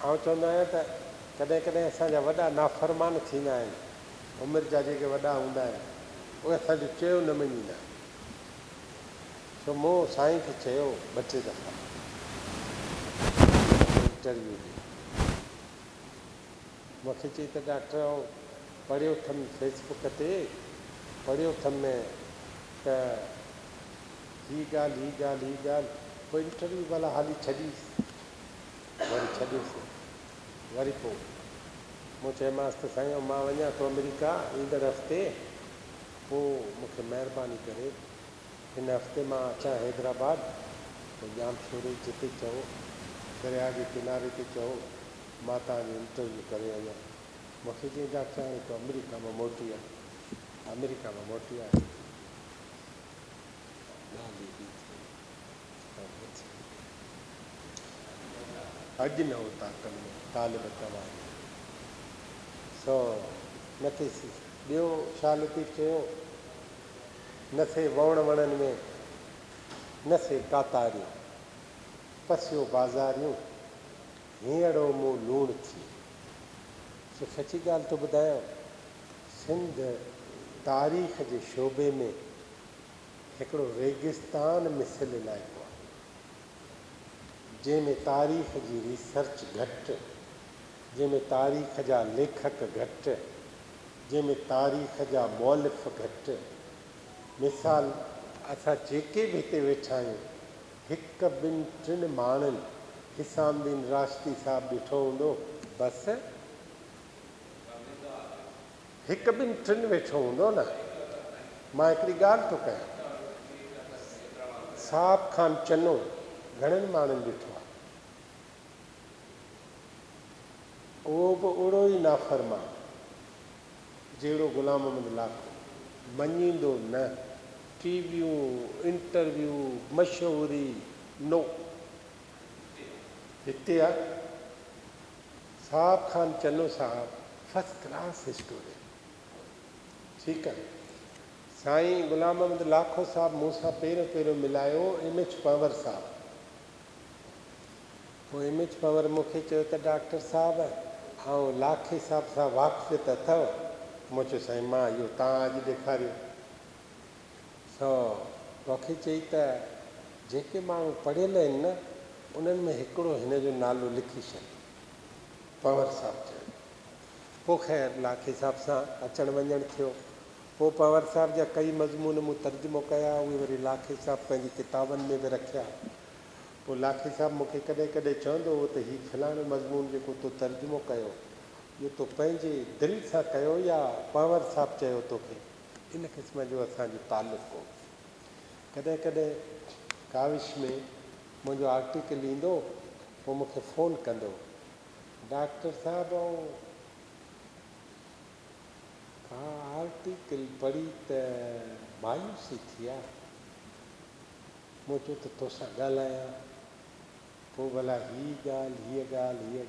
आउं चवंदो आहियां त कॾहिं कॾहिं असांजा वॾा नाफ़रमान थींदा आहिनि, उमिरि जा जेके वॾा हूंदा आहिनि उहे असांजो चयो न मञींदा। छो मूं साईं खे चयो 2-3 दफ़ा इंटरव्यू ॾे, मूंखे चई त डॉक्टर आउं पढ़ियो अथमि फेसबुक ते, पढ़ियो अथमि त हीअ ॻाल्हि, पोइ इंटरव्यू वाला हाली छॾीसि, वरी छॾियोसीं। वरी पोइ मूं चयोमांसि त साईं मां वञा थो अमेरिका ईंदड़ हफ़्ते, पोइ मूंखे महिरबानी करे हिन हफ़्ते मां अचां हैदराबाद, पोइ जाम छोड़े जिते चओ दरिया जे किनारे ते चओ मां तव्हांजो इंटरव्यू करे वञा। मूंखे चई डॉक्टर हाणे तूं अमेरिका मां मोटी आहे, अमेरिका मां मोटी आहे। अॼु न होता कल तालिब तवारी सो न थिएसि। ॿियो छा लतीफ़ चयो, न थे वण वणनि में न थे कातारियूं, पसियो बाज़ारियूं हींअरो मूं लूण थी। सो सची ॻाल्हि थो ॿुधायां, सिंध तारीख़ जे शोबे में हिकिड़ो रेगिस्तान मिसल इलाइक़ो आहे, जंहिंमें तारीख़ जी रिसर्च घटि, जंहिंमें तारीख़ जा लेखक घटि, जंहिंमें तारीख़ जा मौलिफ़ घटि। मिसाल असां जेके बि हिते वेठा आहियूं, 1-2-3 माण्हुनि हिसामुद्दीन राशिदी साहिबु ॾिठो हूंदो, बसि 1-2-3 वेठो हूंदो न। मां हिकिड़ी ॻाल्हि थो कयां, साहब ख़ान चनो घणनि माण्हुनि ॾिठो आहे, उहो बि ओड़ो ई नाफ़रमान जहिड़ो ग़ुलाम अहमद लाखो, मञींदो न, टीवियूं इंटरव्यू मशहूरी नो। हिते आहे साहब ख़ान चनो साहब, फस्ट क्लास स्टूडेंट, ठीकु आहे। साईं ग़ुलाम अहमद लाखो साहब मूंसां पहिरियों मिलायो इमेज पवर साहब। पोइ इमेज पवर मूंखे चयो त डॉक्टर साहिबु ऐं लाखे साहिब सां वाक़फ़ियत अथव? मूं चयो साईं मां इहो तव्हां अॼु ॾेखारियो। सो मूंखे चई त जेके माण्हू पढ़ियल आहिनि न, उन्हनि में हिकिड़ो हिन जो नालो लिखी छॾ, पवर साहिबु चयो। पोइ ख़ैर लाखे साहिब सां अचणु वञणु थियो। पोइ पवर साहिब जा कई मज़मून मूं तर्जुमो कया, उहे वरी लाखे साहिबु पंहिंजी किताबनि में बि रखिया। पोइ लाखे साहिबु मूंखे कॾहिं कॾहिं चवंदो हो त हीउ फलाणो मज़मून जेको तो तर्जुमो कयो, इहो तो पंहिंजे दिलि सां कयो या पवर साहिबु चयो तोखे? इन क़िस्म जो असांजो तालुक़ु हो। कॾहिं कॾहिं काविश में मुंहिंजो आर्टिकल ईंदो, पोइ मूंखे फ़ोन कंदो, डॉक्टर साहिबु हा आर्टिकल पढ़ी त मायूसी थी आहे। मूं चयो त तोसां ॻाल्हायां, पोइ भला हीअ ॻाल्हि,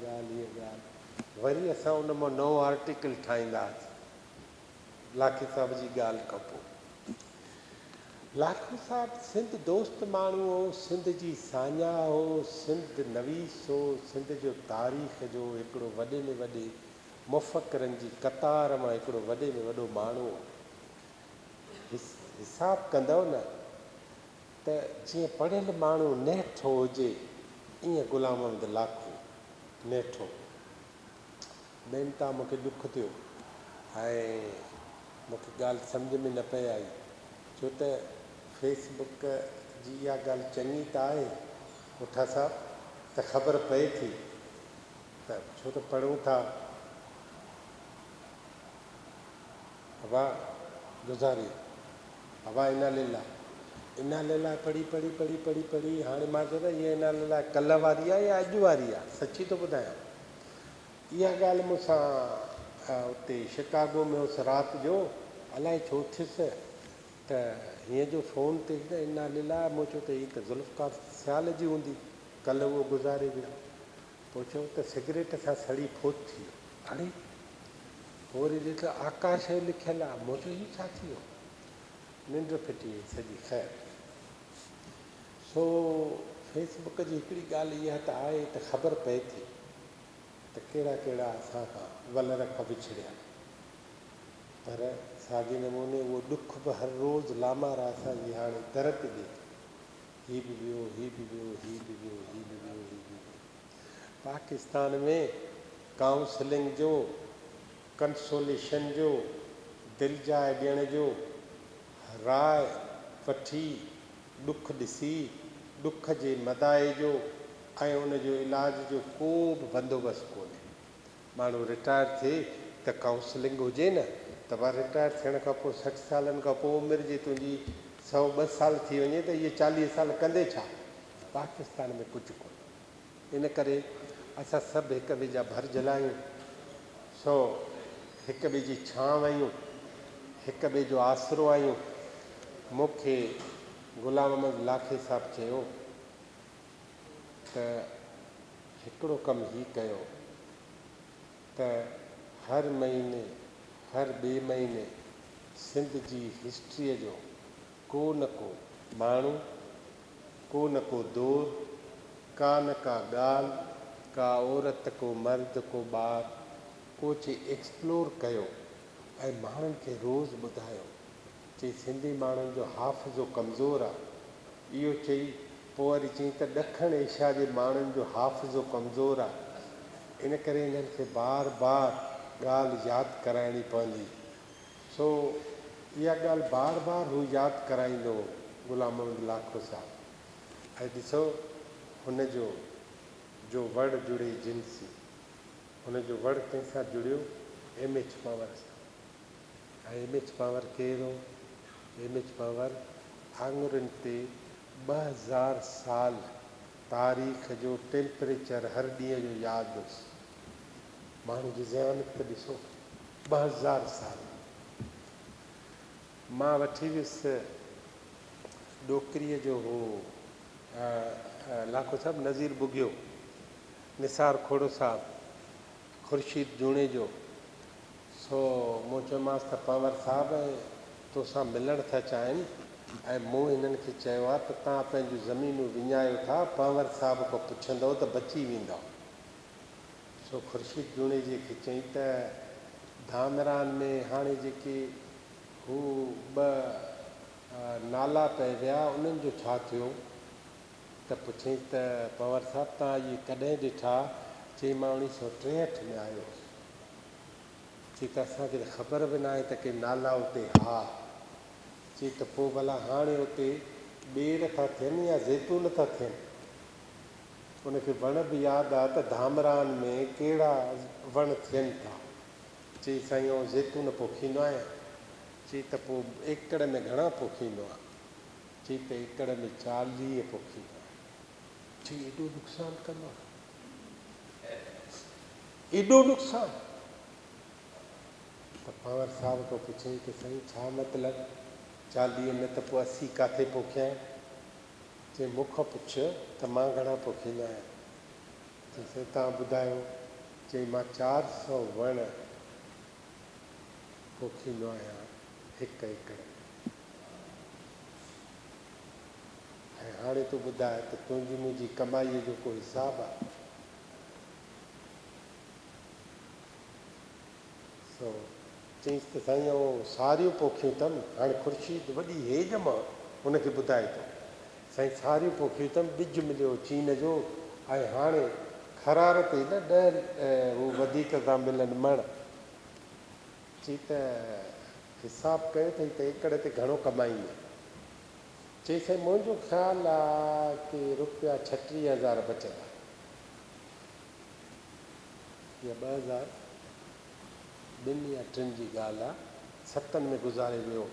वरी असां उन मां नओं आर्टिकल ठाहींदासीं लाखे साहिब जी ॻाल्हि खां पोइ। लाखो साहिबु सिंध दोस्त माण्हू हो, सिंध जी साञा हो, सिंध नवीस हो, सिंध जो तारीख़ जो हिकिड़ो वॾे में वॾे मुफ़क्किरनि जी क़तार मां हिकिड़ो वॾे में वॾो माण्हू हो। हिसाबु कंदव न त जीअं पढ़ियल माण्हू नेठो हुजे, ईअं ग़ुलाम अहमद लाखो नेठो। ॿियनि तां मूंखे ॾुख थियो ऐं मूंखे ॻाल्हि सम्झ में न पई आई, छो त फेसबुक जी इहा ॻाल्हि चङी त आहे पुठा साहिबु त ख़बर पए थी त छो त पढ़ूं था हवा गुज़ारी, हवा इन लाइ पढ़ी हाणे मां चयो त हीअ इन लाइ कल्ह वारी आहे या अॼु वारी आहे। सची थो ॿुधायां, इहा ॻाल्हि मूंसां उते शिकागो में हुअसि राति जो, अलाए छो थियुसि त हीअं जो फ़ोन ते न इना लीला। मूं चयो त हीअ त ज़ुल्फ़कार सियाल जी हूंदी, कल्ह उहो गुज़ारे वियो। पोइ चयो त सिगरेट सां सड़ी फोत थी वियो। अड़े पोइ वरी ॾिठो आकाश जो लिखियलु आहे। मूं चयो हीअ छा थी वियो, निंड फिटी वई सॼी। ख़ैर सो फेसबुक जी हिकिड़ी ॻाल्हि इहा त आहे त ख़बर पए थी त कहिड़ा कहिड़ा असां खां वलर खां विछड़िया, पर साॻे नमूने उहो ॾुख बि हर रोज़ु लामारा असांजी हाणे दर ते ॾिए, हीउ बि वियो, हीउ बि वियो, हीउ बि वियो, हीउ बि वियो, हीउ बि वियो। पाकिस्तान में काउंसलिंग जो, कंसोलेशन जो, दिलि जाए ॾियण जो, राय वठी, ॾुख ॾिसी, ॾुख जे मदाए जो ऐं उन जो इलाज जो को बि बंदोबस्तु कोन्हे। माण्हू रिटायर थिए त काउंसलिंग हुजे न, त मां रिटायर थियण खां पोइ 60 सालनि खां पोइ उमिरि जी तुंहिंजी 100-2 साल थी वञे त इहे 40 साल कंदे छा? पाकिस्तान में कुझु कोन्हे। इन करे असां सभु हिक ॿिए जा भरिजल आहियूं, सो हिक ॿिए जी छांव आहियूं, हिक ॿिए जो आसरो आहियूं। मूंखे गुलाम अहमद लाखे साहब चयो त हिकिड़ो कमु ही कयो त हर महीने, हर ॿिए महीने सिंध जी हिस्ट्रीअ जो को न को माण्हू, को न को दौर, का न का ॻाल्हि, का औरत, को मर्द, को ॿार, को चई एक्सप्लोर कयो ऐं माण्हुनि खे रोज़ु ॿुधायो। चई सिंधी माण्हुनि जो हाफ़िज़ो कमज़ोर आहे, इहो चई पोइ वरी चई त ॾखिण एशिया जे माण्हुनि जो हाफ़िज़ो कमज़ोर आहे। इन करे इन्हनि खे बार बार ॻाल्हि यादि कराइणी पवंदी। सो इहा ॻाल्हि बार बार हू यादि कराईंदो गुलाम अहमद लाखो साहब। ऐं ॾिसो हुनजो जो वड़ जुड़े जिनसी, हुनजो वड़ कंहिंसां जुड़ियो? एम.एच. पावर सां। ऐं एम.एच. पावर केरु हो? एम.एच. पावर आङुरियुनि ते 2000 साल तारीख़ जो टेम्परेचर हर ॾींहं जो यादि हुयुसि। माण्हू जी ज़हानत त ॾिसो, 2000 साल। मां वठी वियुसि ॾोकिरीअ जो हो लाखो साहब नज़ीर बुगियो, निसार खोड़ो साहब, ख़ुर्शीद जूणे जो। सो मूं चयोमांसि त पंवर साहब तोसां मिलणु था चाहिनि ऐं मूं हिननि खे चयो आहे त तव्हां पंहिंजूं ज़मीनूं विञायो था, पंवर साहब खां पुछंदव त बची वेंदव। सो ख़ुर्शीद जूणे जे खे चई त धामरान में हाणे जेके हू 2 नाला पए विया, उन्हनि जो छा थियो? त पुछई त पंवर साहब तव्हां इहे कॾहिं ॾिठा? चई मां 1963 में आयो। चई त असांखे त ख़बर बि न आहे त के नाला उते हा। चई त पोइ भला हाणे उते ॿेर था थियनि या ज़ैतून था थियनि? उनखे वण बि यादि आहे त धामरान में कहिड़ा वण थियनि था। चई साईं ऐं ज़ैतून पोखींदो आहियां। चई त पोइ एकड़ में घणा पोखींदो आहे? चई त एकड़ में 40 पोखींदो आहे। चई एॾो नुक़सानु कंदो आहे? एॾो नुक़सानु? त पंवर साहब खां पुछई त साईं छा मतिलबु? 40 न त पोइ 80 किथे पोखिया? चई मूंखां पुछ त मां घणा पोखींदो आहियां। चई साईं तव्हां ॿुधायो। चई मां 400 वण पोखींदो आहियां 1 एकड़। ऐं हाणे तूं ॿुधाए त तुंहिंजी मुंहिंजी कमाईअ जो को हिसाबु आहे? सो चईसि त साईं सारियूं पोखियूं अथमि। हाणे ख़ुर्शीद वॾी हेज मां हुनखे ॿुधाए थो, साईं सारियूं पोखियूं अथमि, ॿिज मिलियो चीन जो, ऐं हाणे खरार ते न 10 हू वधीक था मिलनि मण। चई त हिसाबु कयो अथई त एकड़ ते घणो कमाईंदो? चई साईं मुंहिंजो ख़्यालु आहे कि रुपया 36,000 बचंदा। इहा 2000 2 या 3 जी ॻाल्हि आहे। 7 में गुज़ारे वियो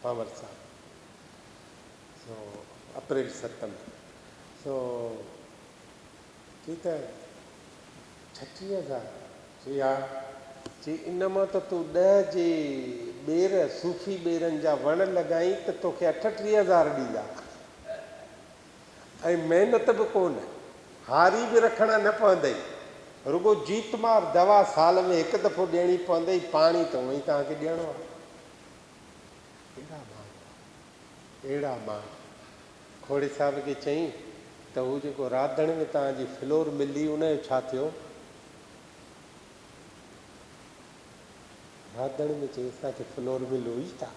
पंवर साहब। सो अप्रैल 7 में। सो चई त 36,000? चई हा। चई इन मां त तूं 10 जे ॿेर सूफ़ी ॿेरनि जा वण लॻाई त तोखे 38,000 ॾींदा। ऐं महिनत बि कोन, हारी बि रखणा न पवंदई, रुगो जीतमार दवा साल में 1 दफ़ो ॾियणी पवंदई, पाणी त उहो ई तव्हांखे ॾियणो आहे। अहिड़ा माण्हू, अहिड़ा माण्हू। खोड़े साहिब खे चई त हू जेको राधण में तव्हांजी फ्लोर मिली उनजो छा थियो? भादड़ में चई असांखे फ्लोर मिल हुई था।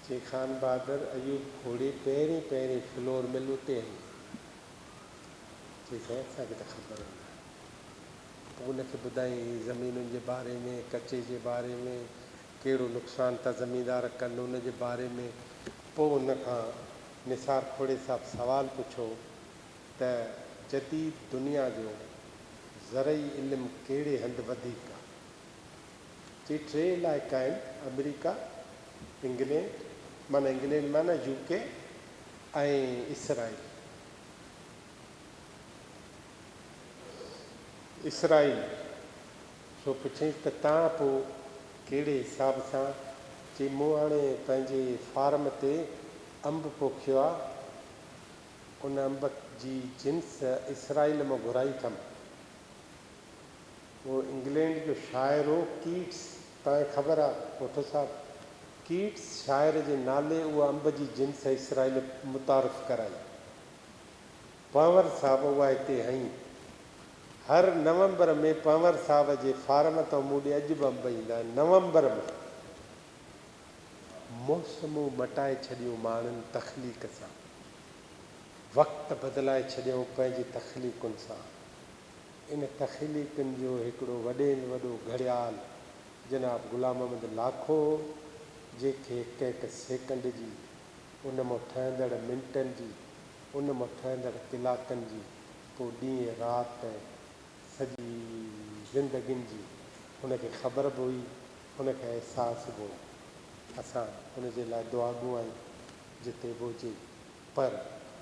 चई ख़ान बहादुर अयूब घोड़ी पहिरीं पहिरीं फ्लोर मिल उते आई। चई साईं असांखे त ख़बर न। पोइ उनखे ॿुधाई ज़मीनुनि जे बारे में, कचे जे बारे में, कहिड़ो नुक़सानु था ज़मींदार कनि उन जे बारे में। पोइ उनखां निसार खोड़े साहब सवाल पुछो त जदीद दुनिया जो ज़रई इल्मु कहिड़े हंधि वधीक आहे। चई 3 इलाइक़ा आहिनि, अमेरिका, इंग्लैंड माना इंग्लैंड माना यूके ऐं इसराइल। इसराइल छो पुछईं त तव्हां पोइ कहिड़े हिसाब सां। चई मूं हाणे पंहिंजे फार्म ते अंब पोखियो आहे, उन अंब जी जिन्स इसराइल मां घुराई अथमि। उहो इंग्लैंड जो शाइर हो कीट्स, तव्हांखे ख़बर आहे कोठो साहब, कीट्स शाइर जे नाले उहा अंब जी जिन्स इसराइल मुतारिफ़ कराई। पंवर साहब उहा हिते हई। हर नवंबर में पंवर साहब जे फार्म तां मूं ॾे अॼु बि अंब ईंदा आहिनि। नवंबर में मौसमूं मटाए छॾियूं माण्हुनि तख़लीक़ सां, वक़्तु बदिलाए छॾियऊं पंहिंजी तख़लीक़ुनि सां। इन तख़लीक़ुनि जो हिकिड़ो वॾे में वॾो घड़ियाल जनाब ग़ुलाम अहमद लाखो, जंहिंखे हिकु हिकु सेकंड जी, उन मां ठहंदड़ मिंटनि जी, उन मां ठहंदड़ कलाकनि जी, पोइ ॾींहुं राति सॼी ज़िंदगीनि जी हुनखे ख़बर बि हुई, हुनखे अहसासु बि हो। असां हुनजे लाइ दुआगू आहियूं जिते बि हुजे। पर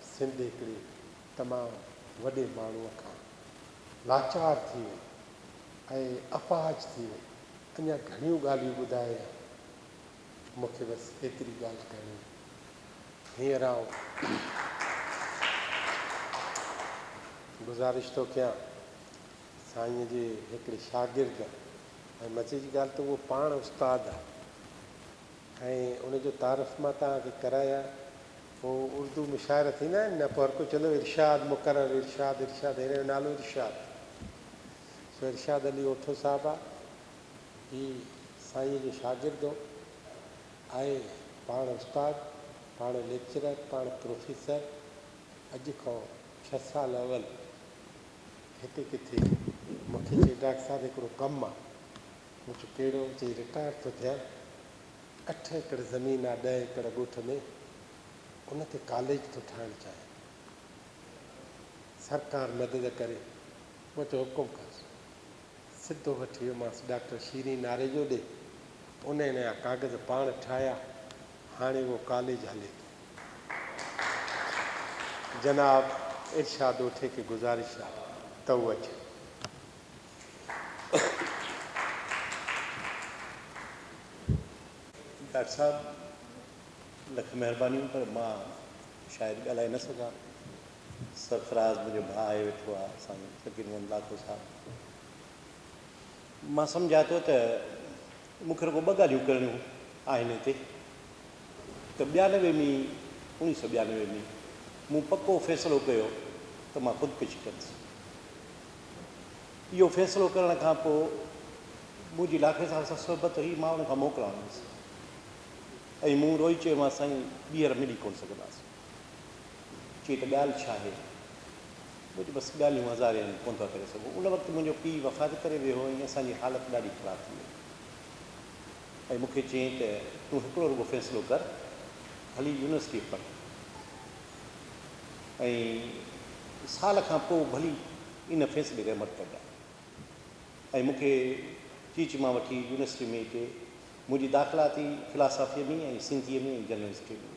सिंध हिकिड़े तमामु वॾे माण्हूअ खां लाचार थी वई ऐं अपाहज थी वई। अञा घणियूं ॻाल्हियूं ॿुधाए, मूंखे बसि एतिरी ॻाल्हि करणी। हींअर आउं गुज़ारिश थो कयां साईंअ जे हिकिड़े शागिर्द, ऐं मज़े जी ॻाल्हि त उहो पाण उस्तादु आहे ऐं उनजो तारीफ़ मां तव्हांखे कराया। पोइ उर्दू में शाइर थींदा आहिनि न, पोइ हर कोई चवंदो इरशाद मुक़रर, इरशाद इरशाद, हिन जो नालो इरशाद। सो इरशाद अली ओठो साहिबु आहे, हीउ साईंअ जो शागिर्दु आहे, पाण उस्ताद, पाण लेक्चरर, पाण प्रोफेसर। अॼु खां 6 साल अवल हिते किथे मूंखे चई डॉक्टर साहिबु हिकिड़ो कमु आहे। मूं चयो कहिड़ो? चई रिटायर थो थिया, 8 एकड़ ज़मीन आहे 10 एकड़ ॻोठ में, उन ते कॉलेज थो ठाहिणु चाहे, सरकार मदद करे। मूं चयो हुकुम कर। सिधो वठी वियोमांसि डॉक्टर शीरी नारे जो ॾे, उन जा कागज़ पाण ठाहिया, हाणे उहो कॉलेज हले थो। जनाब इरशाद ओठे खे गुज़ारिश आहे त उहो अचे। डॉक्टर साहब लख महिरबानियूं, पर मां शायदि ॻाल्हाए न सघां। सरफराज़ मुंहिंजो भाउ आहे वेठो आहे, असांजो फ़कीर मोहम्मद लाखो साहब। मां सम्झां थो त मूंखे रुॻो 2 ॻाल्हियूं करणियूं आहिनि हिते। त 92 में 1992 में मूं पको फ़ैसिलो कयो त मां ख़ुदकुशी कंदुसि। इहो फ़ैसिलो करण खां पोइ मुंहिंजी लाखे साहब सां सोहबत हुई, मां उनखां मोकिलां वियुसि ऐं मूं रोई चयोमांसि साईं ॿीहर मिली कोन सघंदासीं। चई त ॻाल्हि छा आहे? मुंहिंजी बसि ॻाल्हियूं हज़ारे आहिनि, कोन था करे सघूं। उन वक़्तु मुंहिंजो पीउ वफ़ात करे वियो ऐं असांजी हालति ॾाढी ख़राबु थी वई ऐं मूंखे चयईं त तूं हिकिड़ो रुॻो फ़ैसिलो कर, हली यूनिवर्सिटी पढ़ ऐं साल खां पोइ भली इन फ़ैसिले खे अमल कजांइ। ऐं मूंखे चीच मां वठी यूनिवर्सिटी में हिते मुंहिंजी दाख़िला थी फिलासफ़ीअ में ऐं सिंधीअ में ऐं जनरल हिस्ट्री में।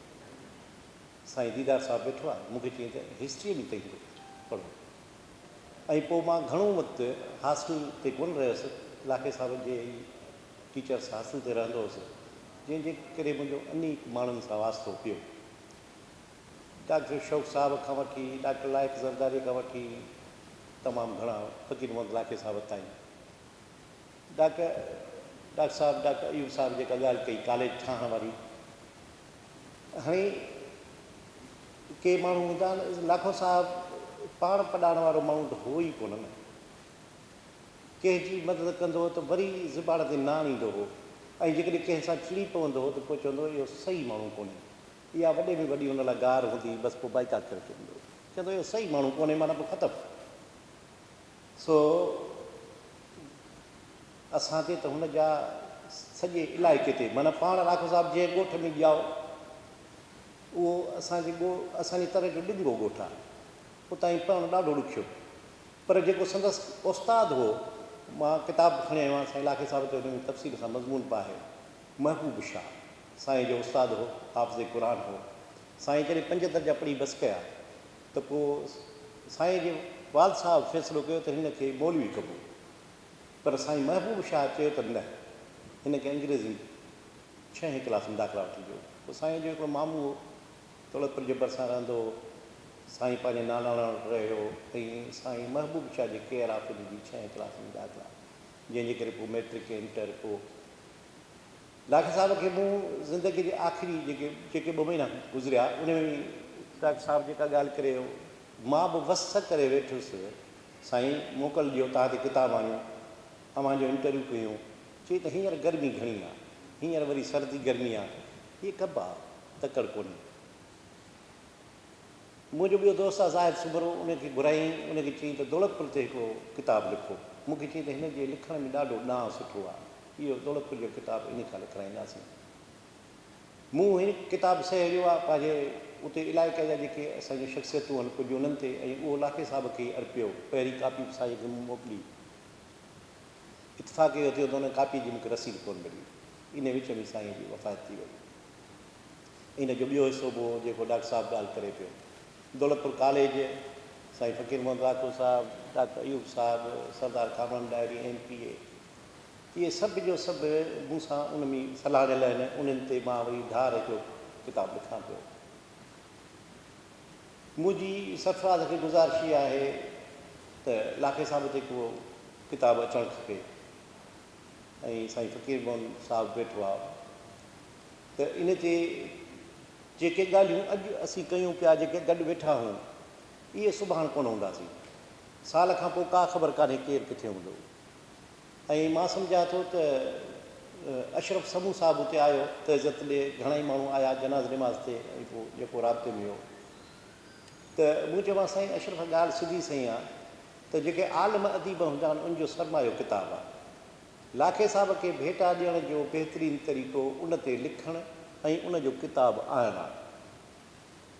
साईं दीदार साहिबु वेठो आहे, मूंखे चयईं त हिस्ट्रीअ में अथई पढ़ो। ऐं पोइ मां घणो वक़्तु हॉस्टल ते कोन रहियुसि, लाखे साहिब जे टीचर्स हॉस्टल ते रहंदो हुउसि, जंहिंजे करे मुंहिंजो अनेक माण्हुनि सां वास्तो पियो। डॉक्टर शौक़ साहिब खां वठी डॉक्टर लाइक़ ज़रदारी खां वठी तमामु घणा फ़कीर मोहम्मद लाखे साहिब ताईं। डॉक्टर साहिब डॉक्टर अयूब साहिब जेका ॻाल्हि कई कॉलेज ठहण वारी, हाणे के माण्हू हूंदा आहिनि, लाखो साहिबु पाण पढ़ाइण वारो माण्हू त हो ई कोन न। कंहिंजी मदद कंदो हो त वरी ज़ुबान ते न आणींदो हो ऐं जेकॾहिं कंहिं सां चिड़ी पवंदो हो त पोइ चवंदो हो इहो सही माण्हू कोन्हे, इहा वॾे में वॾी हुन लाइ गार हूंदी, बसि पोइ बाइकाट करे छॾींदो, चवंदो इहो सही माण्हू कोन्हे, माना पोइ ख़तमु। सो असां ते त हुन जा सॼे इलाइक़े ते, माना पाण लाखो साहिबु जंहिं ॻोठ में ॼाओ उहो असांजी तरह जो ॾिघो ॻोठु आहे, उतां ई पढ़णु ॾाढो ॾुखियो। पर जेको संदसि उस्तादु हो, मां किताबु खणी आयो आहियां साईं लाखे साहिब ते, हुन में तफ़सील सां मज़मून बि आहे। महबूब शाह साईं जो उस्तादु हो, हाफ़िज़ क़ुर हो। साईं जॾहिं 5 दर्जा पढ़ी बसि कया त पोइ साईं जे वाल साहिबु फ़ैसिलो कयो त हिन खे मौलवी कबो, पर साईं महबूब शाह चयो त न, हिन खे अंग्रेज़ी 6 क्लास में दाख़िला वठी ॾियो। पोइ साईं जो हिकिड़ो मामू हो, दौलतपुर जे भरिसां रहंदो हो, साईं पंहिंजे नानाणा वटि रहियो, ऐं साईं महबूब शाह जे केयर ऑफ़ जी 6 क्लास में दाख़िला, जंहिंजे करे पोइ मैट्रिक इंटर। पोइ लाखे साहिब खे मूं ज़िंदगी जे आख़िरी जेके 2 महीना गुज़रिया उन में डॉक्टर साहिबु जेका ॻाल्हि करे मां बि वस करे वेठुसि, साईं मोकल ॾियो, तव्हां ते किताब आणियूं, अव्हां जो इंटरव्यू कयूं। चई त हींअर गर्मी घणी आहे, हींअर वरी सर्दी गर्मी आहे, हीअ कबु आहे, तकड़ कोन्हे। मुंहिंजो ॿियो दोस्त आहे ज़ाहिर सुबरो, उनखे घुराईं, उनखे चई त दौलतपुर ते हिकिड़ो किताबु लिखो। मूंखे चई त हिन जे लिखण में ॾाढो ॾांहुं सुठो आहे, इहो दौलतपुर जो किताबु इन खां लिखाईंदासीं। मूं हिन किताबु सहेड़ियो आहे पंहिंजे उते इलाइक़े जा जेके असांजी शख़्सियतूं आहिनि कुझु उन्हनि ते, ऐं उहो लाखे साहिब खे अर्पियो। पहिरीं कापी साईं खे मूं मोकिली, इतफ़ाक़ इहो थियो त हुन कापी जी मूंखे रसीद कोन मिली, इन विच में साईं जी वफ़ात थी वई। इन जो ॿियो हिसो बि हो जेको डॉक्टर साहिबु ॻाल्हि करे पियो। दौलतपुर कॉलेज, साईं फ़कीर मोहम्मद राठौर साहिबु, डॉक्टर अयूब साहिबु, सरदार कामरान डायरी, MPA, इहे सभु जो सभु मूंसां उन में सलाह ॾियल आहिनि। उन्हनि ते मां वरी धार हिकिड़ो किताबु लिखां पियो। मुंहिंजी सरफराज़ खे गुज़ारिश आहे त लाखे साहिब ते को किताबु अचणु खपे, ऐं साईं फ़कीर मोहम्मद साहिबु वेठो आहे त इन ते जेके ॻाल्हियूं अॼु असीं कयूं पिया, जेके गॾु वेठा आहियूं, इहे सुभाणे कोन हूंदासीं। साल खां पोइ का ख़बर कान्हे केरु किथे हूंदो। ऐं मां सम्झां थो त अशरफ समूह साहिबु हुते आयो त इज़त ॾे, घणेई माण्हू आया जनाज़ निमाज़ ते, ऐं पोइ जेको राब्ते में हो त मूं चयोमांसि साईं अशरफ ॻाल्हि सिधी सही आहे त जेके आलिम अदीब हूंदा आहिनि उनजो सरमायो किताबु आहे। लाखे साहिब खे भेटा ॾियण जो बहितरीनु तरीक़ो उन ते लिखणु ऐं उनजो किताबु आणणु आहे।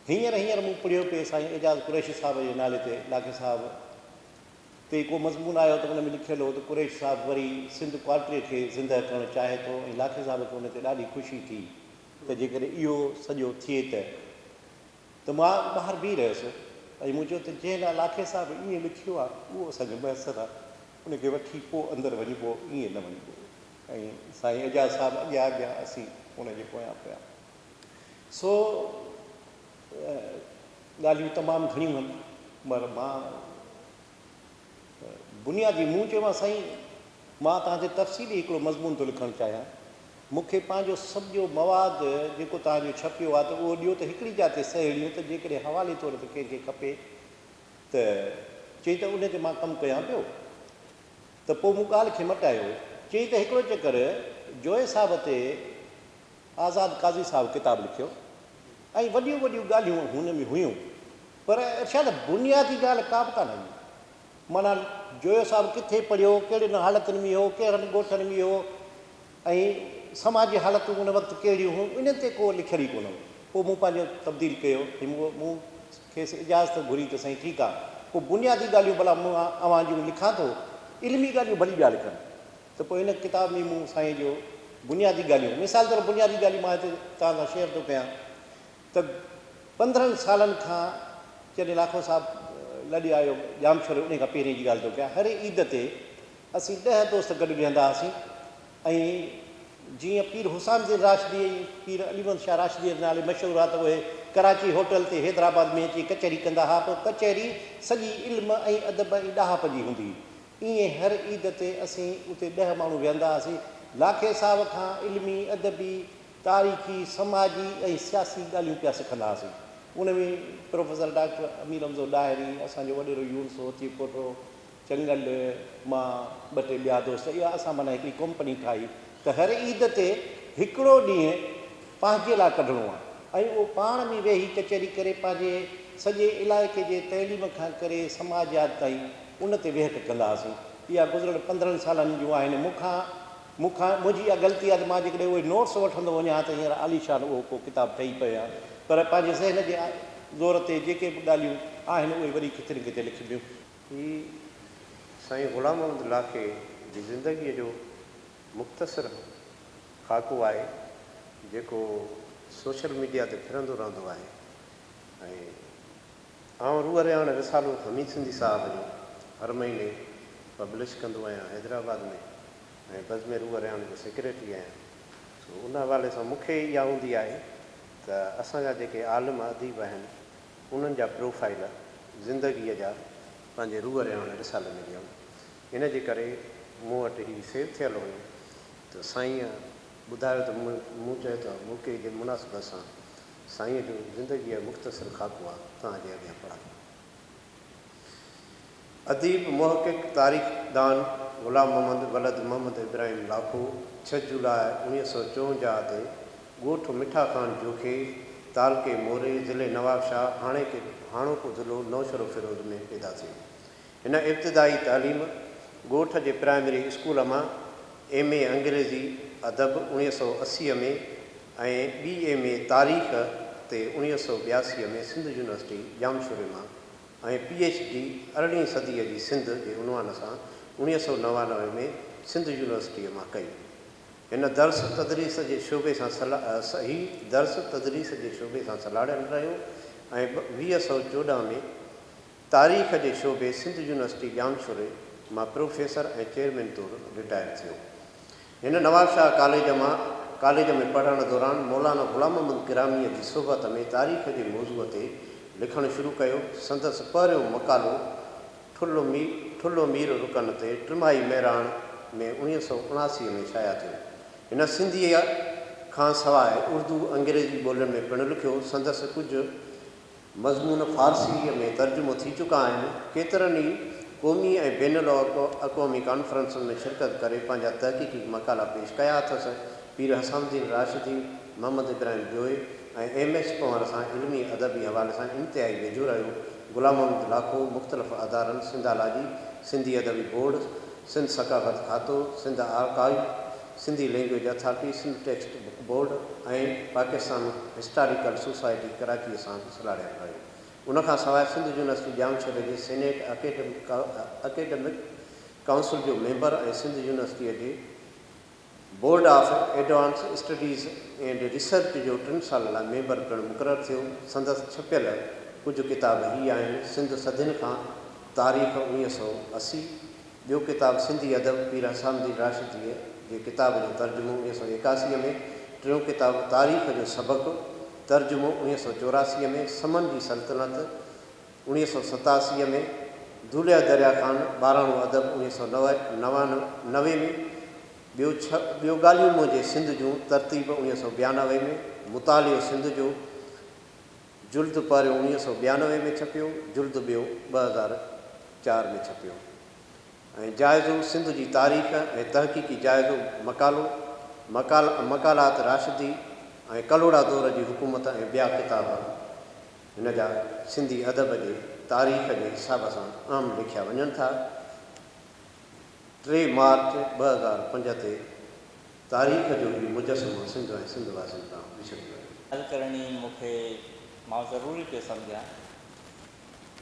हींअर मूं पढ़ियो पिए साईं एजाज़ कुरैशी साहिब जे नाले ते लाखे साहिब ते को मज़मून आयो त उन में लिखियलु हो त कुरैशी साहिबु वरी सिंध क्वार्टरी खे ज़िंदह करणु चाहे थो, ऐं लाखे साहिब खे उन ते ॾाढी ख़ुशी थी त जेकॾहिं इहो सॼो थिए त मां ॿाहिरि बीह रहियुसि, ऐं मूं चयो त जंहिं लाइ लाखे साहिबु ईअं लिखियो आहे उहो असांजो मुयसरु आहे, उनखे वठी पोइ अंदरि वञिबो, ईअं न वञिबो। ऐं साईं एजाज़ साहिबु अॻियां असीं उनजे पोयां पिया। सो ॻाल्हियूं तमामु घणियूं आहिनि, पर मां बुनियादी मूं चयोमांसि साईं मां तव्हांखे तफ़सीली हिकिड़ो मज़मून थो लिखणु चाहियां, मूंखे पंहिंजो सॼो मवादु जेको तव्हांजो छपियो आहे त उहो ॾियो त हिकिड़ी जाते सहेड़ियूं त जेकॾहिं हवाले तौर ते कंहिंखे खपे त चई त उन ते मां कमु कयां पियो। त पोइ मूं ॻाल्हि खे मटायो, चई त हिकिड़ो चकर जोए साहिब ते आज़ाद काज़ी साहिबु किताबु लिखियो, ऐं वॾियूं वॾियूं ॻाल्हियूं हुन में हुयूं, पर शायदि बुनियादी ॻाल्हि का बि कान हुई। माना जोयो साहिबु किथे पढ़ियो, कहिड़ियुनि हालतुनि में हो, कहिड़नि ॻोठनि में हो, ऐं समाजी हालतूं उन वक़्तु कहिड़ियूं हुयूं, इन ते को लिखियलु ई कोन हो। पोइ मूं पंहिंजो तब्दील कयो, मूं खेसि इजाज़त घुरी त साईं ठीकु आहे, पोइ बुनियादी ॻाल्हियूं भला मूं अव्हां जूं लिखां थो, इल्मी ॻाल्हियूं भली ॿिया लिखनि। त पोइ हिन किताब में मूं साईं जो बुनियादी ॻाल्हियूं, मिसाल तौरु बुनियादी ॻाल्हियूं मां हिते तव्हां सां शेयर थो कयां त 15 सालनि खां जॾहिं लाखो साहिबु लॾे आयो जामशोर, उन खां पहिरीं जी ॻाल्हि थो कयां, हर ईद ते असीं 10 दोस्त गॾु वेहंदा हुआसीं, ऐं जीअं पीर हुसैन राशिदी, पीर अलीमद शाह राशिदी नाले मशहूरु आहे त उहे कराची होटल ते हैदराबाद में अची कचहरी कंदा हुआ, पोइ कचहरी सॼी इल्म ऐं अदब ऐं ॾाहप जी हूंदी हुई। ईअं हर ईद ते असीं उते 10 माण्हू वेहंदा हुआसीं, लाखे साहिब खां इल्मी अदबी तारीख़ी समाजी ऐं सियासी ॻाल्हियूं पिया सिखंदा हुआसीं। उन में प्रोफेसर डॉक्टर अमीर हमज़ो डाहिरी, असांजो वॾेरो यूनुस होती कोटो, चंगल मां ॿ टे ॿिया दोस्त इहा असां माना हिकिड़ी कंपनी ठाही त हर ईद ते हिकिड़ो ॾींहुं पंहिंजे लाइ कढणो आहे ऐं उहो पाण में वेही कचहरी करे पंहिंजे सॼे इलाइक़े जे तइलीम खां करे समाजियात ताईं उन ते वेहट कंदा हुआसीं। इहा गुज़िरियल 15 सालनि जूं आहिनि। मुंहिंजी इहा ग़लती आहे त मां जेकॾहिं उहे नोट्स वठंदो वञा त हींअर आलीशान उहो को किताबु ठही पियो आहे, पर पंहिंजे ज़हन जे ज़ोर ते जेके बि ॻाल्हियूं आहिनि उहे वरी किथे न किथे लिखबियूं। ही साईं ग़ुलाम मोहम्मद लाखे जी ज़िंदगीअ जो मुख़्तसिर ख़ाको आहे जेको सोशल मीडिया ते फिरंदो रहंदो आहे। ऐं आउं रूह रियाण रिसालो हमीद सिंधी साहब जो हर महीने पब्लिश कंदो आहियां हैदराबाद में, ऐं बज़ में रूह रियाण जो सेक्रेटरी आहियां। सो उन हवाले सां मूंखे इहा हूंदी आहे त असांजा जेके आलिम अदीब आहिनि उन्हनि जा प्रोफाइल ज़िंदगीअ जा पंहिंजे रूह रियाण रिसाले में ॾियऊं। इन जे करे मूं वटि हीउ सेव थियल हुयो त साईं ॿुधायो त मूं चयो त मौक़े जे मुनासिबत सां साईं जो ज़िंदगीअ जो मुख़्तसिर ख़ाको आहे तव्हांजे अॻियां पढ़ा। अदीब मुहक़िक़ तारीख़ दान ग़ुलाम मोहम्मद वलद मोहम्मद इब्राहिम लाखो 6 जुलाई 1954 ते ॻोठ मिठा खान जोखे तालके मोरे ज़िले नवाबशाह हाणोको ज़िलो नौशरो फिरोज़ में पैदा थियो। हिन इब्तिदाई तालीम ॻोठ जे प्राइमरी स्कूल मां MA अंग्रेज़ी अदब 1980 में ऐं BA तारीख़ ते 1982 में सिंध यूनिवर्सिटी जामशोरे मां ऐं PhD 18वीं सदीअ जी सिंध जे उनवान सां 1999 में सिंध यूनिवर्सिटीअ मां कई। हिन दर्स तदरीस जे शोबे सां सलाड़ियल रहियो ऐं 2014 में तारीख़ जे शोबे सिंध यूनिवर्सिटी जामशोरे मां प्रोफेसर ऐं चेयरमैन तौरु रिटायर थियो। हिन नवाबशाह कॉलेज में पढ़ण दौरान मौलाना ग़ुलाम मोहम्मद गिरामीअ जी सोबत में तारीख़ जे मौज़ूअ ते लिखणु शुरू कयो। संदसि पहिरियों मक़ालो ठुल्लो मीर रुकन ते टिमाही महिराण में 1979 में शाया थियो। हिन सिंधीअ खां सवाइ उर्दू अंग्रेज़ी ॿोलियुनि में पिणु लिखियो। संदसि कुझु मज़मून फ़ारसीअ में तर्जुमो थी चुका आहिनि। केतिरनि ई क़ौमी ऐं बैनुल अक़वामी कॉन्फ्रेंसुनि में शिरकत करे पंहिंजा तहक़ीक़ी मक़ाला पेश कया अथसि। पीर हसानुद्दीन राशिदी, मोहम्मद इब्राहिम जोए ऐं MS पंवर सां इल्मी अदबी हवाले सां इंतिहाई वेझो रहियो। ग़ुलाम मोहम्मद लाखो मुख़्तलिफ़ अदारनि सिंधालाजी, सिंधी अदबी बोर्ड, सिंध सकाफ़त खातो, Sindh archive, Sindhi language authority, Sindh text book board ऐं पाकिस्तान हिस्टोरिकल सोसाइटी कराचीअ सां सलाड़ियल रहियो। उनखां सवाइ सिंध यूनिवर्सिटी जामशोरे जे सेनेट अकेडमिक काउंसिल जो मेंबर ऐं सिंध यूनिवर्सिटीअ जे board of advance studies and research जो 3 साल लाइ मेंबर पिणु मुक़ररु थियो। संदसि छपियल कुझु किताब ही आहिनि। सिंध सदियुनि खां तारीख़ 1980, ॿियो किताबु सिंधी अदब पीर हसानुद्दीन राशिदीअ जे किताब जो तर्जुमो 1981 में, टियों किताबु तारीख़ जो सबक़ु तर्जुमो 1984 में, समन जी सल्तनत 1987 में, धूलिया दरिया ख़ान ॿाराणो अदब 1999 में, ॿियो ॻाल्हियूं मुंहिंजे सिंध जूं तरतीब 1992 में, मुतालियो सिंध जो जुल्द पहिरियों 1992 में छपियो, जुल्द ॿियो 2004 में छपियो। ऐं जाइज़ो सिंध जी तारीख़ ऐं तहक़ीक़ी जाइज़ो मकालात राशिदी ऐं कलोड़ा दौर जी हुकूमत ऐं ॿिया किताब हिन जा सिंधी अदब जे तारीख़ जे हिसाब सां आम लिखिया वञनि था। 3 मार्च 2005 ते तारीख़ जो बि मुजस्समो सिंध ऐं सिंध वासियुनि खां विछड़ी वियो। ॻाल्हि करणी मूंखे मां ज़रूरी पियो सम्झां।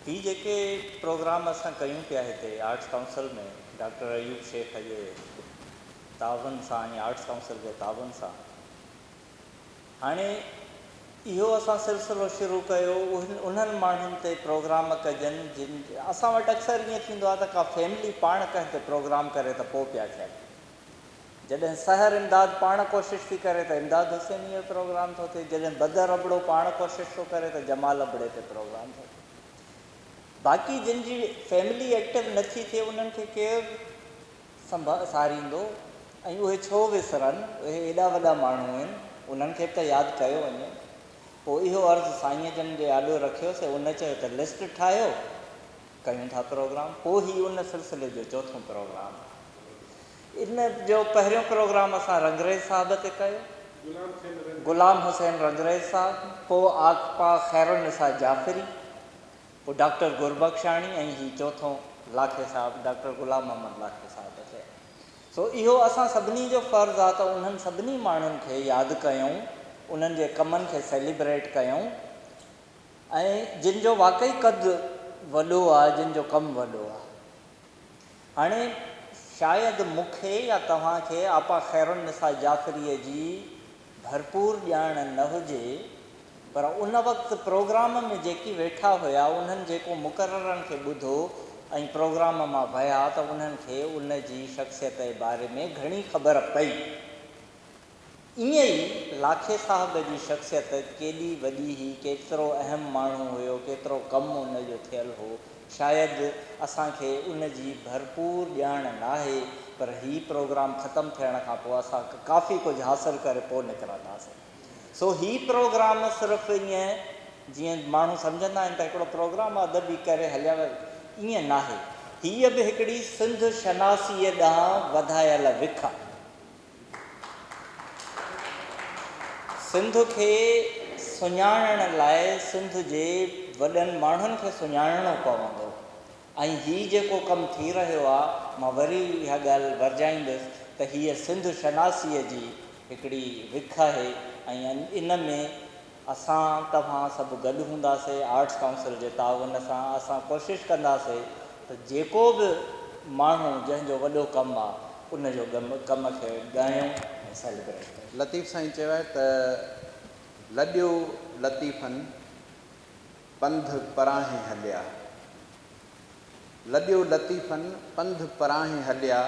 ही जेके प्रोग्राम असां कयूं पिया हिते आर्ट्स काउंसिल में डॉक्टर अयूब शेख जे तावन सां ऐं आर्ट्स काउंसिल जे तावन सां, हाणे इहो असां सिलसिलो शुरू कयो उन्हनि माण्हुनि ते प्रोग्राम कजनि जिन असां वटि अक्सर ईअं थींदो आहे त का फैमिली पाण कंहिं ते प्रोग्राम करे त पोइ पिया थियनि। जॾहिं सहर इमदाद पाण कोशिशि थी करे त इमदाद हुसैनी जो प्रोग्राम थो थिए, जॾहिं बदर अबड़ो पाण कोशिशि थो करे त जमाल अबड़े ते प्रोग्राम थो थिए। बाक़ी जिन जी फैमिली एक्टिव नथी थिए उन्हनि खे केरु सारींदो ऐं उहे छो विसरनि? उहे एॾा वॾा माण्हू आहिनि, उन्हनि खे बि त यादि कयो वञे। पोइ इहो अर्ज़ु साईं जन जे आॾो रखियोसीं। उन चयो त लिस्ट ठाहियो कयूं था प्रोग्राम। पोइ ई उन सिलसिले जो चौथों प्रोग्राम। इन जो पहिरियों प्रोग्राम असां रंगरेज़ साहिब ते कयो, गुलाम हुसैन रंगरेज़ साहिबु, पोइ आकपा ख़ैरुनिसा जाफ़री, पोइ डॉक्टर गुरबख्शाणी, ऐं ही चौथों लाखे साहिबु डॉक्टर ग़ुलाम मोहम्मद लाखे साहिब ते। सो इहो असां सभिनी जो फ़र्ज़ु आहे त उन्हनि सभिनी माण्हुनि खे यादि कयूं, उन्हनि जे कमनि खे सेलिब्रेट कयूं, ऐं जिन जो वाक़ई क़दु वॾो आहे, जिन जो कमु वॾो आहे। हाणे शायदि मूंखे या तव्हांखे आपा ख़ैरुनिसा जाफ़रीअ जी भरपूर ॼाण न हुजे, पर उन वक़्तु प्रोग्राम में जेकी वेठा हुया उन्हनि जेको मुक़ररनि खे ॿुधो ऐं प्रोग्राम मां विया त उन्हनि खे उन जी शख़्सियत जे बारे में घणी ख़बर पई। ईअं ई लाखे साहिब जी शख़्सियत केॾी वॾी हुई, केतिरो अहम माण्हू हुयो, केतिरो कमु उन जो थियलु हो, शायदि असांखे उन जी भरपूर ॼाण नाहे, पर ही प्रोग्राम ख़तमु थियण खां पोइ असां काफ़ी कुझु हासिलु करे पोइ निकिरंदासीं। सो ही प्रोग्राम सिर्फ़ु ईअं जीअं माण्हू सम्झंदा आहिनि त हिकिड़ो प्रोग्राम अदबी करे हलिया विया, ईअं नाहे। हीअ बि हिकिड़ी सिंध शनासीअ ॾांहुं वधायल विख आहे। सिंध खे सुञाणण लाइ सिंध जे वॾनि माण्हुनि खे सुञाणणो पवंदो, ऐं हीउ जेको कमु थी रहियो आहे, मां वरी इहा ॻाल्हि वरजाईंदुसि त हीअ सिंध शनासीअ जी हिकिड़ी विख आहे, ऐं इन में असां तव्हां सभु गॾु हूंदासीं। आर्ट्स काउंसिल जे ताउन सां असां कोशिशि कंदासीं त जेको बि माण्हू जंहिंजो वॾो कमु आहे उन जो कम खे ॻायूं ऐं सेलिब्रेट कयूं। लतीफ़ साईं चयो आहे त लॾियो लतीफ़नि पंध पराहे हलिया, लॾियो लतीफ़नि पंध पराहे हलिया,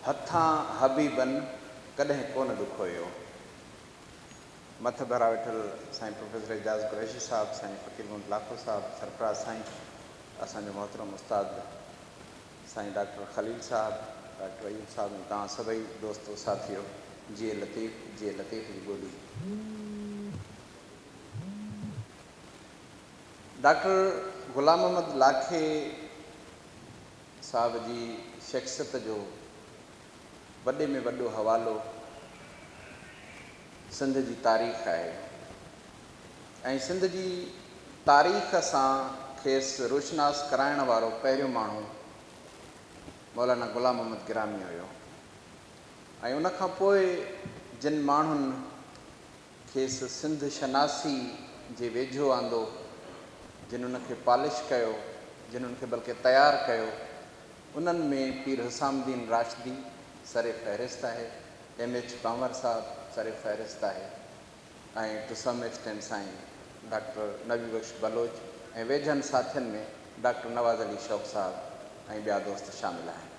हथां हबीबनि कॾहिं कोन ॾुखोयो। मथ भरा वेठल साईं प्रोफेसर एजाज़ कुरैशी साहिबु, साईं फ़कीर मोहम्मद लाखो साहिबु, सरफराज़ साईं, असांजो मोहतरम उस्ताद साईं डॉक्टर ख़लील साहिबु, डॉक्टर अयूब साहिबु, तव्हां सभई दोस्तो साथियो, जिए लतीफ़ जी ॿोली। डॉक्टर ग़ुलाम मोहम्मद लाखे साहिब जी शख़्सियत जो वॾे में वॾो हवालो सिंध जी तारीख़ आहे, ऐं सिंध जी तारीख़ सां खेसि रोशनास कराइण वारो पहिरियों माण्हू मौलाना ग़ुलाम मोहम्मद गिरामी हुयो। ऐं उनखां पोइ जिन माण्हुनि खेसि सिंध शनासी जे वेझो आंदो, जिन उनखे पॉलिश कयो, जिन उनखे बल्कि तयारु कयो, उन्हनि में पीर हुसामुद्दीन राशिदी सरे फ़हरिस्त आहे, M.H. कंवर साहिबु सरे फ़हरिस्त आहे, ऐं टू सम एक्सटेंट साईं डॉक्टर नबी बख्श बलोच, ऐं वेझनि साथियुनि में डॉक्टर नवाज़ अली शौक़ साहिबु ऐं ॿिया दोस्त शामिल आहिनि।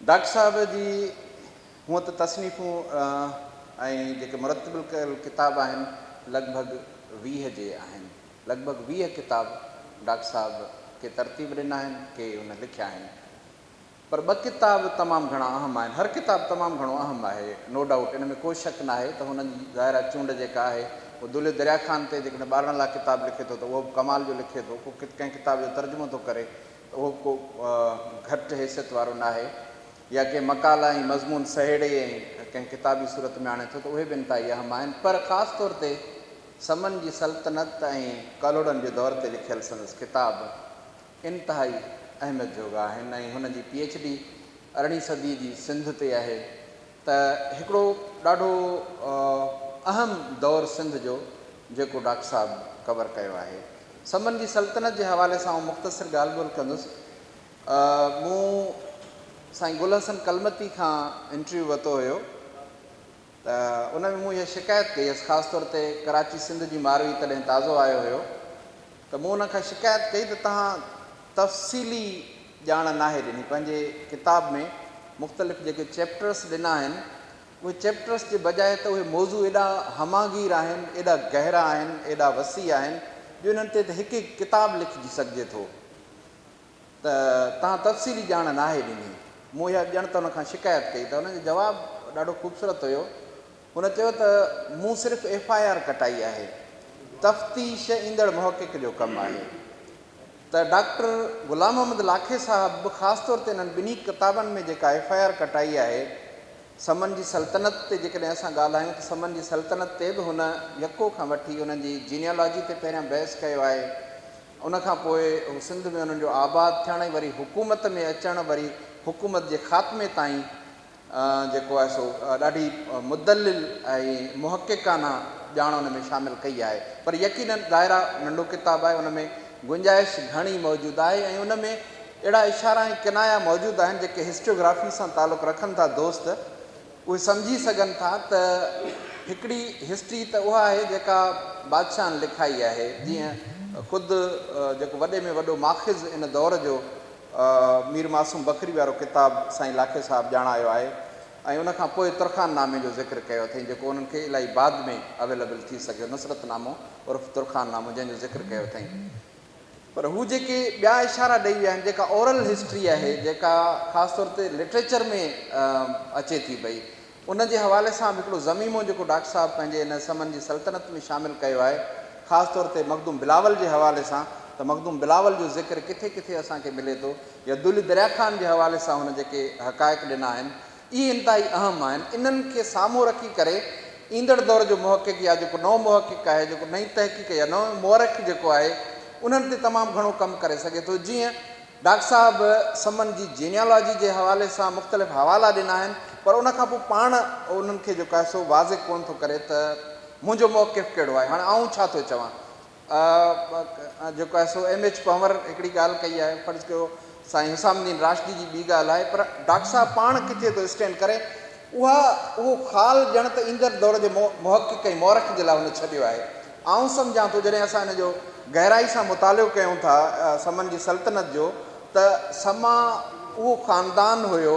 डॉक्टर साहिब जी हूअं त तसनीफ़ूं ऐं जेके मुरतबिल कयल किताब आहिनि लॻभॻि 20 जे आहिनि, लॻभॻि 20 किताब डॉक्टर साहिब के तरतीब ॾिना आहिनि, के उन लिखिया आहिनि, पर 2 किताब तमामु घणा अहम आहिनि। हर किताब तमामु घणो अहम आहे, नो डाउट, इन में कोई शक न आहे त हुननि जी ज़ाहिरा चूंड जेका आहे उहो दुल दरिया ख़ान ते जेकॾहिं ॿारनि लाइ किताब लिखे थो त उहो बि कमाल जो लिखे थो, को कंहिं किताब जो तर्जुमो थो करे त उहो को घटि हैसियत वारो न आहे, या कंहिं मकाला ऐं मज़मून सहेड़े ऐं कंहिं किताबी सूरत में आणे थो त उहे बि इंतिहाई अहम आहिनि। पर ख़ासि तौर ते समन जी सल्तनत ऐं कलोड़नि जे दौर ते लिखियल संदसि किताब इंतिहाई अहमियत जोॻा आहिनि, ऐं हुन जी PhD 18वीं सदी जी सिंध ते आहे। त हिकिड़ो ॾाढो अहम दौरु सिंध जो जेको डॉक्टर साहिबु कवर कयो आहे। समन जी सल्तनत जे हवाले सां आउं मुख़्तसिर ॻाल्हि ॿोल कंदुसि। मूं साईं गुल हसन कलमती खां इंटरव्यू वरितो हुयो, त उन में मूं इहा शिकायत कई हुअसि, ख़ासि तौर ते कराची सिंध जी मारवी तॾहिं ताज़ो आयो हुयो, त मूं उन खां शिकायत कई त तव्हां तफ़सीली ॼाण नाहे ॾिनी। पंहिंजे किताब में मुख़्तलिफ़ जेके चैप्टर्स ॾिना आहिनि, उहे चैप्टर्स जे बजाए त उहे मौज़ू एॾा हमागीर आहिनि, एॾा गहरा आहिनि, एॾा वसी आहिनि, जो उन्हनि ते त हिकु हिकु किताब लिखिजी सघिजे थो, त तव्हां तफ़सीली ॼाण नाहे ॾिनी। मूं इहा ॼण त हुन खां शिकायत कई, त हुनजो जवाबु ॾाढो ख़ूबसूरत हुयो। हुन चयो त मूं सिर्फ़ु FIR कटाई आहे, तफ़्तीश ईंदड़ मुहक़िक़ जो कमु आहे। त डॉक्टर ग़ुलाम मोहम्मद लाखे साहब ख़ासि तौर ते इन्हनि ॿिन्ही किताबनि में जेका FIR कटाई आहे समन जी सल्तनत ते जेकॾहिं असां ॻाल्हायूं त समन जी सल्तनत ते बि हुन यको खां वठी उन्हनि जी जीनियोलॉजी ते पहिरियां बहस कयो आहे। उनखां पोइ सिंध में उन्हनि जो आबाद थियण, वरी हुकूमत में अचणु, वरी हुकूमत जे ख़ात्मे ताईं जेको आहे सो ॾाढी मुदलिल ऐं मुहक़िक़ाना ॼाण उन में शामिलु कई आहे। पर यकीनन दायरा नंढो किताबु आहे, उन में गुंजाइश घणी मौजूदु आहे ऐं उन में अहिड़ा इशारा ऐं किनाया मौजूदु आहिनि जेके हिस्टोग्राफी सां तालुक़ु रखनि था दोस्त, उहे सम्झी सघनि था त हिकिड़ी हिस्ट्री त उहा आहे जेका बादशाहनि लिखाई आहे। जीअं ख़ुदि जेको वॾे में वॾो माख़िज़ इन दौर जो मीर मासूम बकरी वारो किताबु साईं लाखे साहिबु ॼाणायो आहे ऐं उनखां पोइ तुरखान नामे जो ज़िक्र कयो अथई जेको उन्हनि खे इलाही बाद में अवेलेबल थी सघियो, नुसरत नामो उर्फ़ तुरखान नामो जंहिंजो ज़िक्र कयो अथई। पर हू जेके ॿिया इशारा ॾेई विया आहिनि, जेका ओरल हिस्ट्री आहे, जेका ख़ासि तौर ते लिटरेचर में अचे थी पई, उन जे हवाले सां बि हिकिड़ो ज़मीमो जेको डॉक्टर साहिबु पंहिंजे हिन समन जी सल्तनत में शामिलु कयो आहे, ख़ासि तौर ते मखदूम बिलावल जे हवाले सां, त मखदूम बिलावल जो ज़िक्र किथे किथे असांखे मिले थो, या दुली दरिया ख़ान जे हवाले सां हुन जेके हक़ाइक़ ॾिना आहिनि इहे इंतिहाई अहम आहिनि। इन्हनि खे साम्हूं रखी करे ईंदड़ दौर जो मुहक़िक़ या जेको नओं मुहक़िक़ आहे, जेको नई तहक़ीक़ या नओं मुअरख़ जेको आहे, उन्हनि ते तमामु घणो कमु करे सघे थो। जीअं डॉक्टर साहिबु समन जी जीनियोलॉजी जे हवाले सां मुख़्तलिफ़ हवाला ॾिना आहिनि, पर उनखां पोइ पाण उन्हनि खे जेको आहे सो वाज़े कोन थो करे त मुंहिंजो मौक़िफ़ कहिड़ो आहे। हाणे आउं छा थो चवां, जेको आहे सो MH पंवर हिकिड़ी ॻाल्हि कई आहे, फ़र्ज़ु कयो साईं हुसामुद्दीन राशिदी जी ॿी ॻाल्हि आहे, पर डॉक्टर साहिबु पाण किथे थो स्टैंड करे, उहो ख़ाल ॼण त ईंदड़ दौर जे मुहक़िक़ ऐं मौरख़ जे लाइ हुन छॾियो आहे। आउं सम्झां थो जॾहिं असां हिन जो गहराई सां मुतालियो कयूं था समन जी सल्तनत जो, त समा उहो ख़ानदान हुयो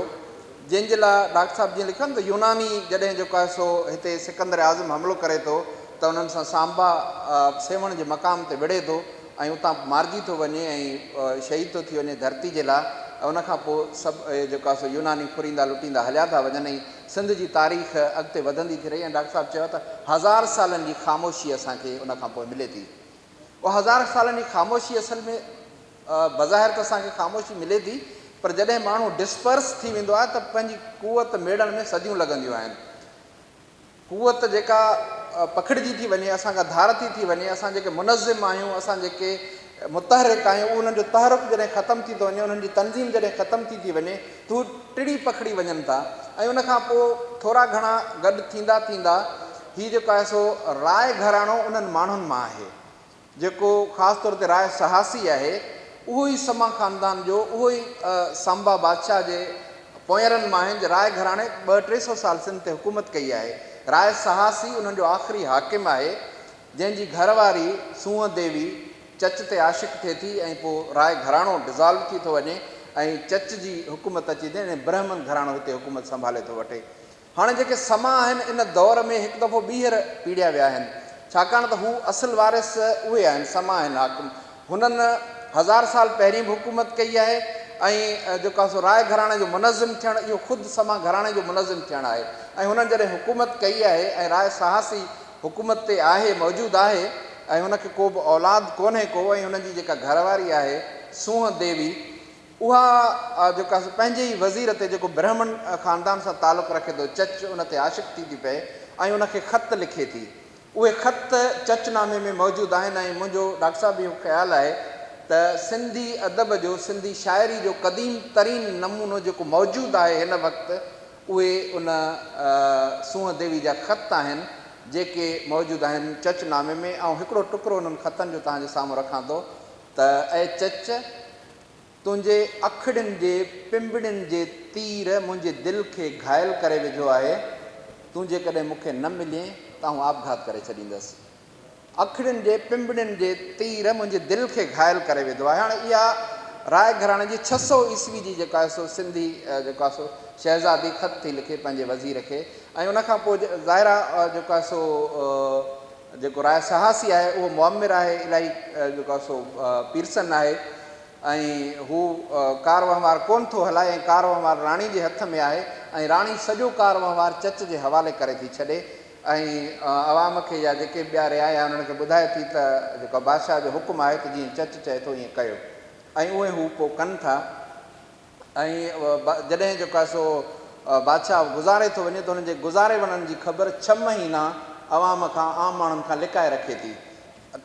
जंहिंजे लाइ डॉक्टर साहिबु जीअं लिखनि त यूनानी जॾहिं जेको आहे सो हिते सिकंदर आज़म हमिलो करे थो त उन्हनि सां सांबा सेवण जे मक़ाम ते विढ़े थो ऐं उतां मारिजी थो वञे ऐं शहीद थो थी वञे धरती जे लाइ। उनखां पोइ सभु जेको आहे सो यूनानी फुरींदा लुटींदा हलिया था वञनि ऐं सिंध जी तारीख़ अॻिते वधंदी थी रही। ऐं डॉक्टर साहिबु चयो त 1000 सालनि जी ख़ामोशी असांखे उनखां पोइ मिले थी। उहा 1000 सालनि जी ख़ामोशी असल में बज़ाहिर त असांखे ख़ामोशी मिले थी, पर जॾहिं माण्हू डिस्पर्स थी वेंदो आहे त पंहिंजी कुवत मेड़ण में सदियूं लॻंदियूं आहिनि। कुवत जेका पखिड़िजी थी वञे, असांखां धारती थी वञे, असां जेके मुनज़िम आहियूं, असां जेके मुतहरिक आहियूं, उन्हनि जो तहरुक जॾहिं ख़तमु थी थो वञे, उन्हनि जी तनज़ीम जॾहिं ख़तमु थी वञे त हू टिड़ी पखिड़ी वञनि था। ऐं उनखां पोइ थोरा घणा गॾु थींदा थींदा हीउ जेको आहे सो राय घराणो उन्हनि माण्हुनि मां आहे जेको ख़ासि तौर ते राय सहासी आहे। उहो ई समा ख़ानदान जो, उहो ई सांबा बादशाह जे पोयरनि मां आहिनि। राय घराणे 200-300 साल सिंध ते हुकूमत कई आहे। राय सहासी उन्हनि जो आख़िरी हाकिम आहे, जंहिंजी घरवारी सूंह देवी चच ते आशिक़ थिए थी ऐं पोइ राय घराणो डिज़ॉल्व थी थो वञे ऐं चच जी हुकूमत अची थिए ऐं ब्राह्मण घराणो हिते हुकूमत संभाले थो वठे। हाणे जेके समा आहिनि इन दौर में हिकु दफ़ो ॿीहर पीड़िया विया आहिनि, छाकाणि त हू असुल वारिस उहे आहिनि, समा आहिनि हाकिम। हुननि 1000 साल पहिरीं बि हुकूमत कई आहे ऐं जेको आहे सो राय घराणे जो मुनज़िम थियणु इहो ख़ुदि समा घराणे जो मुनज़िम थियणु आहे। ऐं हुननि जॾहिं हुकूमत कई आहे ऐं राय सहासी हुकूमत ते आहे, मौजूदु आहे ऐं हुनखे को बि औलाद कोन्हे को, ऐं हुनजी जेका घरवारी आहे सूंह देवी, उहा जेका पंहिंजे ई वज़ीर ते जेको ब्राह्मण ख़ानदान सां तालुक़ु रखे थो, चच उन ते आशिक़ थी पए ऐं उनखे ख़त लिखे थी। उहे ख़त चचनामे में मौजूदु आहिनि ऐं मुंहिंजो डॉक्टर साहिबु इहो ख़्यालु आहे त सिंधी अदब जो, सिंधी शाइरी जो क़दीम तरीन नमूनो जेको मौजूदु आहे हिन वक़्तु, उहे उन सूंह देवी जा ख़त आहिनि जेके मौजूदु आहिनि चचनामे में। ऐं हिकिड़ो टुकड़ो उन्हनि ख़तनि जो तव्हांजे साम्हूं रखां थो त ऐं चच, तुंहिंजे अखिड़ियुनि जे पिंबड़ियुनि जे तीर मुंहिंजे दिलि खे घायल करे विझो आहे। तूं जेकॾहिं मूंखे न मिले त आउं आपघात करे छॾींदसि। अखिड़ियुनि जे पिंबड़ियुनि जे तीर मुंहिंजे दिलि खे घायल करे विधो आहे। हाणे इहा राय घराणे जी 600 ईस्वी जी जेका आहे सो सिंधी जेको आहे सो शहज़ादी ख़त थी लिखे पंहिंजे वज़ीर खे। ऐं उनखां पोइ ज़ाहिरा जेको आहे सो जेको राय सहासी आहे उहो मुअमिर आहे, इलाही जेको आहे सो पीरसन आहे ऐं हू कार वहिंवार कोन थो हलाए ऐं कार वहिंवार राणी जे हथ में आहे ऐं राणी सॼो कार वहिंवार चच जे हवाले करे थी छॾे ऐं अवाम खे या जेके ॿिया रियाया उन्हनि खे ॿुधाए थी त जेको बादशाह जो हुकुम आहे त जीअं चच चए थो ईअं कयो। ऐं उहे हू पोइ कनि था। ऐं जॾहिं जेको आहे सो बादशाह गुज़ारे थो वञे त हुनजे गुज़ारे वञण जी ख़बर 6 महीना अवाम खां आम माण्हुनि खां लिकाए रखे थी,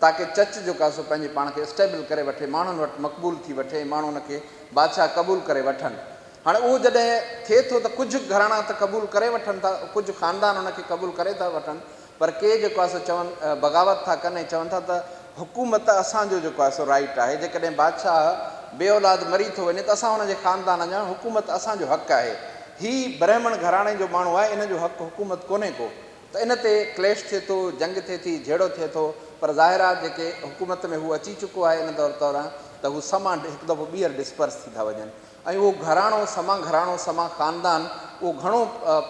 ताकी चच जेको आहे सो पंहिंजे पाण खे स्टेबल करे वठे, माण्हुनि वटि मक़बूल थी वठे, माण्हू हुनखे बादशाह क़बूल करे वठनि। हाणे उहो जॾहिं थिए थो त कुझु घराना त क़बूल करे वठनि था, कुझु ख़ानदान हुनखे क़बूल करे था वठनि, पर के जेको आहे सो चवनि बग़ावत था कनि ऐं चवनि था त हुकूमत असांजो जेको आहे सो राइट आहे, जेकॾहिं बादशाह बे औलाद मरी थो वञे त असां हुनजे ख़ानदान जा हुकूमत असांजो हक़ु आहे। हीउ ब्राह्मण घराणे जो माण्हू आहे, इन जो हक़ु हुकूमत कोन्हे को, त इन ते क्लेश थिए थो, जंग थिए थी, झेड़ो थिए थो। पर ज़ाहिर आहे जेके हुकूमत में हू अची चुको आहे इन दौरान त हू समा हिकु दफ़ो ॿीहर डिस्पर्स थी था वञनि, ऐं उहो घराणो समा ख़ानदान उहो घणो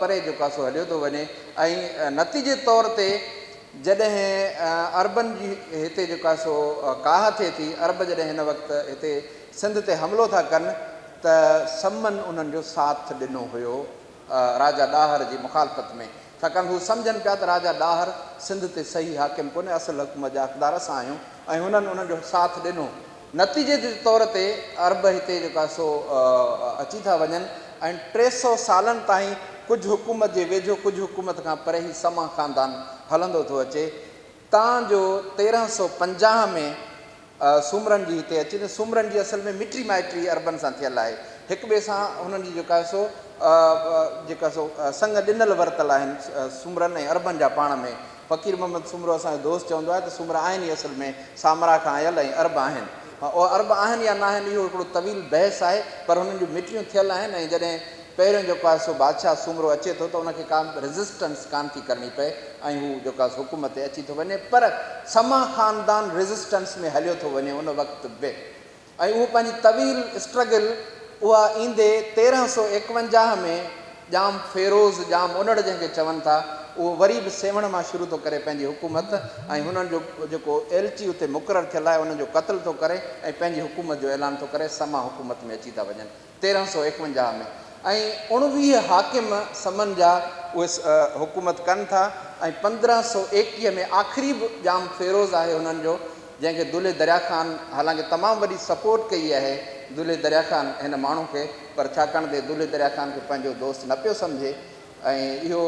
परे जेको आहे सो हलियो थो वञे। ऐं नतीजे तौर ते जॾहिं अरबनि जी हिते जेको आहे सो काह थिए थी, अरब जॾहिं हिन वक़्तु हिते सिंध ते हमिलो था कनि त समन उन्हनि जो साथ ॾिनो हुयो राजा ॾाहर जी मुखालफ़त में, छाकाणि हू सम्झनि पिया त राजा ॾाहर सिंध ते सही हाकिम कोन्हे, असुल हुकूमत जा हक़दार असां आहियूं, ऐं हुननि उन्हनि जो साथ ॾिनो। नतीजे जे तौर ते अरब हिते जेको आहे सो अची था वञनि ऐं 300 सालनि ताईं कुझु हुकूमत जे वेझो, कुझु हुकूमत खां परे ई समा ख़ानदान हलंदो थो अचे। तव्हांजो 1350 में सूमरनि जी हिते अचे, सूमरनि जी असल में मिटी माइटी अरबनि सां थियल आहे, हिक ॿिए सां हुननि जी जेका आहे सो जेका सो संग ॾिनल वरितल आहिनि सूमरनि ऐं अरबनि जा पाण में। फ़कीर मोहम्मद सूमरो असांजो दोस्त चवंदो आहे त सूमर आहिनि ई असल में सामरा खां आयल ऐं अरब आहिनि, अरब आहिनि या न आहिनि इहो हिकिड़ो तवील बहस आहे, पर हुननि जूं मिटियूं थियल आहिनि। ऐं जॾहिं पहिरियों जेको आहे सो बादशाह सूमरो अचे थो त उनखे का रेज़िस्टेंस कान थी करणी पए ऐं हू जेको आहे हुकूमत ते अची थो वञे, पर समा ख़ानदान रेज़िस्टेंस में हलियो थो वञे उन वक़्तु बि, ऐं उहो पंहिंजी तवील स्ट्रगल उहा ईंदे 1351 में जाम फेरोज़ जाम उनड़ जंहिंखे चवनि था, उहो वरी बि सेवण मां शुरू थो करे पंहिंजी हुकूमत, ऐं हुननि जो जेको एलची उते मुक़ररु थियल आहे उनजो क़त्ल थो करे ऐं पंहिंजी हुकूमत जो ऐलान थो करे, समा हुकूमत में अची था वञनि 1351 में। ऐं 19 हाकिम समन जा उहे हुकूमत कनि था, ऐं 1521 में आख़िरी बि जाम फेरोज़ आहे हुननि जो, जंहिंखे दुले दरिया ख़ान हालांकि तमामु वॾी सपोर्ट कई आहे दुले दरिया ख़ान हिन माण्हू खे, पर छाकाणि त दुले दरिया ख़ान खे पंहिंजो दोस्त न पियो सम्झे, ऐं इहो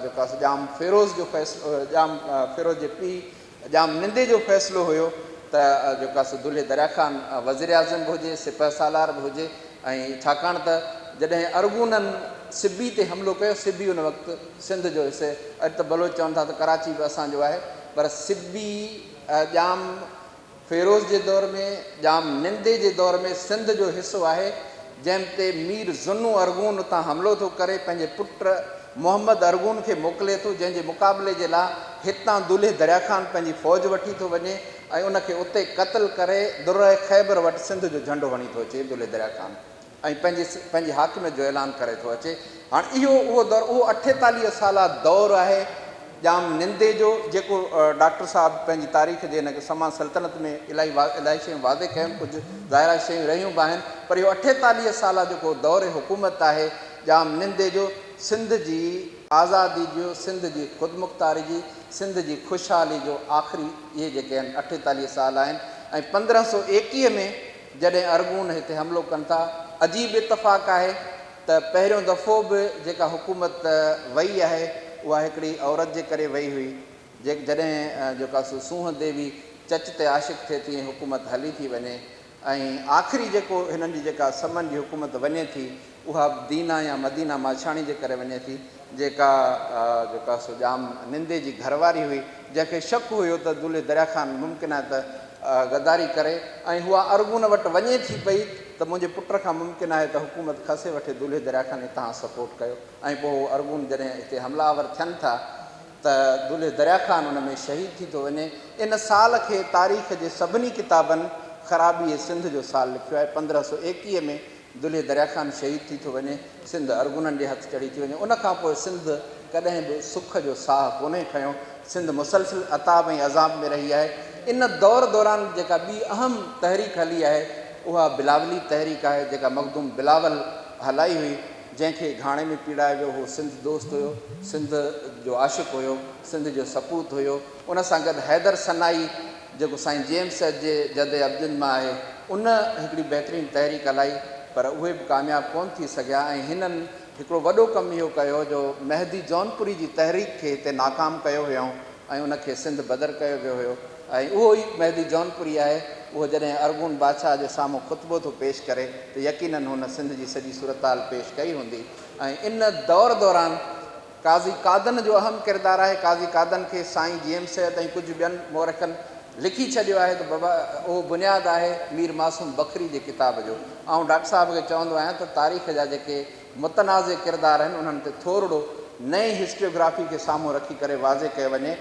जेको आहे जाम फेरोज़ जो फ़ैसिलो, जाम फेरोज़ जे पीउ जाम निंदे जो फ़ैसिलो हुयो त जेको आहे दुले दरिया ख़ान वज़ीर आज़म बि हुजे, सिपह सालार बि हुजे। ऐं छाकाणि त जॾहिं अरगूननि सिबी ते हमिलो कयो, सिबी उन वक़्तु सिंध जो हिसे, अॼु त बलोच चवनि था त कराची बि असांजो आहे, पर सिबी जाम फेरोज़ जे दौर में, जाम निंदे जे दौर में सिंध जो हिसो आहे, जंहिं ते मीर ज़ुन्नू अरगून उतां हमिलो थो करे, पंहिंजे पुट मोहम्मद अरगून खे मोकिले थो, जंहिंजे मुक़ाबले जे लाइ हितां दुले दरिया ख़ान पंहिंजी फ़ौज वठी थो वञे ऐं उनखे उते क़त्ल करे दुर्र ख़ैबर वटि सिंध जो झंडो हणी थो अचे दुले दरिया ख़ान, ऐं पंहिंजी हाकिमियत जो ऐलान करे थो अचे। हाणे इहो उहो दौर, उहो 48 साला दौरु आहे जाम निंदे जो, जेको डॉक्टर साहब पंहिंजी तारीख़ जे हिन समा सल्तनत में इलाही शयूं वाज़े कयूं, कुझु ज़ाहिरा शयूं रहियूं बि आहिनि, पर इहो 48 साला जेको दौर हुकूमत आहे जाम निंदे जो, सिंध जी आज़ादी जो, सिंध जी ख़ुदमुख़्तारी जी, सिंध जी ख़ुशहाली जो आख़िरी इहे जेके आहिनि 48 साल आहिनि। ऐं 1521 में जॾहिं अरगून हिते हमिलो कनि था, अजीब इतफ़ाक़ आहे त पहिरियों दफ़ो बि जेका हुकूमत वई आहे उहा हिकिड़ी औरत जे करे वई हुई, जॾहिं जेका सूंह देवी चच ते आशिक़ थिए थी ऐं हुकूमत हली थी वञे, ऐं आख़िरी जेको हिननि जी जेका समन जी हुकूमत वञे थी उहा दीना या मदीना माछाणी जे करे वञे थी, जेका सो जाम निंदे जी घरवारी हुई, जंहिंखे शक हुयो त दुले दरिया ख़ान मुमकिन आहे त गद्दारी करे, ऐं उहा अरगून वटि वञे थी पई त मुंहिंजे पुट खां मुमकिन आहे त हुकूमत खसे वठे, दुले दरिया ख़ान तव्हां सपोर्ट कयो। ऐं पोइ अरगून जॾहिं हिते हमलावर थियनि था त दुले दरिया ख़ान उन में शहीद थी थो वञे। इन साल खे तारीख़ जे सभिनी किताबनि ख़राबी सिंध जो साल लिखियो आहे। 1521 में दुले दरिया ख़ान शहीद थी थो वञे, सिंध अरगुननि जे हथ चढ़ी थी वञे। उनखां पोइ सिंध कॾहिं बि सुख जो साह कोन्हे खयो, सिंध मुसलसिल अताब ऐं अज़ाब में रही आहे। इन दौर दौरान जेका ॿी अहम तहरीक हली आहे उहा बिलावली तहरीक आहे, जेका मखदूम बिलावल हलाई हुई, जंहिंखे घाणे में पीड़ायो वियो। उहो सिंध दोस्त हुयो, सिंध जो आशिक़ हुयो, सिंध जो सपूत हुयो। उन सां गॾु हैदर सनाई जेको साईं जेम्स जे जद अब्दुल मां आहे उन हिकिड़ी बहितरीनु तहरीक हलाई पर उहे बि कामयाबु कोन थी सघिया ऐं हिननि हिकिड़ो वॾो कमु इहो कयो जो मेहदी जौनपुरी जी तहरीक खे हिते नाकाम कयो हुयऊं ऐं उनखे सिंध बदर कयो वियो हुयो ऐं उहो ई मेहदी जौनपुरी आहे उहो जॾहिं अरगुन बादशाह जे साम्हूं ख़ुतबो थो पेश करे त यकीननि हुन सिंध जी सॼी सूरताल पेश कई हूंदी ऐं इन दौर दौरान काज़ी कादन जो अहम किरदारु आहे। काज़ी कादन खे साईं जेम्स ऐं कुझु ॿियनि मोरखनि लिखी छॾियो आहे त बाबा उहो बुनियादु आहे मीर मासूम बकरी जे किताब जो। ऐं डॉक्टर साहिब खे चवंदो आहियां त तारीख़ जा जेके मुतनाज़े किरदार आहिनि उन्हनि ते थोरो नई हिस्ट्रियोग्राफी खे साम्हूं रखी करे वाज़े कयो वञे।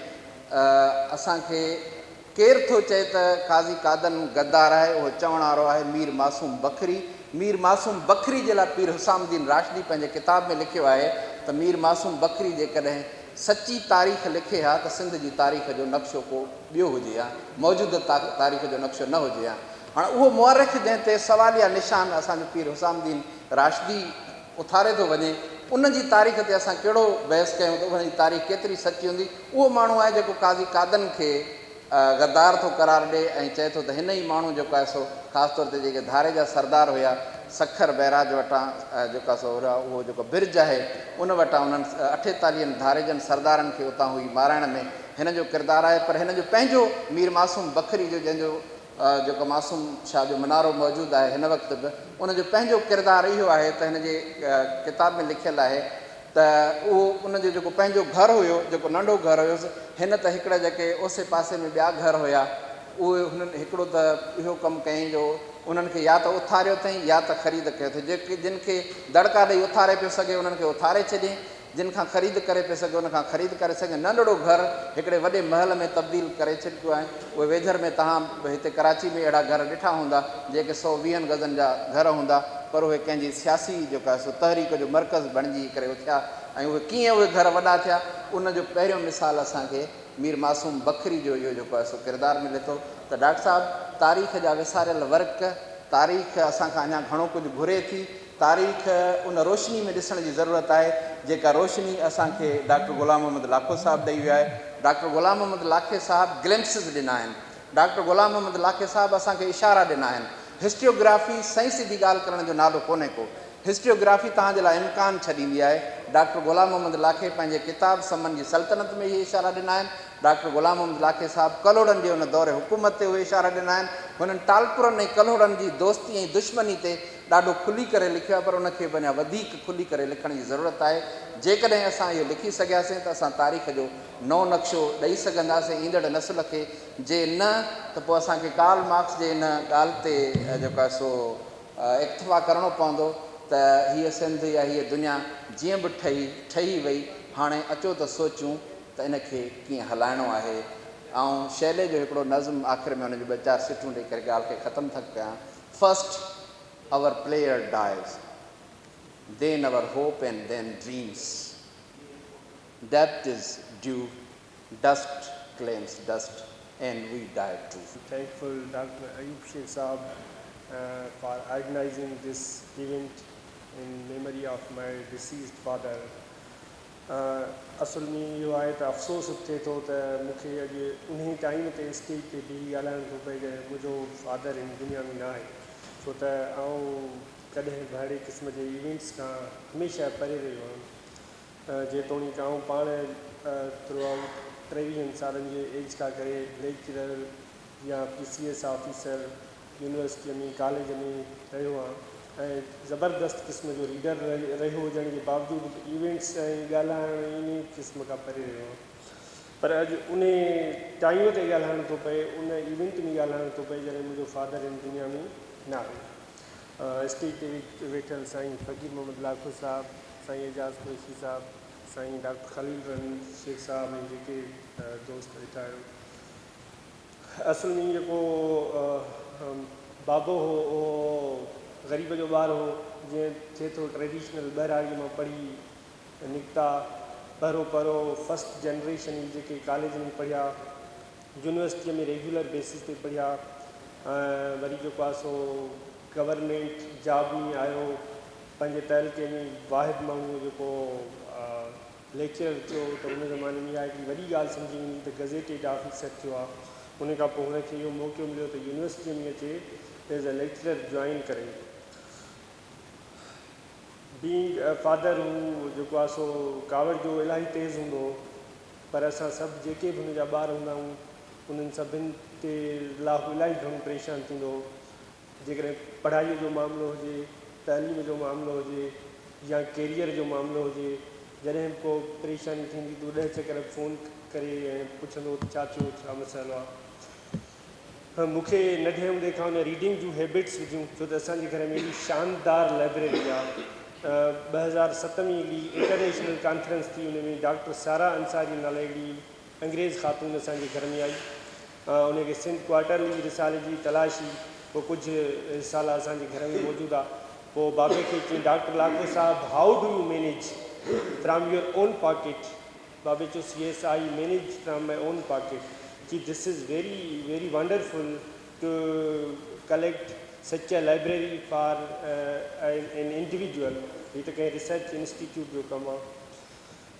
असांखे केरु थो चए त काज़ी कादन गद्दार आहे उहो चवण वारो आहे मीर मासूम बकरी। मीर मासूम बकरी जे लाइ पीर हुसामुद्दीन राशिदी पंहिंजे किताब में लिखियो आहे त मीर मासूम बकरी जेकॾहिं सची तारीख़ लिखे हा त सिंध जी तारीख़ जो नक्शो को ॿियो हुजे हा, मौजूदु तारीख़ जो नक्शो न हुजे हा। हाणे उहो मुअरख़ जंहिं ते सवालिया निशान असांजो पीर हुसामुद्दीन राशिदी उथारे थो वञे उन जी तारीख़ ते असां कहिड़ो बहस कयूं त उन जी तारीख़ केतिरी सची हूंदी। उहो माण्हू आहे जेको काज़ी कादन खे गद्दार थो करार ॾिए ऐं चए थो त हिन ई माण्हू जेको आहे सो ख़ासि तौर ते जेके धारे जा सरदार हुया सखर बैराज वटां जेको आहे सो उहो जेको बिर्ज आहे उन वटां उन्हनि 48 धारे जनि सरदारनि खे उतां हुई माराइण में हिन जो किरदारु आहे। पर हिन जो पंहिंजो मीर मासूम बकरी जो जंहिंजो जेको मासूम शाह जो मनारो मौजूदु आहे हिन वक़्तु बि उनजो पंहिंजो किरदारु इहो आहे त हिन जे किताब में लिखियलु आहे त उहो उनजो जेको पंहिंजो घरु हुयो जेको नंढो घरु हुयुसि हिन त हिकिड़ा जेके ओसे पासे में ॿिया घर हुया उहे हुननि हिकिड़ो त इहो कमु कयईं जो उन्हनि खे या त उथारियो अथई या त ख़रीद कयो अथई। जेके जिन खे दड़का ॾेई उथारे पियो सघे उन्हनि खे उथारे छॾियईं, जिन खां ख़रीद करे पियो सघे उन खां ख़रीद करे सघे। नंढड़ो घरु हिकिड़े वॾे महल में तब्दील करे छॾियो आहे। उहे वेझर में तव्हां हिते कराची में अहिड़ा घर ॾिठा हूंदा जेके 120 गज़नि जा घर हूंदा पर उहे कंहिंजी सियासी जेको आहे सो तहरीक जो मर्कज़ बणिजी करे उथिया ऐं उहे कीअं उहे घर वॾा थिया उनजो पहिरियों मिसाल असांखे मीर मासूम बकरी जो इहो जेको आहे सो किरदारु मिले थो। त डॉक्टर साहिबु तारीख़ जा विसारियल वर्क तारीख़ असांखां अञा घणो कुझु घुरे थी। तारीख़ उन रोशनी में ॾिसण जी ज़रूरत आहे जेका रोशनी असांखे डॉक्टर ग़ुलाम मोहम्मद लाखो साहिबु ॾेई विया आहे। डॉक्टर ग़ुलाम मोहम्मद लाखे साहिबु ग्लिम्सिस ॾिना आहिनि। डॉक्टर ग़ुलाम मोहम्मद लाखे साहिबु असांखे इशारा ॾिना आहिनि। हिस्ट्रियोग्राफी साइंस जी ॻाल्हि करण जो नालो कोन्हे को, हिस्ट्रियोग्राफी तव्हांजे लाइ इम्कान छॾींदी आहे। डॉक्टर ग़ुलाम मोहम्मद लाखे पंहिंजे किताब समन जी सल्तनत में इहे इशारा ॾिना आहिनि। डॉक्टर ग़ुलाम मोहम्मद लाखे साहिबु कलोड़नि जे हुन दौरे हुकूमत ते उहे इशारा ॾिना आहिनि। हुननि टालपुरनि ऐं कलोड़नि जी दोस्ती ऐं दुश्मनी ते ॾाढो खुली करे लिखियो आहे पर उनखे अञा वधीक खुली करे लिखण जी ज़रूरत आहे। जेकॾहिं असां इहो लिखी सघियासीं त असां तारीख़ जो नओं नक्शो ॾेई सघंदासीं ईंदड़ नसुल खे। जे न त पोइ असांखे कार्ल मार्क्स जे इन ॻाल्हि ते जेको आहे सो इक्तफ़ा करिणो पवंदो त हीअ सिंध या हीअ दुनिया जीअं बि ठही वई हाणे अचो त सोचूं त इनखे कीअं हलाइणो आहे। ऐं शैले जो हिकिड़ो नज़्म आख़िर में हुनजो 2-4 सिटूं ॾेई करे ॻाल्हि खे ख़तमु थो कयां। First our player dies, then our hope and then dreams. Death is due, dust claims dust, and we die too. Thankful Dr. Ayub Sheikh Saab for organizing this event in memory of my deceased father. असल में इहो आहे त अफ़सोस थिए थो त मूंखे अॼु उन टाइम ते स्टेज ते बीही ॻाल्हाइणो थो पए जॾहिं मुंहिंजो फादर हिन दुनिया में न आहे। छो त कॾहिं बि अहिड़े क़िस्म जे इवेंट्स खां हमेशह परे रहियो हुयुमि। जेतोणीकि पाण थ्रू आउट 23 सालनि जे एज खां करे लेक्चरर या PCS ऑफिसर यूनिवर्सिटीअ में कॉलेज में रहियो आहियां ऐं ज़बरदस्त क़िस्म जो रीडर रहियो हुजण जे बावजूदि इवेंट्स ऐं ॻाल्हाइण इन क़िस्म खां परे रहियो आहियां। पर अॼु उन टाइम ते ॻाल्हाइणो थो पए, उन इवेंट में ॻाल्हाइणो थो पए जॾहिं मुंहिंजो फादर हिन दुनिया में न आहे। स्टेज ते वेठल साईं फ़कीर मोहम्मद लाखो साहिबु, साईं एजाज़ कुरैशी साहिबु, साईं डॉक्टर ख़लील रहीम शेख साहिबु ऐं जेके दोस्त वेठा आहियो। असल में जेको बाबो हो उहो ग़रीब जो ॿारु हो, जीअं थिए थो ट्रेडिशनल ॿाहिराड़ीअ मां पढ़ी निकिता, परो फस्ट जनरेशन जेके कॉलेज में पढ़िया, यूनिवर्सिटीअ में रेगुलर बेसिस ते पढ़िया, वरी जेको आहे सो गवर्नमेंट जॉब में आयो, पंहिंजे तहलके में वाहिद माण्हू जेको लेक्चरर थियो त उन ज़माने में आहे कि वॾी ॻाल्हि सम्झी वेंदी त गज़ेटेड ऑफिसर थियो आहे। उन खां पोइ हुनखे इहो मौक़ो मिलियो त यूनिवर्सिटीअ में अचे एज़ अ लेक्चरर जॉइन करे। बीइंग फादर हू जेको आहे सो कावड़ जो इलाही तेज़ हूंदो हो, पर असां सभु जेके बि हुनजा ॿार हूंदा आहियूं उन्हनि सभिनि ते इलाही घणो परेशान थींदो हो। जेकॾहिं पढ़ाईअ जो मामिलो हुजे, तइलीम जो मामिलो हुजे या कैरियर जो मामिलो हुजे, जॾहिं बि को परेशानी थींदी त 10 चकर फ़ोन करे ऐं पुछंदो त छा थियो, छा मसाइलो आहे। मूंखे नंढे हूंदे खां हुन रीडिंग जूं हैबिट्स विझूं, छो त असांजे घर में एॾी शानदार लाइब्रेरी आहे। 2007 में हिकिड़ी इंटरनेशनल कॉन्फ्रेंस थी, उन में डॉक्टर सारा अंसारी नाले हिकिड़ी अंग्रेज़ ख़ातून असांजे घर में आई। उनखे सिंध क्वार्टरली रिसाले जी तलाश हुई, पोइ कुझु रिसाला असांजे घर में मौजूदु आहे। पोइ बाबे खे चई, डॉक्टर लाखो साहब, how do you manage from your own pocket? बाबे चयोसि, yes I manage from my own pocket. जी this is very very wonderful to collect such a library for an individual. हीअ त कंहिं रिसर्च इंस्टीट्यूट जो कमु आहे।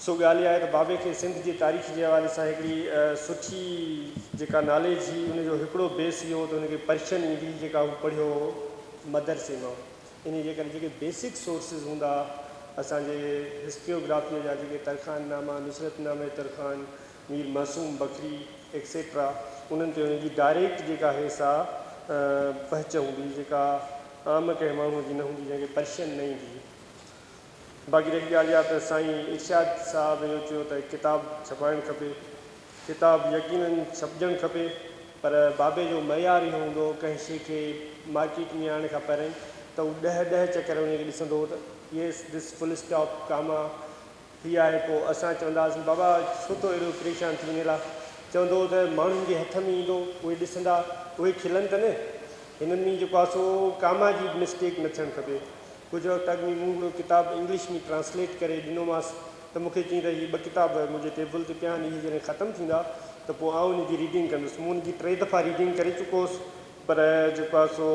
सो ॻाल्हि आहे त बाबे खे सिंध जी तारीख़ जे हवाले सां हिकिड़ी सुठी जेका नॉलेज हुई, उनजो हिकिड़ो बेस इहो हो त हुनखे पर्शियन ईंदी जेका हू पढ़ियो हो मदरसे मां। इन जे करे जेके बेसिक सोर्सिस हूंदा असांजे हिस्ट्रियोग्राफीअ जा, जेके तरखान नामा, नुसरतनामे तरखान, मीर मासूम बकरी एक्सेट्रा, उन्हनि ते उनजी डायरेक्ट जेका आहे सा पहच हूंदी, जेका आम कंहिं माण्हूअ जी न हूंदी, जंहिंखे पर्शियन न ईंदी। बाक़ी रही ॻाल्हि आहे त साईं इरशाद साहिब इहो चयो त किताबु छपाइणु खपे, किताबु यकीननि छपजणु खपे, पर बाबे जो मयार इहो हूंदो कंहिं शइ खे मार्केट में आणण खां पहिरियों त हू 10 चकर उनखे ॾिसंदो हो त येस दिस फुल स्टॉप कामा हीअ आहे। पोइ असां चवंदा हुआसीं, बाबा छो थो एॾो परेशान थी वञे? चवंदो हो त माण्हुनि जे हथ में ईंदो, उहे ॾिसंदा, उहे खिलनि त न, हिननि में जेको आहे सो कामा जी मिस्टेक न थियणु खपे। कुझु वक़्तु अॻु में मूं हिकिड़ो किताबु इंग्लिश में ट्रांसलेट करे ॾिनोमांसि, त मूंखे चई त हीअ 2 किताब मुंहिंजे टेबल ते पिया आहिनि, इहे जॾहिं ख़तमु थींदा त पोइ आउं उनजी रीडिंग कंदुसि। मूं उनजी 3 दफ़ा रीडिंग करे चुको हुउसि, पर जेको आहे सो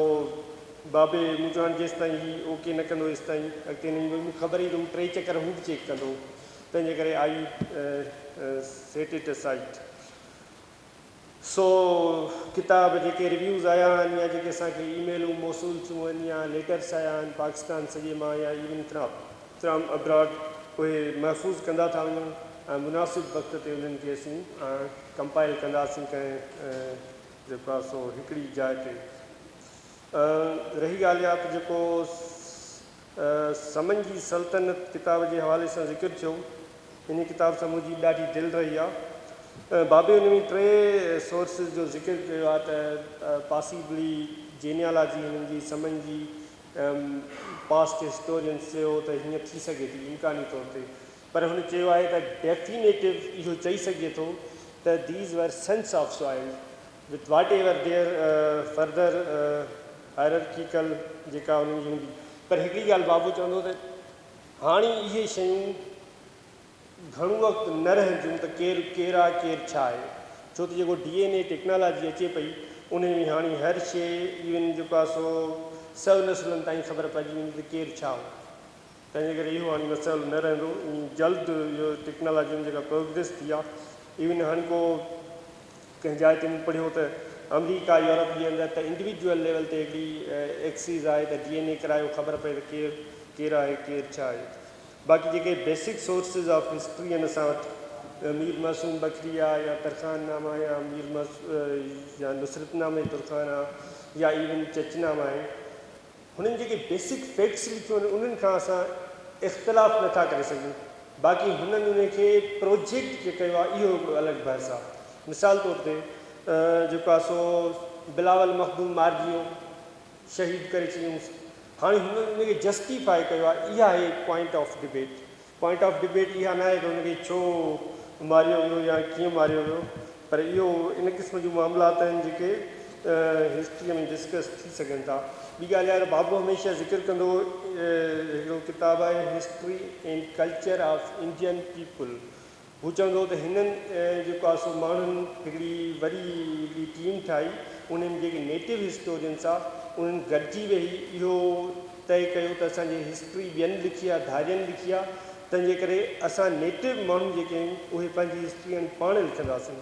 बाबे मूं चयो जेसि ताईं हीअ ओके न कंदो तेसि ताईं अॻिते न ईंदो। मूंखे ख़बर ई त हू 3 चकर हू बि चेक कंदो, तंहिंजे करे आई सेट इट असाइड। सो किताब जेके रिव्यूज़ आया आहिनि या जेके असांखे ईमेलूं मौसूल थियूं आहिनि या लेटर्स आया आहिनि पाकिस्तान सॼे मां या इवन फ्रॉम अब्रॉड, उहे महफ़ूज़ कंदा था वञूं ऐं मुनासिब वक़्त ते उन्हनि खे असीं कंपाइल कंदासीं कंहिं जेको आहे सो हिकिड़ी जाइ ते। रही ॻाल्हि आहे त जेको समन जी सल्तनत किताब जे हवाले सां ज़िक्र थियो, इन किताब सां मुंहिंजी ॾाढी दिलि रही आहे। बाबे हुन में 3 सोर्सिस जो ज़िक्र कयो आहे त पॉसिबली जेनियालॉजी हिननि जी समन जी पास्ट हिस्टोरियंस चयो त हीअं थी सघे थी इम्कानी तौर ते, पर हुन चयो आहे त डेफिनेटिव इहो चई सघे थो त these were sons of soil with whatever there further hierarchical जेका हुननि जी हूंदी। पर हिकिड़ी ॻाल्हि बाबू चवंदो त हाणे इहे शयूं घणो वक़्तु न रहंदियूं त केरु आहे केरु छा आहे, छो त जेको DNA टेक्नोलॉजी अचे पई उन में हाणे हर शइ इवन जेको आहे सो 100 नसलनि ताईं ख़बर पइजी वेंदी त केरु छा हो। तंहिंजे करे इहो हाणे मसइलो न रहंदो, जल्द इहो टेक्नोलॉजी में जेका प्रोग्रेस थी आहे, इवन हाणे को कंहिं जाइ ते मूं पढ़ियो त अमरीका यूरोप जे अंदरि त इंडिविजुअल लेवल ते हिकिड़ी एक्सीज़ आहे त DNA करायो ख़बर पए त केरु आहे केरु छा आहे। बाक़ी जेके बेसिक सोर्सिस ऑफ हिस्ट्री आहिनि असां वटि, मीर मासूम बकरी आहे या तरखान नामा या या नुसरतनामे तुरखान आहे या इवन चचनामा आहे, हुननि जेके बेसिक फैक्ट्स लिखियूं आहिनि उन्हनि खां असां इख़्तिलाफ़ नथा करे सघूं। बाक़ी हुननि उनखे प्रोजेक्ट जे कयो आहे इहो हिकिड़ो अलॻि बहस आहे। मिसाल तौर ते जेको आहे सो बिलावल मखदूम मारिजी शहीद करे छॾियूंसि, हाणे हुननि उनखे जस्टिफाई कयो आहे, इहा आहे point of debate. Point of debate इहा न आहे त हुनखे छो मारियो वियो या कीअं मारियो वियो, पर इहो इन क़िस्म जूं मामलात आहिनि जेके हिस्ट्रीअ में डिस्कस थी सघनि था। ॿी ॻाल्हि आहे त बाबू हमेशह ज़िक्र कंदो हो, हिकिड़ो किताबु आहे history and culture of Indian people. हू चवंदो त हिननि जेको आहे सो माण्हुनि हिकिड़ी वॾी हिकिड़ी टीम ठाही, उन्हनि जेके नेटिव हिस्टोरियंस आहे उन्हनि गॾिजी वेही इहो तइ कयो त असांजी हिस्ट्री ॿियनि लिखी आहे, धारियनि लिखी आहे, तंहिंजे करे असां नेटिव माण्हू जेके आहिनि उहे पंहिंजी हिस्ट्री पाण लिखंदासीं।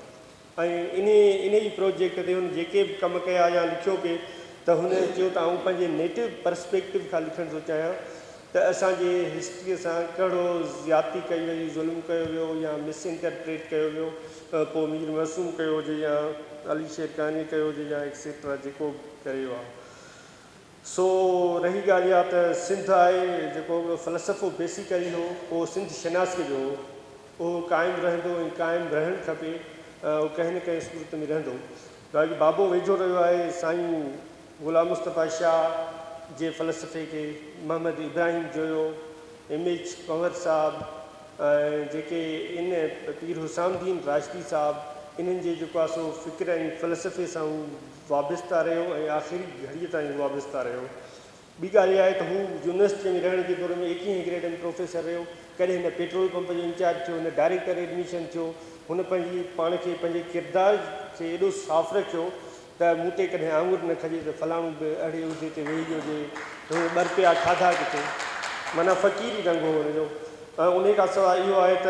ऐं इन ई प्रोजेक्ट ते हुन जेके बि कमु कया या लिखियो पिए त हुन चयो त आउं पंहिंजे नेटिव पर्सपेक्टिव खां लिखणु थो चाहियां त असांजे हिस्ट्रीअ सां कहिड़ो ज़्यादती कई वई, ज़ुल्म कयो वियो या मिसइंटरप्रेट कयो वियो, पोइ मीर मसूम कयो हुजे या अली शेर कानी कयो हुजे या एक्सेट्रा जेको कयो आहे। सो रही ॻाल्हि इहा त सिंध आहे जेको फ़लसफ़ो बेसिकली हो उहो सिंध शनासीअ जो हो, उहो क़ाइमु रहंदो ऐं क़ाइमु रहणु खपे, उहो कंहिं न कंहिं सूरत में रहंदो। बाक़ी बाबो वेझो रहियो आहे साईं ग़ुलाम मुस्तफ़ा शाह जे फ़लसफ़े खे, मोहम्मद इब्राहिम जोयो, इमेज कंवर साहब ऐं जेके इन पीर हुसामुद्दीन राशिदी साहब, इन्हनि जे जेको आहे सो फ़िक्र ऐं फ़लसफ़े सां हू वाबस्ता रहियो ऐं आख़िरी घड़ीअ ताईं वाबस्ता रहियो। ॿी ॻाल्हि इहा आहे त हू यूनिवर्सिटीअ में रहण जे दौर में 21 ग्रेड में प्रोफेसर रहियो, कॾहिं हिन पेट्रोल पंप जो इंचार्ज थियो, हिन डायरेक्टर एडमिशन थियो, हुन पंहिंजी पाण खे पंहिंजे किरदार खे एॾो साफ़ु रखियो त मूं ते कॾहिं आङुर न खजे त फलाणो बि अहिड़े उहिदे ते वेही हुजे, ॿ रुपया खाधा किथे, माना फ़क़ीरी रंग हो हुनजो। ऐं उन खां सवाइ इहो आहे त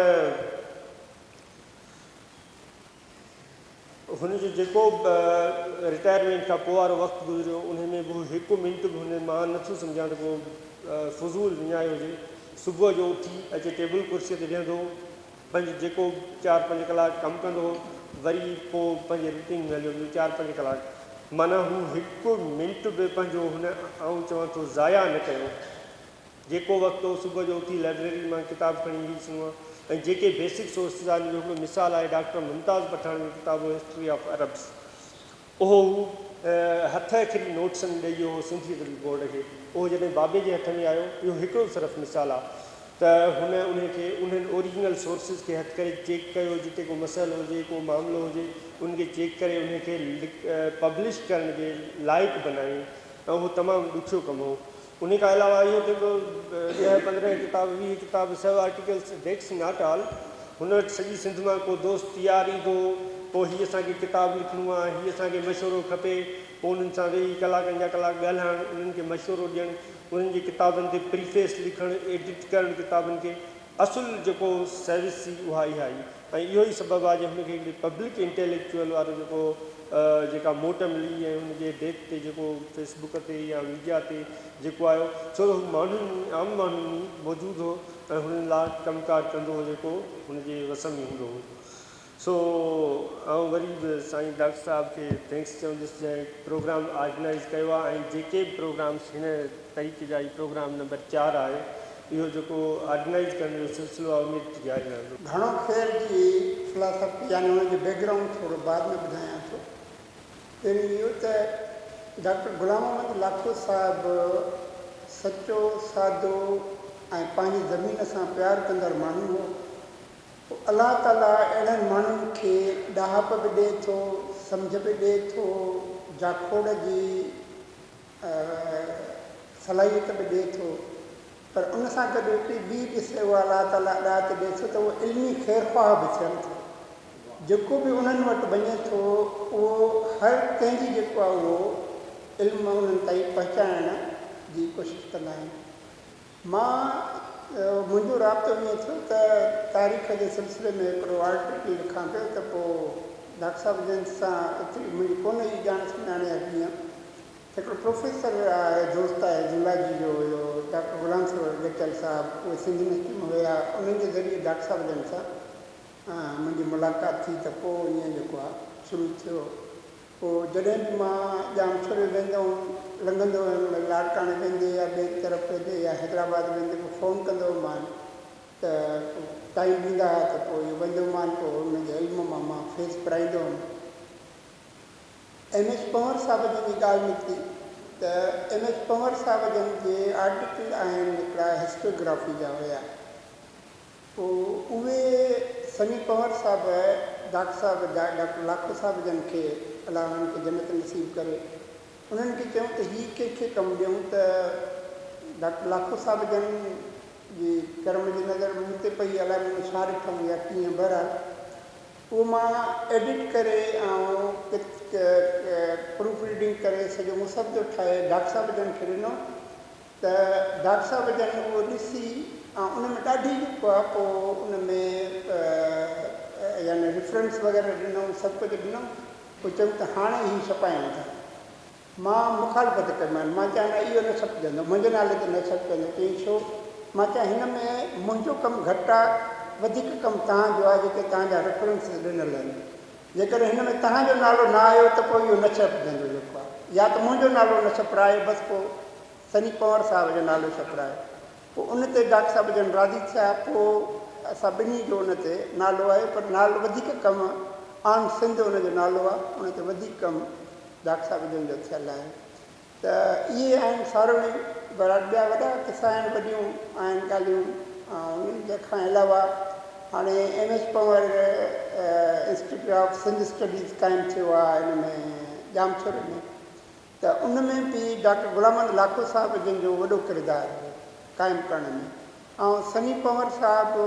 हुनजो जेको रिटायरमेंट खां पोइ वारो वक़्तु गुज़रियो उन में बि हिकु मिंट बि हुन मां नथो सम्झां त को फज़ूल विञायो हुजे। सुबुह जो उथी अचे टेबल कुर्सीअ ते विहंदो, पंहिंजो जेको 4-5 कलाक कमु कंदो, वरी पोइ पंहिंजे रूटीन में हलियो 4-5 कलाक, माना हू हिकु मिंट बि पंहिंजो हुन आउं चवां थो ज़ाया न कयो। जेको वक़्तु सुबुह जो उथी लाइब्रेरी मां किताबु खणी ईंदो आहे ऐं जेके बेसिक सोर्सिस आहिनि, जो हिकिड़ो मिसाल आहे डॉक्टर मुमताज़ पठान जी किताबु हिस्ट्री ऑफ अरब्स, उहो हथ खिरी नोट्सनि ॾेई वियो हो सिंधियत बोर्ड खे, उहो जॾहिं बाबे जे हथ में आयो, इहो हिकिड़ो सिर्फ़ु मिसाल आहे त हुन उनखे उन्हनि ओरिजिनल सोर्सिस खे हथ करे चेक कयो, जिते को मसइलो हुजे, को मामिलो हुजे, उनखे चेक करे उनखे पब्लिश करण जे लाइक़ु बनायूं, ऐं उहो तमामु ॾुखियो कमु हो। उन खां अलावा इहो जेको 10-15 किताब 20 किताब 100 आर्टिकल्स, डेट्स नॉट ऑल। हुन वटि सॼी सिंध मां को दोस्त तयारु ईंदो, पोइ हीअ असांखे किताबु लिखणो आहे, हीअ असांखे मशवरो खपे, पोइ उन्हनि सां वेही कलाकनि जा कलाक ॻाल्हाइणु, उन्हनि खे मशवरो ॾियणु, उन्हनि जी किताबनि ते प्रीफेस लिखणु, एडिट करणु किताबनि खे। असुलु जेको सर्विस हुई उहा इहा आई, ऐं इहो ई सबबु आहे जो हुनखे हिकिड़ी पब्लिक इंटेलेक्चुअल वारो जेको जेका मोट मिली ऐं हुनजे डेथ ते जेको फेसबुक ते या मीडिया ते जेको आयो, छो त हू माण्हुनि आम माण्हुनि मौजूदु हो ऐं हुननि लाइ कमुकारु कंदो हो जेको हुनजे वस में हूंदो हो। सो आउं वरी बि साईं डॉक्टर साहिब खे थैंक्स चवंदुसि जंहिं प्रोग्राम ऑर्गेनाइज़ कयो आहे, ऐं जेके बि प्रोग्राम्स हिन तरीक़े जा ई प्रोग्राम नंबर 4 आहे, इहो जेको ऑर्गेनाइज़ करण जो सिलसिलो आहे उमेद जारी रहंदो। घणो ख़ैर जी फ़िलासफ़ी यानी हुनजो बैकग्राउंड थोरो बाद में ॿुधायां थो। पहिरीं इहो त डॉक्टर ग़ुलाम मोहम्मद लाखो साहिबु सचो, सादो ऐं पंहिंजी ज़मीन सां प्यारु कंदड़ माण्हू हो। अलाह ताला अहिड़नि माण्हुनि खे ॾाहप बि ॾिए थो, सम्झ बि ॾिए थो, जाखोड़ जी सलाहियत बि ॾिए थो, पर उन सां गॾु हिकिड़ी ॿी बि सेवा अलाह ताला ॾात ॾिए थो त उहो इल्मी ख़ैरख़्वाह बि थियनि थो। जेको बि उन्हनि वटि वञे थो उहो हर कंहिंजी जेको आहे उहो इल्मु उन्हनि ताईं पहुचाइण जी कोशिशि कंदा आहिनि। मां मुंहिंजो राब्तो ईअं थियो त तारीख़ जे सिलसिले में हिकिड़ो आर्टिकल लिखां पियो त पोइ डॉक्टर साहिब जन सां एतिरी मुंहिंजी कोन ई ॼाण सुञाणे अॻु ईअं हिकिड़ो प्रोफेसर आहे, दोस्त आहे, जूनाजी जो हुयो, डॉक्टर ग़ुलाम गचल साहिबु, उहे सिंध यूनिवर्सिटी में हुया, उन्हनि जे ज़रिए डॉक्टर साहिब जन सां मुंहिंजी मुलाक़ात थी त पोइ ईअं जेको आहे शुरू थियो। पोइ जॾहिं बि मां जामशोर वेंदो हुउमि, लंघंदो हुयुमि, लाड़काणे वेंदे या ॿिए तरफ़ वेंदे या हैदराबाद वेंदे पोइ फ़ोन कंदो हुउमि मां त टाइम ॾींदा हुआ त पोइ इहो वेंदो हुउमि, पोइ हुनजे इल्म मां फेस कराईंदो हुउमि। MS पंवर साहिब जन जी ॻाल्हि निकिती त MS पंवर साहिब जन जे आर्टिकल आहिनि हिकिड़ा हिस्टोग्राफी जा हुया। पोइ उहे सनी पंवर साहिब डॉक्टर लाखो साहिब जन खे अलाह उन्हनि खे जन्नत नसीब करे, उन्हनि खे चयूं त हीअ कंहिंखे कमु ॾियूं त डॉक्टर लाखो साहिब जन जी कर्म जी नज़र मूं ते पई, अलाए मूं छा ॾिठमि या कीअं बहरहाल उहो मां एडिट करे ऐं प्रूफ रीडिंग करे सॼो मुसद्दो ठाहे डॉक्टर साहिब जन खे ॾिनो त डॉक्टर साहिब जन उहो ॾिसी ऐं उन में ॾाढी जेको आहे पोइ उन में यानी रेफरेंस वग़ैरह ॾिनऊं, सभु कुझु ॾिनऊं। पोइ चयूं त हाणे ई छपायूं था। मां मुखालफ़त कईमांनि, मां चयां न इहो न छपजंदो, मुंहिंजे नाले ते न छपजंदो। चई छो? मां चयां हिन में मुंहिंजो कमु घटि आहे, वधीक कमु तव्हांजो आहे, जेके तव्हांजा रेफरेंस ॾिनल आहिनि। जेकॾहिं हिन में तव्हांजो नालो न आयो त पोइ इहो न छपजंदो जेको आहे, या त मुंहिंजो नालो न छपराए, बसि पोइ सनी पंवर साहिब जो नालो छपराए। पोइ उन ते डॉक्टर साहिब जन राज़ी थिया। पोइ असां ॿिन्ही जो उन ते नालो आहे, पर नालो वधीक कमु आन सिंध उनजो नालो आहे, उन ते वधीक कमु डॉक्टर साहिब जन जो थियल आहे। त इहे आहिनि सारोणी। ॿिया वॾा किसा आहिनि, वॾियूं आहिनि ॻाल्हियूं। ऐं उन्हनि खां अलावा हाणे MS Panhwar institute of Sindh studies क़ाइमु थियो आहे हिन में जामशोर में। त उन में बि डॉक्टर गुलामत लाखो साहिब जिन जो वॾो किरदारु हो क़ाइमु करण में। ऐं सनी पंवर साहिबु,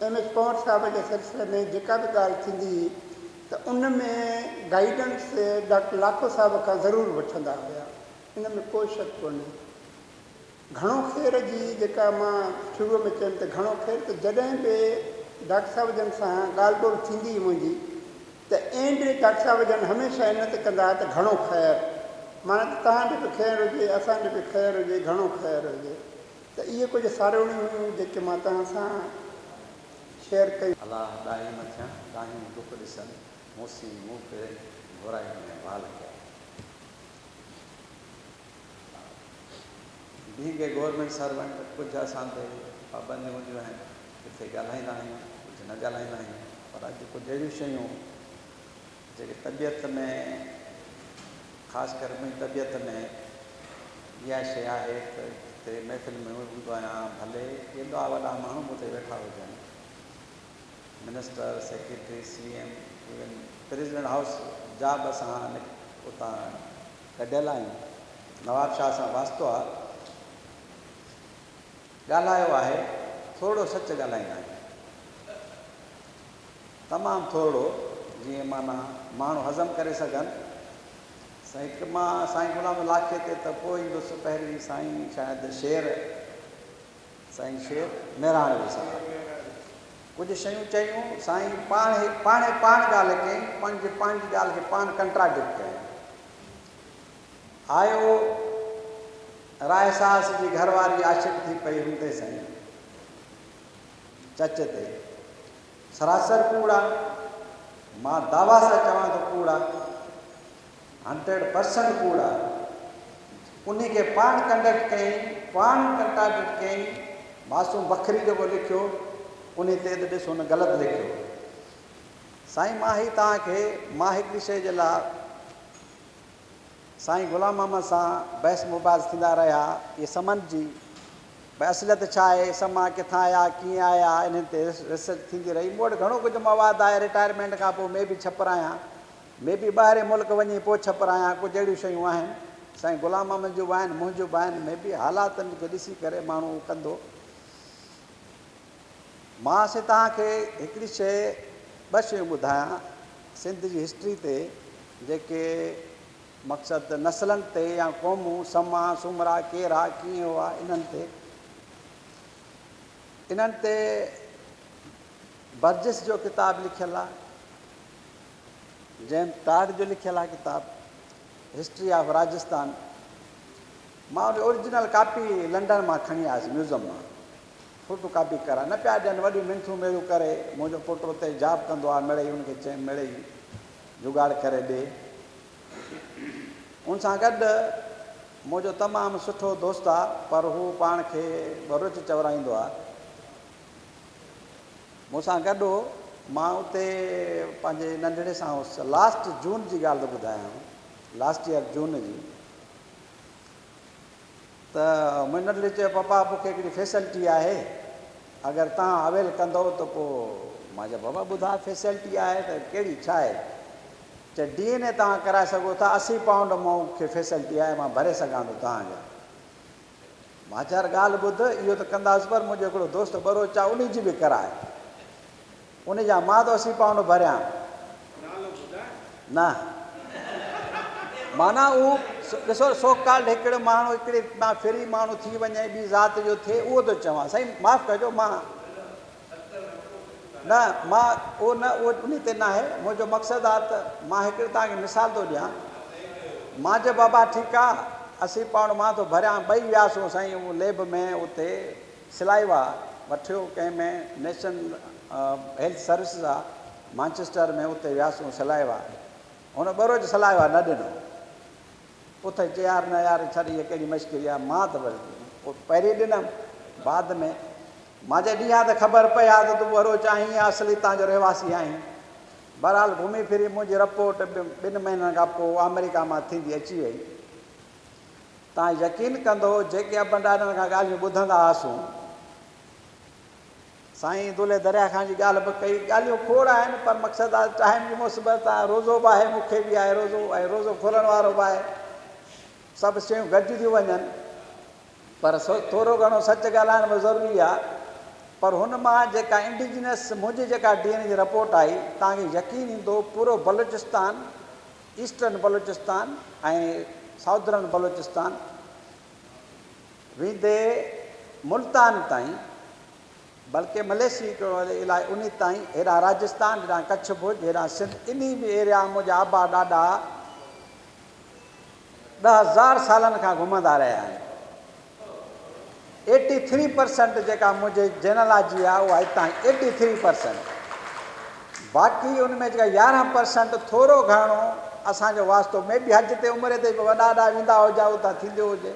MS पंवर साहिब जे सिलसिले में जेका बि ॻाल्हि थींदी हुई त उन में गाइडेंस डॉक्टर लाखो साहिब खां ज़रूरु वठंदा हुआ, इन में कोई शक कोन्हे। घणो ख़ैर जी जेका मां शुरूअ में चयुमि त घणो ख़ैर, त जॾहिं बि डॉक्टर साहिब जन सां ॻाल्हि ॿोल थींदी हुई मुंहिंजी, त एंड डॉक्टर साहिब जन हमेशह इन ते कंदा त घणो ख़ैरु, माना त तव्हांजो बि ख़ैरु हुजे, असांजो बि ख़ैरु हुजे, घणो ख़ैरु हुजे। त इहे कुझु सारोणियूं हुयूं जेके मां तव्हां सां शेयर कयूं। अलाह ॾाही मथियां ॾाहियूं दुख ॾिसनि, मूसी मूं पे घुराई में वाल कया। बींग ए गवर्नमेंट सर्वेंट कुझु असां ते पाबंदियूं हूंदियूं आहिनि, किथे ॻाल्हाईंदा आहियूं, कुझु न ॻाल्हाईंदा आहियूं। पर अॼु कुझु अहिड़ियूं शयूं जेके तबियत में, ख़ासि करे मुंहिंजी तबियत में इहा शइ आहे त हिते महफ़िल में हूंदो आहियां, भले केॾा वॾा माण्हू हुते वेठा हुजनि, minister, secretary, CM, even president house जा बि असां उतां कढियल आहियूं। नवाब शाह सां वास्तो आहे, ॻाल्हायो आहे, थोरो सच ॻाल्हाईंदा आहियूं, तमामु थोरो, जीअं माना माण्हू हज़म करे सघनि। हिकु मां साईं गुलाम लाखे ते त पोइ ईंदुसि, पहिरीं साईं शायदि शेर, साईं शेर मेराणी साहिबु कुझु शयूं चयूं, साईं पाण ॻाल्हि कयईं, पंहिंजी ॻाल्हि खे पाण कंट्राडिक्ट कयईं। आयो राय साहस जी घरवारी आशिक़ थी पई हूंदे साईं चच ते, सरासर कूड़ा, मां दावा सां चवां थो कूड़ा, 100% कूड़ा। उन खे पाण कंडक्ट कयईं, पाण कंट्राडिक्ट कयईं। मासूम बखरी जेको लिखियो उन ते त ॾिसो न ग़लति लिखियो। साईं मां हिकिड़ी शइ जे लाइ साईं गुलाम मोहम्मद सां बहस मुबाज़ थींदा रहिया, इहे सम्झी भई असलियत छा आहे, समा किथां आया, कीअं आया, इन्हनि ते रिसर्च थींदी रही। मूं वटि घणो कुझु मवादु आहे, रिटायरमेंट खां पोइ मैं बि छपरायां, मैं बि ॿाहिरि मुल्क वञी पोइ छपरायां, कुझु अहिड़ियूं शयूं आहिनि साईं गुलाम मोहम्मद जूं बि आहिनि, मुंहिंजूं बि आहिनि। मैं बि हालातनि खे ॾिसी करे माण्हू कंदो। मां तव्हांखे हिकिड़ी शइ, ॿ शयूं ॿुधायां सिंध जी हिस्ट्री ते, जेके मक़सदु नसलनि ते या क़ौमूं, समा, सुमरा, केरा, कीअं हुआ, इन्हनि ते बर्जिस जो किताबु लिखियलु आहे, जेम्स टाड जो लिखियलु आहे किताबु, हिस्ट्री ऑफ राजस्थान। मां उन ओरिजिनल कापी लंडन मां खणी आयुसि, म्यूज़ियम मां, फोटो कापी कराए, न पिया ॾियनि, वॾियूं मिंथूं मेड़ियूं करे। मुंहिंजो पुटु उते जॉब कंदो आहे, मिड़ई हुनखे चई मिड़ई जुगाड़ करे ॾे। उन सां गॾु मुंहिंजो तमामु सुठो दोस्त आहे, पर हू पाण खे भरूच चवराईंदो आहे। मूंसां गॾु मां उते पंहिंजे नंढड़े सां हुउसि। लास्ट जून जी ॻाल्हि थो ॿुधायां, लास्ट ईयर जून जी। त मुंहिंजे नंढड़े चयो, पपा मूंखे हिकिड़ी फैसिलिटी आहे, अगरि तव्हां अवेल कंदव त पोइ। मां चयो बाबा ॿुधाए फैसिलिटी आहे त कहिड़ी, छा आहे? चए DNA तव्हां कराए सघो था, 80 पाउंड मूंखे फैसिलिटी आहे, मां भरे सघां थो तव्हांजा। मां चयो ॻाल्हि ॿुध, इहो त कंदासीं, पर मुंहिंजो हिकिड़ो दोस्त बरोच आहे, उन जी बि कराए। उन जा मां त 80 पाउंड भरियां न, माना उहो ॾिसो सोकाल्ड हिकिड़ो माण्हू, हिकिड़े मां फ्री माण्हू थी वञे, ॿी ज़ात जो थिए, उहो थो चवां। साईं माफ़ु कजो, मां न मां उहो उन ते न आहे। मुंहिंजो मक़सदु आहे त मां हिकिड़ी तव्हांखे मिसाल थो ॾियां। मां चयो बाबा ठीकु आहे, असीं पाण मां थो भरियां, ॿई वियासीं साईं उहो लैब में, उते सिलाई वठियो कंहिं में नेशनल हेल्थ सर्विसिस आहे मैनचेस्टर में, उते वियासीं सिलाई हुन ॿरोज सिलाई न ॾिनो। उते चई यार न यार छॾ, इहा कहिड़ी मुश्किल आहे। मां त वरी पहिरीं ॾिनमि, बाद में मां जे ॾींहं त ख़बर पई आहे त तूं बरोच आहीं, असली तव्हांजो रहवासी आहीं। बहरहाल घुमी फिरी मुंहिंजी रिपोर्ट 2 महीननि खां पोइ अमेरिका मां थींदी अची वई। तव्हां यकीन कंदो, जेके अॿनि ॾाॾनि खां ॻाल्हियूं ॿुधंदा हुआसीं, साईं दुले दरिया खां जी ॻाल्हि बि कई, ॻाल्हियूं खोड़ आहिनि, पर मक़सदु आहे टाइम जी मुसीबत आहे। रोज़ो बि आहे, मूंखे बि आहे रोज़ो, ऐं रोज़ो खोलण वारो बि आहे। सभु शयूं गॾिजी थियूं वञनि, पर थोरो घणो सच ॻाल्हाइण बि ज़रूरी आहे। पर हुन मां जेका इंडिजिनस मुंहिंजी जेका DNA जी रिपोर्ट आई, तव्हांखे यकीन ईंदो पूरो बलूचिस्तान, ईस्टर्न बलूचिस्तान ऐं साउदर्न बलूचिस्तान वेंदे मुल्तान ताईं, बल्कि मलेशी इलाही उन ताईं, हेॾां राजस्थान, हेॾां कच्छ भुज, हेॾां सिंध, इन बि एरिया मुंहिंजा आबा ॾाॾा 10,000 सालनि खां घुमंदा रहिया आहिनि। 83% जेका मुंहिंजे जेनोलॉजी आहे उहा हितां 83%। बाक़ी उन में जेका 11% थोरो घणो असांजो वास्तो में बि हज ते उमिरि ते वॾा वॾा वेंदा हुजा, उतां थींदो हुजे।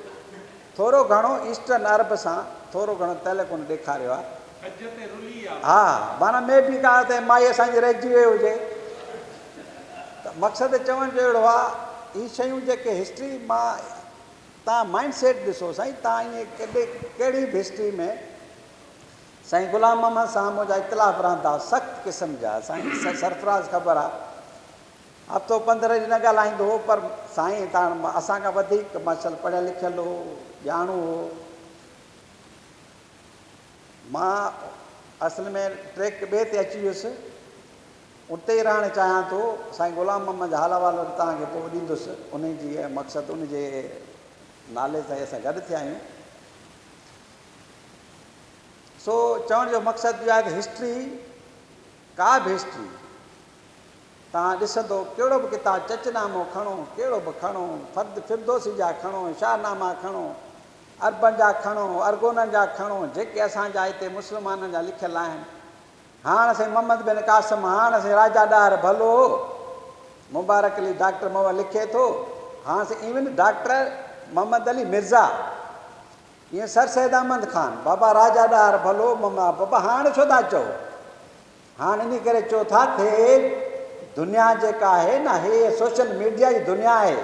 थोरो घणो ईस्टर्न अरब सां थोरो घणो तेलकुन ॾेखारियो आहे। हा, माना में बि का त माई असांजी रहिजी वई हुजे। त मक़सदु चवण जो अहिड़ो आहे, इहे शयूं जेके हिस्ट्री मां तव्हां माइंड सेट ॾिसो साईं, तव्हां ईअं कहिड़ी बि हिस्ट्री में साईं ग़ुलाम मोहम्मद सां मुंहिंजा इख़्तिलाफ़ रहंदा सख़्तु क़िस्म जा। साईं सरफराज़ ख़बर आहे, हफ़्तो 15 ॾींहं न ॻाल्हाईंदो हो, पर साईं तव्हां असांखां वधीक मसल पढ़ियल लिखियल हो, ॼाणू हो। मां असल में ट्रैक ॿिए ते अची वियुसि, उते ई रहणु चाहियां थो। साईं ग़ुलाम मोहम्मद जा हवालो तव्हांखे पोइ ॾींदुसि, उन जी मक़सदु उन जे नाले सां असां गॾु थिया आहियूं। सो चवण जो मक़सदु इहो आहे त हिस्ट्री, का बि हिस्ट्री तव्हां ॾिसंदो, कहिड़ो बि किताबु, चचनामो खणो, कहिड़ो बि खणो, फिरदौसी जा खणो, शाहनामा खणो, अरबनि जा खणो, अरगोननि जा खणो, जेके असांजा हिते मुस्लमाननि जा लिखियलु आहिनि। हाणे साईं मोहम्मद बिन क़ासिम, हाणे साईं राजा ॾार भलो, मुबारक अली डॉक्टर मोहम्मद लिखे थो, हाणे साईं इवन डॉक्टर मोहम्मद अली मिर्ज़ा, ईअं सर सैद अहमद ख़ान, बाबा राजा ॾार भलो, बाबा हाणे छो था चओ? हाणे इन करे चओ था थिए, दुनिया जेका आहे न, हे सोशल मीडिया जी दुनिया आहे।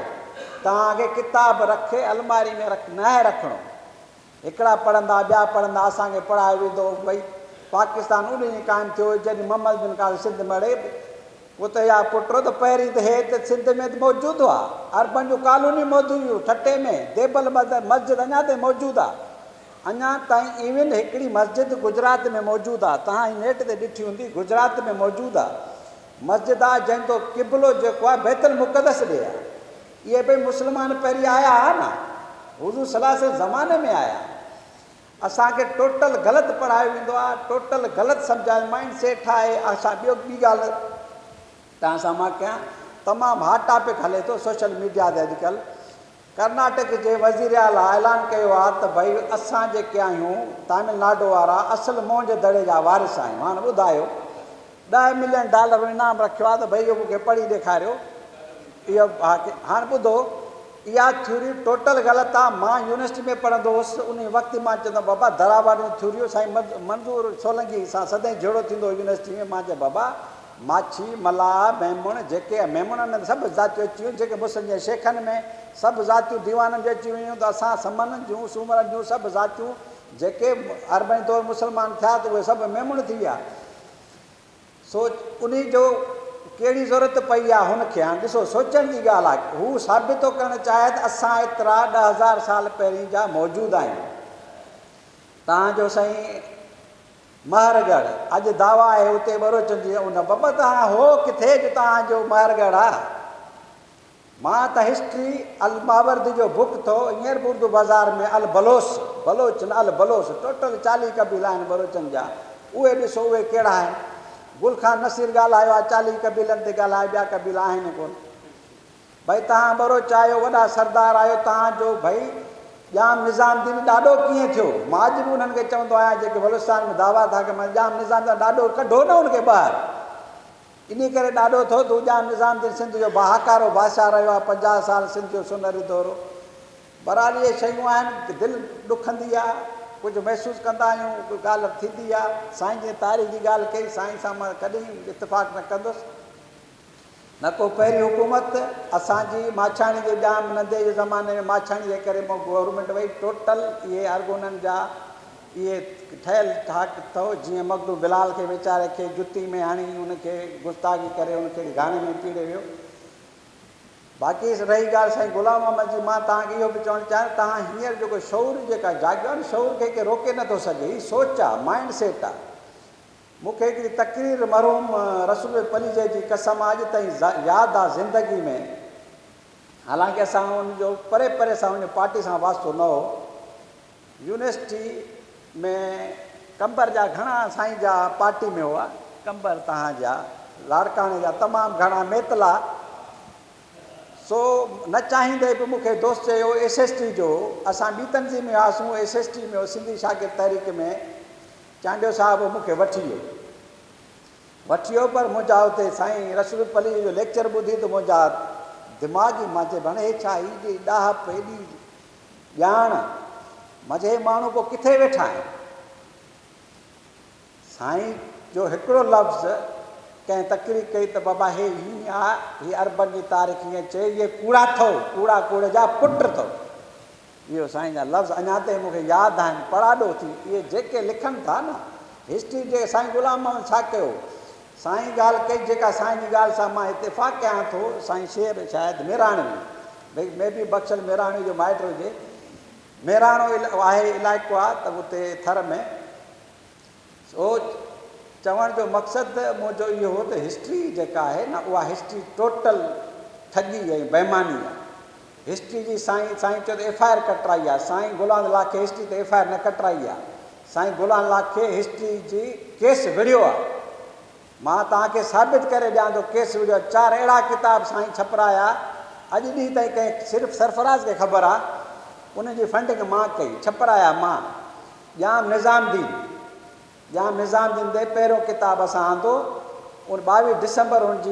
तव्हांखे किताब रखे अलमारी में न आहे रखिणो। हिकिड़ा पढ़ंदा, ॿिया पढ़ंदा, असांखे पढ़ायो वेंदो। भई पाकिस्तान उन ॾींहुं क़ाइमु थियो जॾहिं मोहम्मद बिन क़ासिम सिंध मड़े, पोइ त या पुटो त पहिरीं त हे त सिंध में त मौजूदु हुआ, अरबनि जूं कॉलोनी मौजूदु हुयूं, ठटे में देबल मस्जिद अञा ताईं मौजूदु आहे। अञा ताईं इवन हिकिड़ी मस्जिद गुजरात में मौजूदु आहे, तव्हां नेट ते ॾिठी हूंदी, गुजरात में मौजूदु आहे मस्जिद आहे, जंहिंजो क़िबलो जेको आहे बैतुल मुक़दस ॾे आहे। इहे भई मुस्लमान पहिरीं आया हुआ न, हुज़ूर सल्लल्लाहु अलैहि वसल्लम ज़माने में आया। असांखे टोटल ग़लति पढ़ायो वेंदो आहे, टोटल ग़लति सम्झायो, माइंड सेट आहे। असां ॿी ॻाल्हि तव्हां सां मां कयां, तमामु हॉट टॉपिक हले थो सोशल मीडिया ते अॼुकल्ह। कर्नाटक जे वज़ीर आला ऐलान कयो आहे त भई असां जेके आहियूं तमिलनाडु वारा असुलु मोहन जे दड़े जा वारिस आहियूं। हाणे ॿुधायो, $10 मिलियन इनाम रखियो आहे त भई इहो मूंखे पढ़ी ॾेखारियो। इहो हाणे ॿुधो, इहा थ्योरी टोटल ग़लति आहे। मां यूनिवर्सिटी में पढ़ंदो हुउसि, उन वक़्तु मां चवंदो बाबा दरावारूं थ्योरियूं साईं मंज़ूर सोलंकी सां सदाईं जहिड़ो थींदो यूनिवर्सिटी में। मां चयो बाबा माछी, मलाह, मेमण, जेके मेमणनि में सभु ज़ातियूं अची वियूं, जेके मुस्लिम जे शेखनि में सभु ज़ातियूं दीवाननि जूं अची वियूं, त असां समननि जूं सूमरनि जूं सभु ज़ातियूं जेके अरबनि तौरु मुस्लमान थिया त उहे सभु मेमण थी विया। सोच उन जो कहिड़ी ज़रूरत पई आहे हुनखे। हाणे ॾिसो, सोचण जी ॻाल्हि आहे, हू साबित थो करणु चाहे त असां एतिरा 10,000 साल पहिरीं जा मौजूदु आहियूं। तव्हांजो साईं महरगढ़, अॼु दावा आहे उते बरोचन जी उन बाबा त हाणे हो किथे जो तव्हांजो महरगढ़ आहे। मां त हिस्ट्री अल मावर्दी जो बुक थो हींअर बि उर्दू बाज़ार में अल बलोच, बलोच न अल बलोच, टोटल 40 कबीला आहिनि बरोचनि जा। उहे ॾिसो उहे कहिड़ा आहिनि। गुल खान नसीर ॻाल्हायो आहे 40 कबीलनि ते ॻाल्हाए, ॿिया कबीला आहिनि कोन। भई तव्हां बरोच आहियो, वॾा सरदार आहियो, तव्हांजो भई जाम निज़ामुद्दीन ॾाढो कीअं थियो? मां अॼु बि उन्हनि खे चवंदो आहियां जेके बलूचिस्तान में दावा था कनि, जाम निज़ामुद्दीन ॾाढो कढो न हुनखे ॿाहिरि, इन करे ॾाढो थियो तूं जाम निज़ामुद्दीन सिंध जो बहाकारो बादशाह रहियो आहे, 50 साल सिंध जो सुनहरी दौरो। बहरहाल इहे शयूं आहिनि, दिलि ॾुखंदी आहे, कुझु महसूसु कंदा आहियूं, कोई ॻाल्हि थींदी आहे। साईं जी तारीख़ जी ॻाल्हि कई, साईं सां मां कॾहिं इतफ़ाक़ न कंदुसि, न को पहिरीं हुकूमत असांजी माछाणी जे जाम नंढे जे ज़माने में माछाणी जे करे मां गवर्नमेंट वई, टोटल इहे अरगोननि जा इहे ठहियलु ठाक अथव। जीअं मखदूम बिलाल खे वीचारे खे जुती में हणी उनखे गुस्तागी करे उनखे गाने में पीड़े वियो। बाक़ी रही ॻाल्हि साईं गुलाम अहमद जी, मां तव्हांखे इहो बि चवणु चाहियां, तव्हां हींअर जेको शौर जेका जाॻियो आहे न, शौर खे के रोके नथो सघे, हीअ सोच आहे, माइंड सेट आहे। मूंखे हिकिड़ी तक़रीर मरहूम रसूल पलीजे जी कसम अॼु ताईं यादि आहे ज़िंदगी में, हालांकि असां उनजो परे परे सां उन पार्टी सां वास्तो न हो। यूनिवर्सिटी में कंबर जा घणा साईं जा पार्टी में हुआ, कंबर तव्हांजा लाड़काणे जा तमामु घणा मेतला। सो न चाहींदे बि मूंखे दोस्त चयो SST जो, असां ॿी तंज़ीम में हुआसीं, SST में हो सिंधी शागिर्द तहरीक में, चांडियो साहिबु मूंखे वठी वियो, पर मुंहिंजा हुते साईं रसूल पली जो लेक्चर ॿुधी त मुंहिंजा दिमाग़ी, मां चयो हाणे हे छा, हेॾी ॾाहप, हेॾी ॼाण, मां चयो हे माण्हू पोइ किथे वेठा आहिनि। साईं जो हिकिड़ो लफ़्ज़ कंहिं तकरीर कई त बाबा हे हीअं आहे, हीअ अरबन जी तारीख़ हीअं चए, इहे कूड़ा अथव, कूड़ा कूड़े जा पुट अथव। इहो साईं जा लफ़्ज़ अञा ताईं मूंखे यादि आहिनि, पढ़ाॾो थी। इहे जेके लिखनि था न हिस्ट्री जे, साईं गुलाम अहमद छा कयो, साईं ॻाल्हि कई जेका साईं जी ॻाल्हि सां मां इतिफ़ाक़ कयां थो। साईं शेर शायदि मेराणी, भई मे बि बख्शल मेराणी जो माइट हुजे, मेराणो आहे इलाइक़ो आहे त उते थर में। सो चवण जो मक़सदु मुंहिंजो इहो हो त हिस्ट्री जेका आहे न, उहा हिस्ट्री टोटल ठगी ऐं बेईमानी आहे। हिस्ट्री जी साईं चयो त FIR कटराई आहे, साईं गुलाम लाख खे हिस्ट्री ते FIR न कटराई आहे, साईं गुलाम लाख खे हिस्ट्री जी केस विढ़ियो आहे। मां तव्हांखे साबित करे ॾियां थो, केस विढ़ियो आहे। 4 अहिड़ा किताब साईं छपराया, अॼु ॾींहुं ताईं कंहिं सिर्फ़ु सरफराज़ खे ख़बर आहे, उनजी फंडिंग मां कई, छपराया मां। जाम निज़ामुद्दीन ते पहिरियों किताब असां आंदो, उन 22 डिसंबर उनजी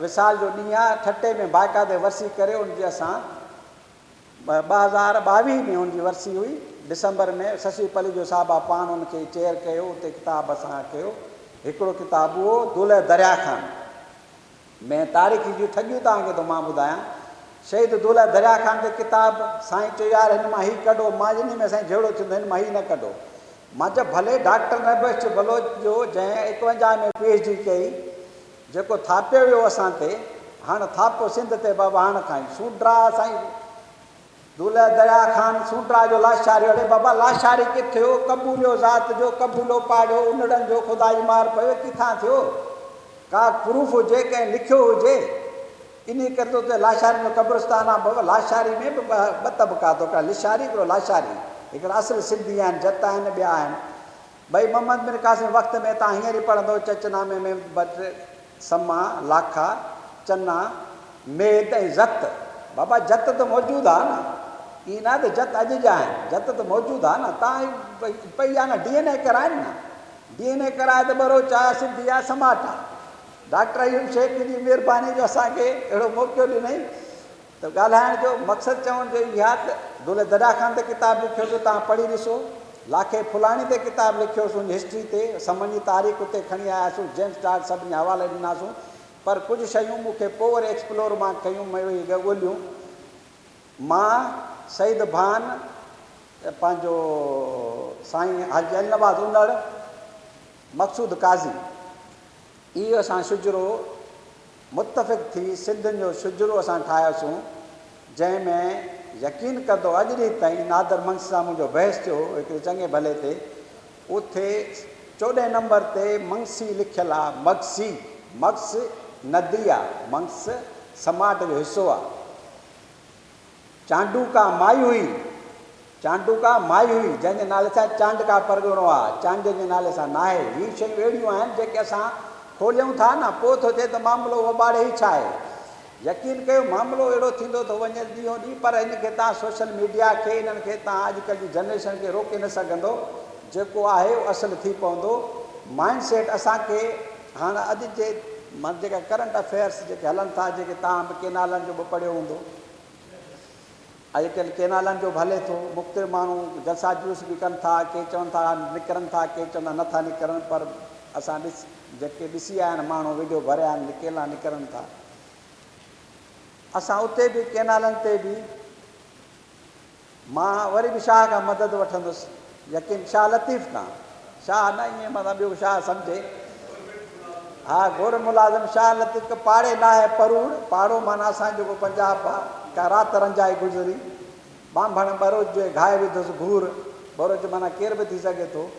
विसाल जो ॾींहुं आहे, ठटे में बाक़ाइदे वरसी करे उनजी असां 2022 में उनजी वरसी हुई, डिसंबर में। शशि पली जो साहिबा पाण उनखे चेयर कयो, उते किताब असां कयो। हिकिड़ो किताबु हुओ दुल दरिया खान में तारीख़ी जूं ठगियूं तव्हांखे त मां ॿुधायां। शहीद दुल दरिया खान ते किताब साईं चयो यार हिन मां हीउ कढो, मां इन में साईं जहिड़ो थींदो हिन मां हीउ न कढो। मां चयो भले डॉक्टर नबख्श बलोच जो जंहिं 51 में PhD कई, जेको थापियो वियो असां ते, हाणे थापो सिंध ते बाबा हाणे खां सूंड्रा, साईं दुल दरिया खान सूंड्रा जो लाशारी, अड़े बाबा लाशारी किथे हो, कबूलियो ज़ात जो, कबूलो पाढ़ियो, उनड़नि जो ख़ुदा जी मार पियो, किथां थियो, का प्रूफ हुजे, कंहिं लिखियो हुजे। इन करे तो लाशारी में कब्रिस्तान आहे बाबा। लाशारी में बि ॿ तबक़ा, हिकिड़ा लिशारी, हिकिड़ो लाशारी, हिकिड़ा असुल सिंधी आहिनि, जत आहिनि, ॿिया आहिनि। भई मोहम्मद बिन कासिम वक़्त में तव्हां हींअर ई पढ़ंदो चचनामे में समा, लाखा, चना, मेद ऐं ज़त। बाबा जत त मौजूदु आहे न, ईअं न त जत अॼु जा आहिनि, जत त मौजूदु आहे न। तव्हां पई आहे न, DNA कराइनि न, DNA कराए त बरोच आहे, सिंधी आहे, समाट आहे। डॉक्टर अयूब शेख जी महिरबानी जो असांखे अहिड़ो मौक़ो ॾिनई त ॻाल्हाइण जो मक़सदु चवण जो इहा आहे त दुल दरिया खान ते किताबु लिखियोसीं, तव्हां पढ़ी ॾिसो। लाखे फुलाणी ते किताबु लिखियोसीं, उन हिस्ट्री ते, समन जी तारीख़ उते खणी आयासीं, जेम्स स्टार्ट सभिनी हवाले ॾिनासीं। पर कुझु शयूं मूंखे पोइ वरी एक्सप्लोर मां कयूं, ॻोल्हियूं। मां शहीद भान पंहिंजो साईं हाजी अलीनवाज़ उनड़, मक़सूद काज़ी, इहो असां शुजरो मुतफ़िक़ थी सिंधियुनि जो शुजरो असां ठाहियोसीं, जंहिंमें यकीन कंदो अॼु ॾींहुं ताईं नादर मंक्स सां मुंहिंजो बहस थियो हिकिड़े चङे भले ते, उते 14 नंबर ते मंक्सी लिखियलु आहे। मक्स नदी आहे, मंक्स समाट जो हिसो आहे। चांडूका माई हुई, जंहिंजे नाले सां चांडका परगि॒णो आहे, चांड जे नाले सां न आहे। हीअ शयूं अहिड़ियूं आहिनि जेके असां खोलियूं था न पोइ थो थिए त मामिलो वॿाड़े ई छा आहे। यकीन कयो मामिलो अहिड़ो थींदो थो वञे ॾींहों ॾींहुं, पर हिनखे तव्हां सोशल मीडिया खे इन्हनि खे तव्हां अॼुकल्ह जी जनरेशन खे रोके न सघंदो। जेको आहे उहो असुलु थी पवंदो। माइंड सेट असांखे हाणे अॼु जे जेका करंट अफेयर्स जेके हलनि था, जेके तव्हां बि केनालनि जो बि पढ़ियो हूंदो, अॼुकल्ह केनालनि जो बि हले थो। मुख़्तलिफ़ माण्हू जलसा जूस बि कनि था, के चवनि था निकिरनि था, के चवंदा नथा निकिरनि, पर असां जेके ॾिसी आया आहिनि माण्हू वीडियो भरिया आहिनि, केला निकिरनि था। असां उते बि केनालनि ते बि मां वरी बि शाह खां मदद वठंदुसि, यकीन शाह लतीफ़ खां, शाह न ईअं मतिलबु ॿियो शाह सम्झे। हा, गोर मुलाज़िम शाह लतीफ़ पाड़े न आहे परूड़, पाड़ो माना असांजो जेको पंजाब आहे, का राति रंजाई गुज़री, बांभण बरोज जो घाए विधुसि घूर, बरोज माना केर बि थी सघे थो।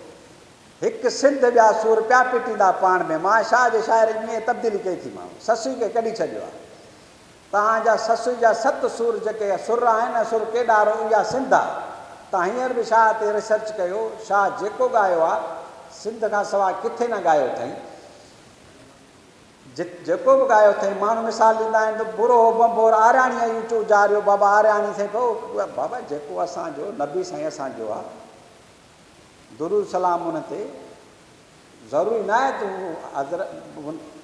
हिकु सिंध ॿिया सूर पिया पिटींदा पाण में। मां शाह जे शाइरी में तब्दीली कई थी मां, ससुई खे कढी छॾियो आहे। तव्हांजा ससुई जा 7 सुर जेके सुर आहिनि, सुर केॾारो इहा सिंध आहे। तव्हां हींअर बि शाह ते रिसर्च कयो, शाह जेको ॻायो आहे सिंध खां सवाइ किथे न ॻायो अथई। जेको बि ॻायो अथई माण्हू मिसाल ॾींदा आहिनि त बुरो बंबोर आरियाणीअ जूं चूजारियो बाबा आरियाणी साईं पोइ बाबा जेको असांजो नबी साईं असांजो आहे, दुरूद सलाम हुन ते ज़रूरी न आहे त उहो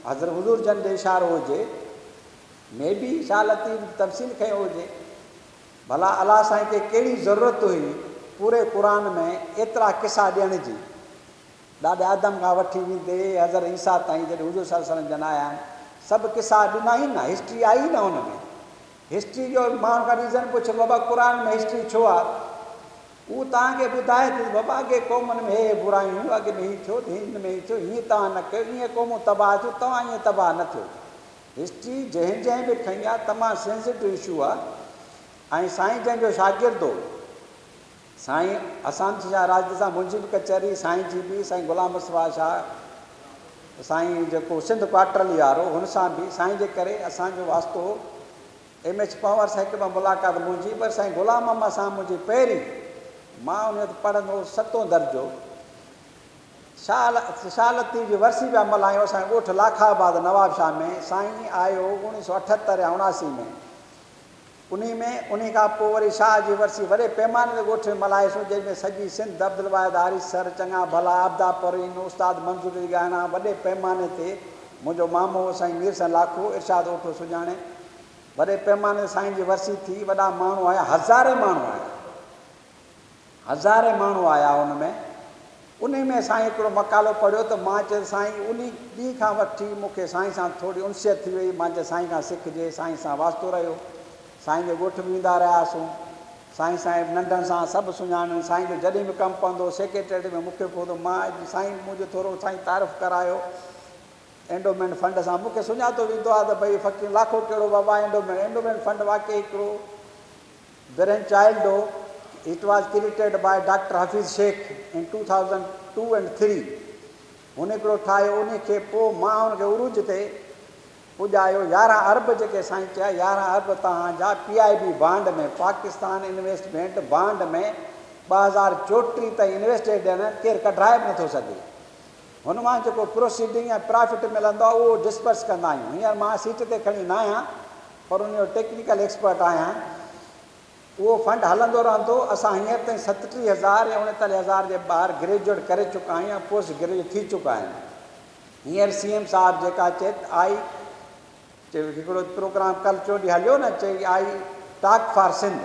हज़रत हुज़ूर जन जो इशारो हुजे, मे बि शाह लतीफ़ तफ़सील खयो हुजे। भला अलाह साईं खे कहिड़ी ज़रूरत हुई पूरे क़ुर में एतिरा क़िसा ॾियण जी। ॾाढे आदम खां वठी वेंदे हज़रत ईसा ताईं जॾहिं हुज़ूर सल्लल्लाहु अलैहि वसल्लम जन आया आहिनि, सभु क़िसा ॾिना आहिनि न, हिस्ट्री आई न हुन में। हिस्ट्री जो माण्हू खां रीज़न पुछो बाबा क़ुर में हिस्ट्री छो आहे, उहो तव्हांखे ॿुधाए थो बाबा अॻे क़ौमुनि में हे बुरायूं हुयूं, अॻे में हीअ थियो, हिन में हीअ थियो, हीअं तव्हां न कयो, ईअं क़ौमूं तबाह थियूं, तव्हां ईअं तबाह न थियो। हिस्ट्री जंहिं बि खई आहे तमामु सेंसिटिव इशू आहे। ऐं साईं जंहिंजो शागिर्दु हो, साईं असांजी छा राजद सां मुंहिंजी बि कचहरी, साईं जी बि, साईं गुलाम मुस्तफ़ा शाह, साईं जेको सिंध क्वार्टरली वारो, हुन सां बि साईं जे करे असांजो वास्तो हो। MH पवार सां हिकु ॿ मुलाक़ात मुंहिंजी, पर साईं गुलाम मोहम्मद सां मुंहिंजी पहिरीं, मां उन वक़्तु पढ़ंदो हुउसि 7 दर्जो। शाह लतीफ़ जी वरसी पिया मल्हायूं असांजे ॻोठु लाखाबाद नवाबशाह में। साईं आयो 1978 या 79 में, उन खां पोइ वरी शाह जी वरसी वॾे पैमाने ते ॻोठ में मल्हाईसीं, जंहिंमें सॼी सिंध अब्दुल वाहिद हारिस सर, चङा भला आबदा परवीन, उस्ताद मंज़ूर जी ॻाइणा वॾे पैमाने ते। मुंहिंजो मामो साईं मीर साईं लाखो इरशाद ओठो सुञाणे, वॾे पैमाने ते साईं जी वरसी थी। वॾा माण्हू आया, हज़ारे माण्हू आया हुन में। उन में साईं हिकिड़ो मकालो पढ़ियो त मां चयो साईं उन ॾींहं खां वठी मूंखे साईं सां थोरी उनसियत थी वई। मां चयो साईं खां सिखिजे, साईं सां वास्तो रहियो, साईं जे ॻोठ में ईंदा रहियासीं, साईं साहिब नंढनि सां सभु सुञाणनि। साईं जो जॾहिं बि कमु पवंदो सेक्रेटरी में मूंखे पवंदो, मां साईं मुंहिंजो थोरो साईं तारीफ़ करायो एंडोमेंट फंड सां। मूंखे सुञातो वेंदो आहे त भई फ़क़ीर लाखो कहिड़ो बाबा एंडोमेंट फंड वाक़ई हिकिड़ो ब्रेन चाइल्ड हो। It was created by doctor Hafeez Shaikh in 2002 and 3। हुन हिकिड़ो ठाहियो, उनखे पोइ मां हुनखे उरूज ते पुॼायो। 11 अरब जेके साईं चया, 11 अरब तव्हांजा PIB बांड में, पाकिस्तान इन्वेस्टमेंट बांड में 2034 ताईं इन्वेस्टेड आहिनि, केरु कढाए बि नथो सघे। हुन मां जेको प्रोसीडिंग ऐं प्रॉफिट मिलंदो आहे उहो डिस्पर्स कंदा आहियूं। हींअर मां सीट ते खणी न आहियां, पर उन जो टेक्निकल एक्सपर्ट आहियां। उहो फंड हलंदो रहंदो। असां हींअर ताईं 37,000 या 39,000 जे ॿार ग्रेजुएट करे चुका आहियूं ऐं पोस्ट ग्रेजुएट थी चुका आहिनि। हींअर CM साहिबु जेका चए आई, हिकिड़ो प्रोग्राम कल्ह चोॾींहुं हलियो न, चई आई टॉक फॉर सिंध।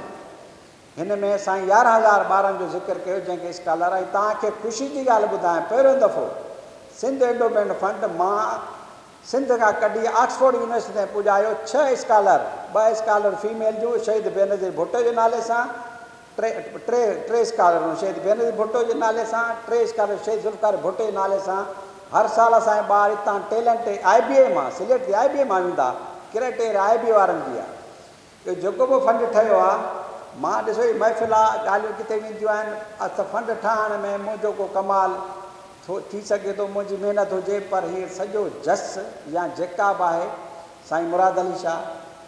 हिन में साईं 11,000 ॿारनि जो ज़िक्र कयो जंहिंखे स्कॉलर। ऐं तव्हांखे ख़ुशी जी ॻाल्हि ॿुधायां, पहिरियों दफ़ो सिंध एंडोमेंट फंड मां सिंध खां कढी ऑक्सफोर्ड यूनिवर्सिटी ते पुॼायो। 6 स्कॉलर, 2 स्कॉलर फीमेल जूं शहीद बेनज़ीर भुट्टो जे नाले सां, टे स्कॉलर शहीद बेनज़ीर भुट्टो जे नाले सां, 3 स्कॉलर शहीद ज़ुल्फ़िकार भुट्टो जे नाले सां। हर साल असांजे ॿार हितां टैलेंट IBA मां सिलेक्ट थी, IBA मां वेंदा, क्राइटेरिया IBA वारनि जी आहे। इहो जेको बि फंड ठहियो आहे, मां ॾिसो ही महफ़िल आहे, ॻाल्हियूं किथे वेंदियूं आहिनि, त फंड ठाहिण में मुंहिंजो को कमाल थी सघे थो, मुंहिंजी महिनत हुजे, पर हीअ सॼो जस या जेका बि आहे साईं मुराद अली शाह,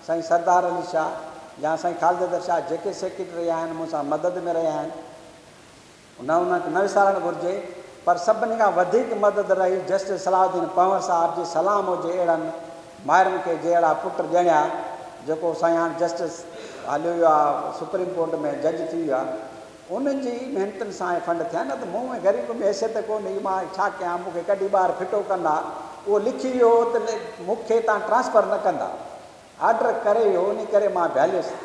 साईं सरदार अली शाह या साईं ख़ालिद शाह जेके सेक्रेटरी आहिनि मूंसां मदद में रहिया आहिनि, उनखे न विसारणु घुरिजे। पर सभिनी खां वधीक मदद रही जस्टिस सलाहुद्दीन पंवर साहिब जी सलाम हुजे अहिड़नि माहिरनि खे जहिड़ा पुट ॼणिया जेको साईं हाणे जस्टिस हलियो वियो आहे सुप्रीम कोर्ट में जज थी वियो आहे उन्हनि जी महिनतुनि सां फंड थिया न त मूं में ग़रीब में हैसियत कोन्हे मां छा कयां मूंखे कॾहिं ॿार फिटो कंदा उहो लिखी वियो त मूंखे तव्हां ट्रांसफर न कंदा ऑडर करे वियो इन करे मां बिहालियुसि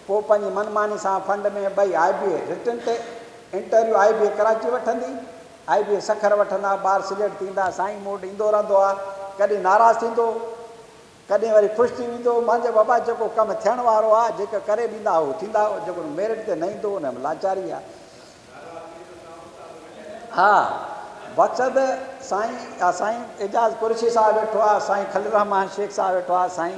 पोइ पंहिंजी मनमानी सां फंड में ॿई IBA रिटन ते इंटरव्यू IBA कराची वठंदी IBA सखर वठंदा ॿार सिलेक्ट थींदा साईं मूं वटि ईंदो रहंदो आहे कॾहिं नाराज़ थींदो कॾहिं वरी ख़ुशि थी वेंदो मुंहिंजो बाबा जेको कमु थियण वारो आहे जेके करे ॾींदा उहो थींदा जेको मेरिट ते न ईंदो हुन में लाचारी आहे हा मक़सदु साईं एजाज़ कुरैशी साहिबु वेठो आहे साईं खलील रहमान शेख साहिबु वेठो आहे साईं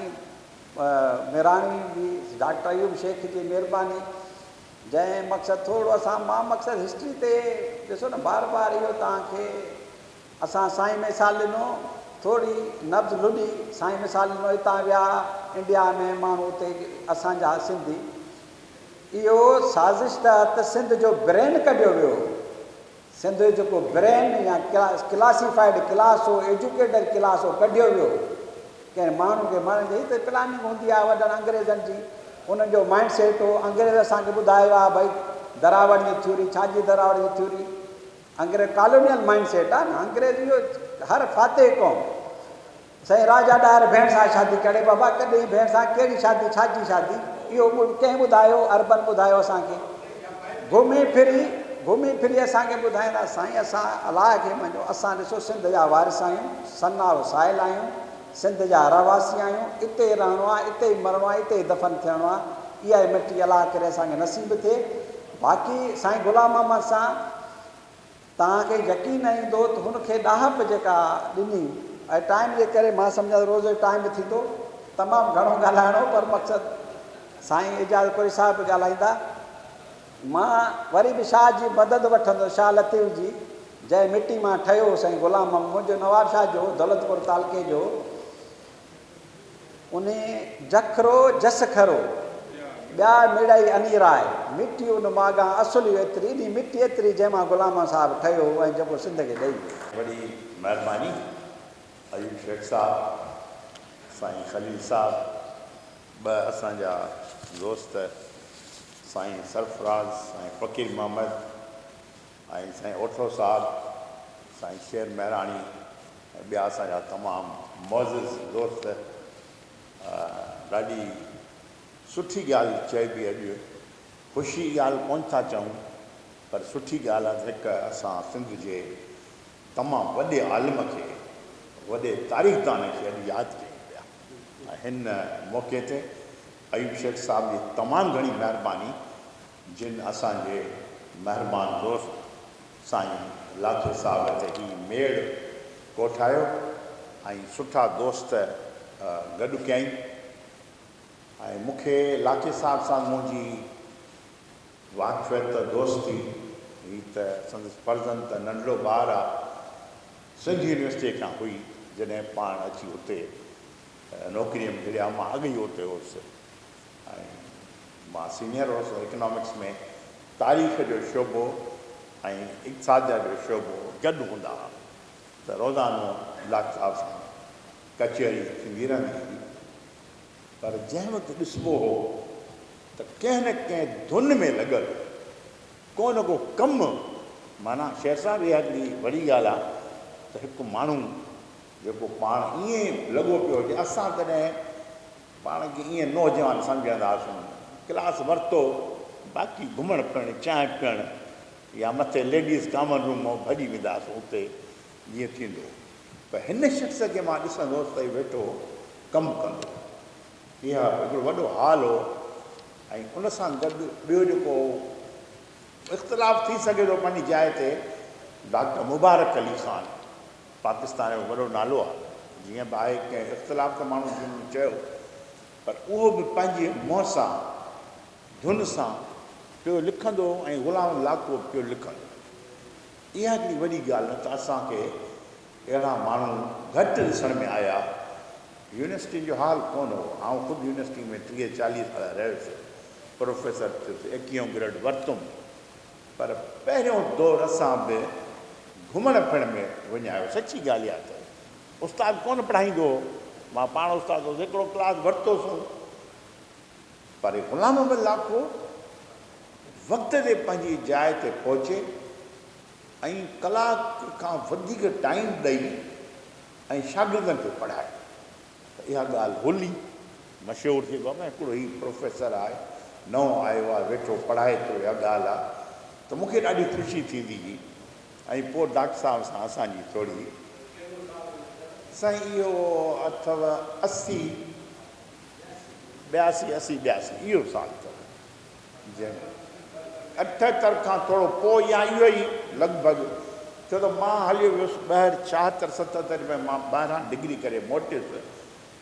मेराणी बि डॉक्टर अयूब शेख जी महिरबानी जंहिं मक़सदु थोरो असां मां मक़सदु हिस्ट्री ते ॾिसो न बार बार इहो तव्हांखे असां साईं मिसाल ॾिनो थोरी नब्ज़ लुॾी साईं मिसाल ॾिनो हितां विया इंडिया में माण्हू उते असांजा सिंधी इहो साज़िश तहत सिंध जो ब्रेन कढियो वियो सिंध जो जेको ब्रेन या क्लासिफाइड क्लास हो एजुकेटेड क्लास हो कढियो वियो कंहिं माण्हू खे मरण जी त प्लानिंग हूंदी आहे वॾनि अंग्रेज़नि जी उन्हनि जो माइंड सेट हो अंग्रेज़ असांखे ॿुधायो आहे भई दरावड़ जी थ्योरी छाजी दरावड़ जी थ्योरी अंग्रेज कॉलोनियल माइंड सेट आहे न अंग्रेज इहो हर फाते क़ौम साईं राजा ॾाहिर भेण सां शादी करे बाबा कॾहिं भेण सां कहिड़ी शादी छाजी शादी इहो कंहिं ॿुधायो अरबन ॿुधायो असांखे घुमी फिरी असांखे ॿुधाईंदा साईं असां अलाह खे मञो असां ॾिसो सिंध जा वारिस आहियूं सन्ना वसाइल आहियूं सिंध जा रहवासी आहियूं इते रहणो आहे इते ई मरणो आहे इते ई दफ़न थियणो आहे इहा ई मिटी अलाह करे असांखे नसीब थिए बाक़ी साईं गुलाम मोहम्मद सां तव्हांखे यकीन न ईंदो त हुनखे ॾाहप जेका ॾिनी ऐं टाइम जे करे मां सम्झा रोज़ जो टाइम बि थींदो तमामु घणो ॻाल्हाइणो पर मक़सदु साईं एजाज़ कुरैशी साहिबु ॻाल्हाईंदा मां वरी बि शाह जी मदद वठंदो शाह लतीफ़ जी जंहिं मिटी मां ठहियो साईं गुलाम मुंहिंजो नवाब शाह जो दौलतपुर तालुके जो उन जखरो जस खरो ॿिया मिड़ाई अनीराए मिटी उन मागा असुली एतिरी इन मिटी एतिरी जंहिंमां गुलाम साहिबु ठहियो ऐं जेको सिंध खे ॾेई वॾी महिरबानी अयूब शेख साहिबु साईं खलील साहिबु ॿ असांजा दोस्त साईं सरफराज़ साईं फ़कीर मोहम्मद ऐं साईं ओठो साहिबु साईं शेर मेहराणी ऐं ॿिया असांजा तमामु मौज़िज़ दोस्त ॾाढी सुठी ॻाल्हि चइबी अॼु ख़ुशी ॻाल्हि कोन था चऊं पर सुठी ॻाल्हि आहे हिकु असां सिंध जे तमामु वॾे आलिम खे वॾे तारीख़दान खे अॼु यादि कयूं पिया ऐं हिन मौक़े ते अयूब शेख साहिब जी तमामु घणी महिरबानी जिन असांजे महिरबान दोस्त साईं लाखे साहिब ते ही मेड़ कोठायो ऐं सुठा दोस्त गॾु कयईं ऐं मूंखे लाखे साहिब सां मुंहिंजी वाक़फ़ियत दोस्ती ही त संदसि फर्ज़न त नंढड़ो ॿारु आहे सिंध यूनिवर्सिटी खां हुई जॾहिं पाण अची उते नौकिरीअ में गिड़िया मां अॻु ई उते हुउसि ऐं मां सीनियर हुउसि इकनॉमिक्स में तारीख़ जो शोबो ऐं इक़्तिसाद जो शोबो गॾु हूंदा हुआ त रोज़ानो लाख साहिब सां कचहरी थींदी रहंदी हुई पर जंहिं वक़्तु ॾिसबो हो त कंहिं न कंहिं धुन में लॻल को न को कमु माना शेर साहिब इहा हिकिड़ी वॾी ॻाल्हि आहे त हिकु माण्हू जेको पाण ईअं लॻो पियो हुजे असां तॾहिं पाण खे ईअं नौजवान सम्झंदा हुआसीं क्लास वरितो बाक़ी घुमणु फिरणु चांहि पीअणु या मथे लेडीज़ कॉमन रूम मां भॼी वेंदा हुआसीं उते जीअं थींदो पर हिन शख़्स खे मां ॾिसंदुसि त वेठो कमु कंदो इहा हिकिड़ो वॾो हाल हो ऐं उन सां गॾु ॿियो जेको इख़्तिलाफ़ु थी सघे थो पंहिंजी जाइ ते डॉक्टर मुबारक अली ख़ान पाकिस्तान जो वॾो नालो आहे जीअं बि आहे कंहिं इख़्तिलाफ़ त माण्हू जिन चयो पर उहो बि पंहिंजे मुंहं सां धुन सां पियो लिखंदो ऐं ग़ुलाम लाको पियो लिखंदो इहा हिकिड़ी वॾी ॻाल्हि न त असांखे अहिड़ा माण्हू घटि ॾिसण में आया यूनिवर्सिटी जो हाल कोन हो आउं ख़ुदि यूनिवर्सिटी में 30-40 साल रहियुसि प्रोफेसर थियुसि 21 ग्रेड वरितुमि पर पहिरियों दौरु असां बि घुमण फिरण में विञायो। सची ॻाल्हि आहे त उस्तादु कोन पढ़ाईंदो, मां पाण उस्तादु हुउसि, हिकिड़ो क्लास वरितोसीं, पर ग़ुलाम अहमद लाखो वक़्त ते पंहिंजी जाइ ते पहुचे ऐं कलाक खां वधीक टाइम ॾेई ऐं शागिर्दनि खे पढ़ाए। त इहा ॻाल्हि होली मशहूरु थी वियो आहे। हिकिड़ो ई प्रोफेसर आहे, नओं आयो आहे, वेठो पढ़ाए थो, इहा ॻाल्हि आहे त मूंखे ॾाढी ख़ुशी थींदी हुई। ऐं पोइ डॉक्टर साहिब सां असांजी थोरी साईं इहो अथव 82 इहो साल अथव, जंहिं 78 खां थोरो पोइ या इहो ई लॻभॻि, छो त मां हलियो वियुसि ॿाहिरि 76-77 में मां ॿाहिरां डिग्री करे मोटियुसि।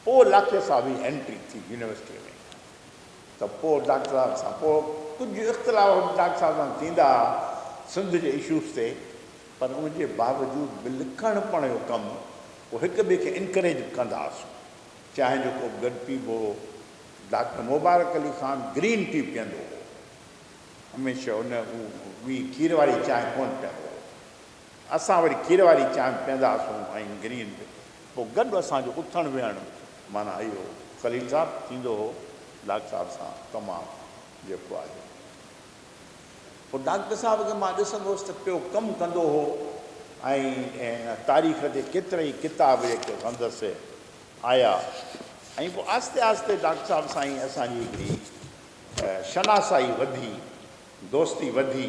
पोइ लाखे साहिब जी एंट्री थी यूनिवर्सिटी में, त पोइ डॉक्टर साहिब सां पोइ कुझु इख़्तिलाफ़ डॉक्टर साहिब सां थींदा सिंध जे इशूज़ ते, पर उनजे बावजूदि बि लिखण पढ़ण जो कमु पोइ हिक ॿिए खे इनकरेज कंदा हुआसीं। चांहि जो कोप गॾु पीबो हो, डॉक्टर मुबारक अली ख़ान ग्रीन टी पीअंदो हो, हमेशह उन ॿी खीर वारी चांहि कोन पीअंदो हो, असां वरी खीर वारी चांहि पीअंदा हुआसीं ऐं ग्रीन। पोइ गॾु असांजो उथणु विहणु माना इहो खलील साहिबु थींदो हो डॉक्टर साहिब सां तमामु जेको आहे। पोइ डॉक्टर साहिब खे मां ॾिसंदो हुउसि त पियो कमु कंदो हो ऐं तारीख़ ते केतिरा ई किताब जेके संदसि आया। ऐं पोइ आहिस्ते आहिस्ते डॉक्टर साहिब सां ई असांजी हिकिड़ी शनासाई वधी, दोस्ती वधी।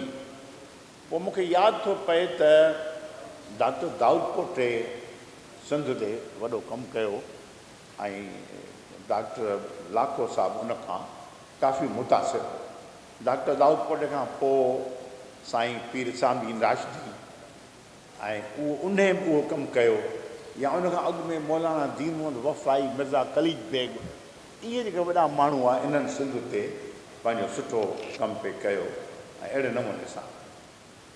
पोइ मूंखे यादि थो पए त डॉक्टर दाऊद पोटे सिंध ते वॾो कमु कयो ऐं डॉक्टर लाखो साहिबु उन खां काफ़ी मुतासिर हो। डॉक्टर दाऊद पोटे खां पोइ साईं पीर सामीन राशिदी ऐं उन बि उहो कमु कयो, या उन खां अॻु में मौलाना दीन मोहम्मद वफ़ाई, मिर्ज़ा कलीज बेग, इहे जेके वॾा माण्हू आहे इन्हनि सिंध ते पंहिंजो सुठो कमु पे कयो। ऐं अहिड़े नमूने सां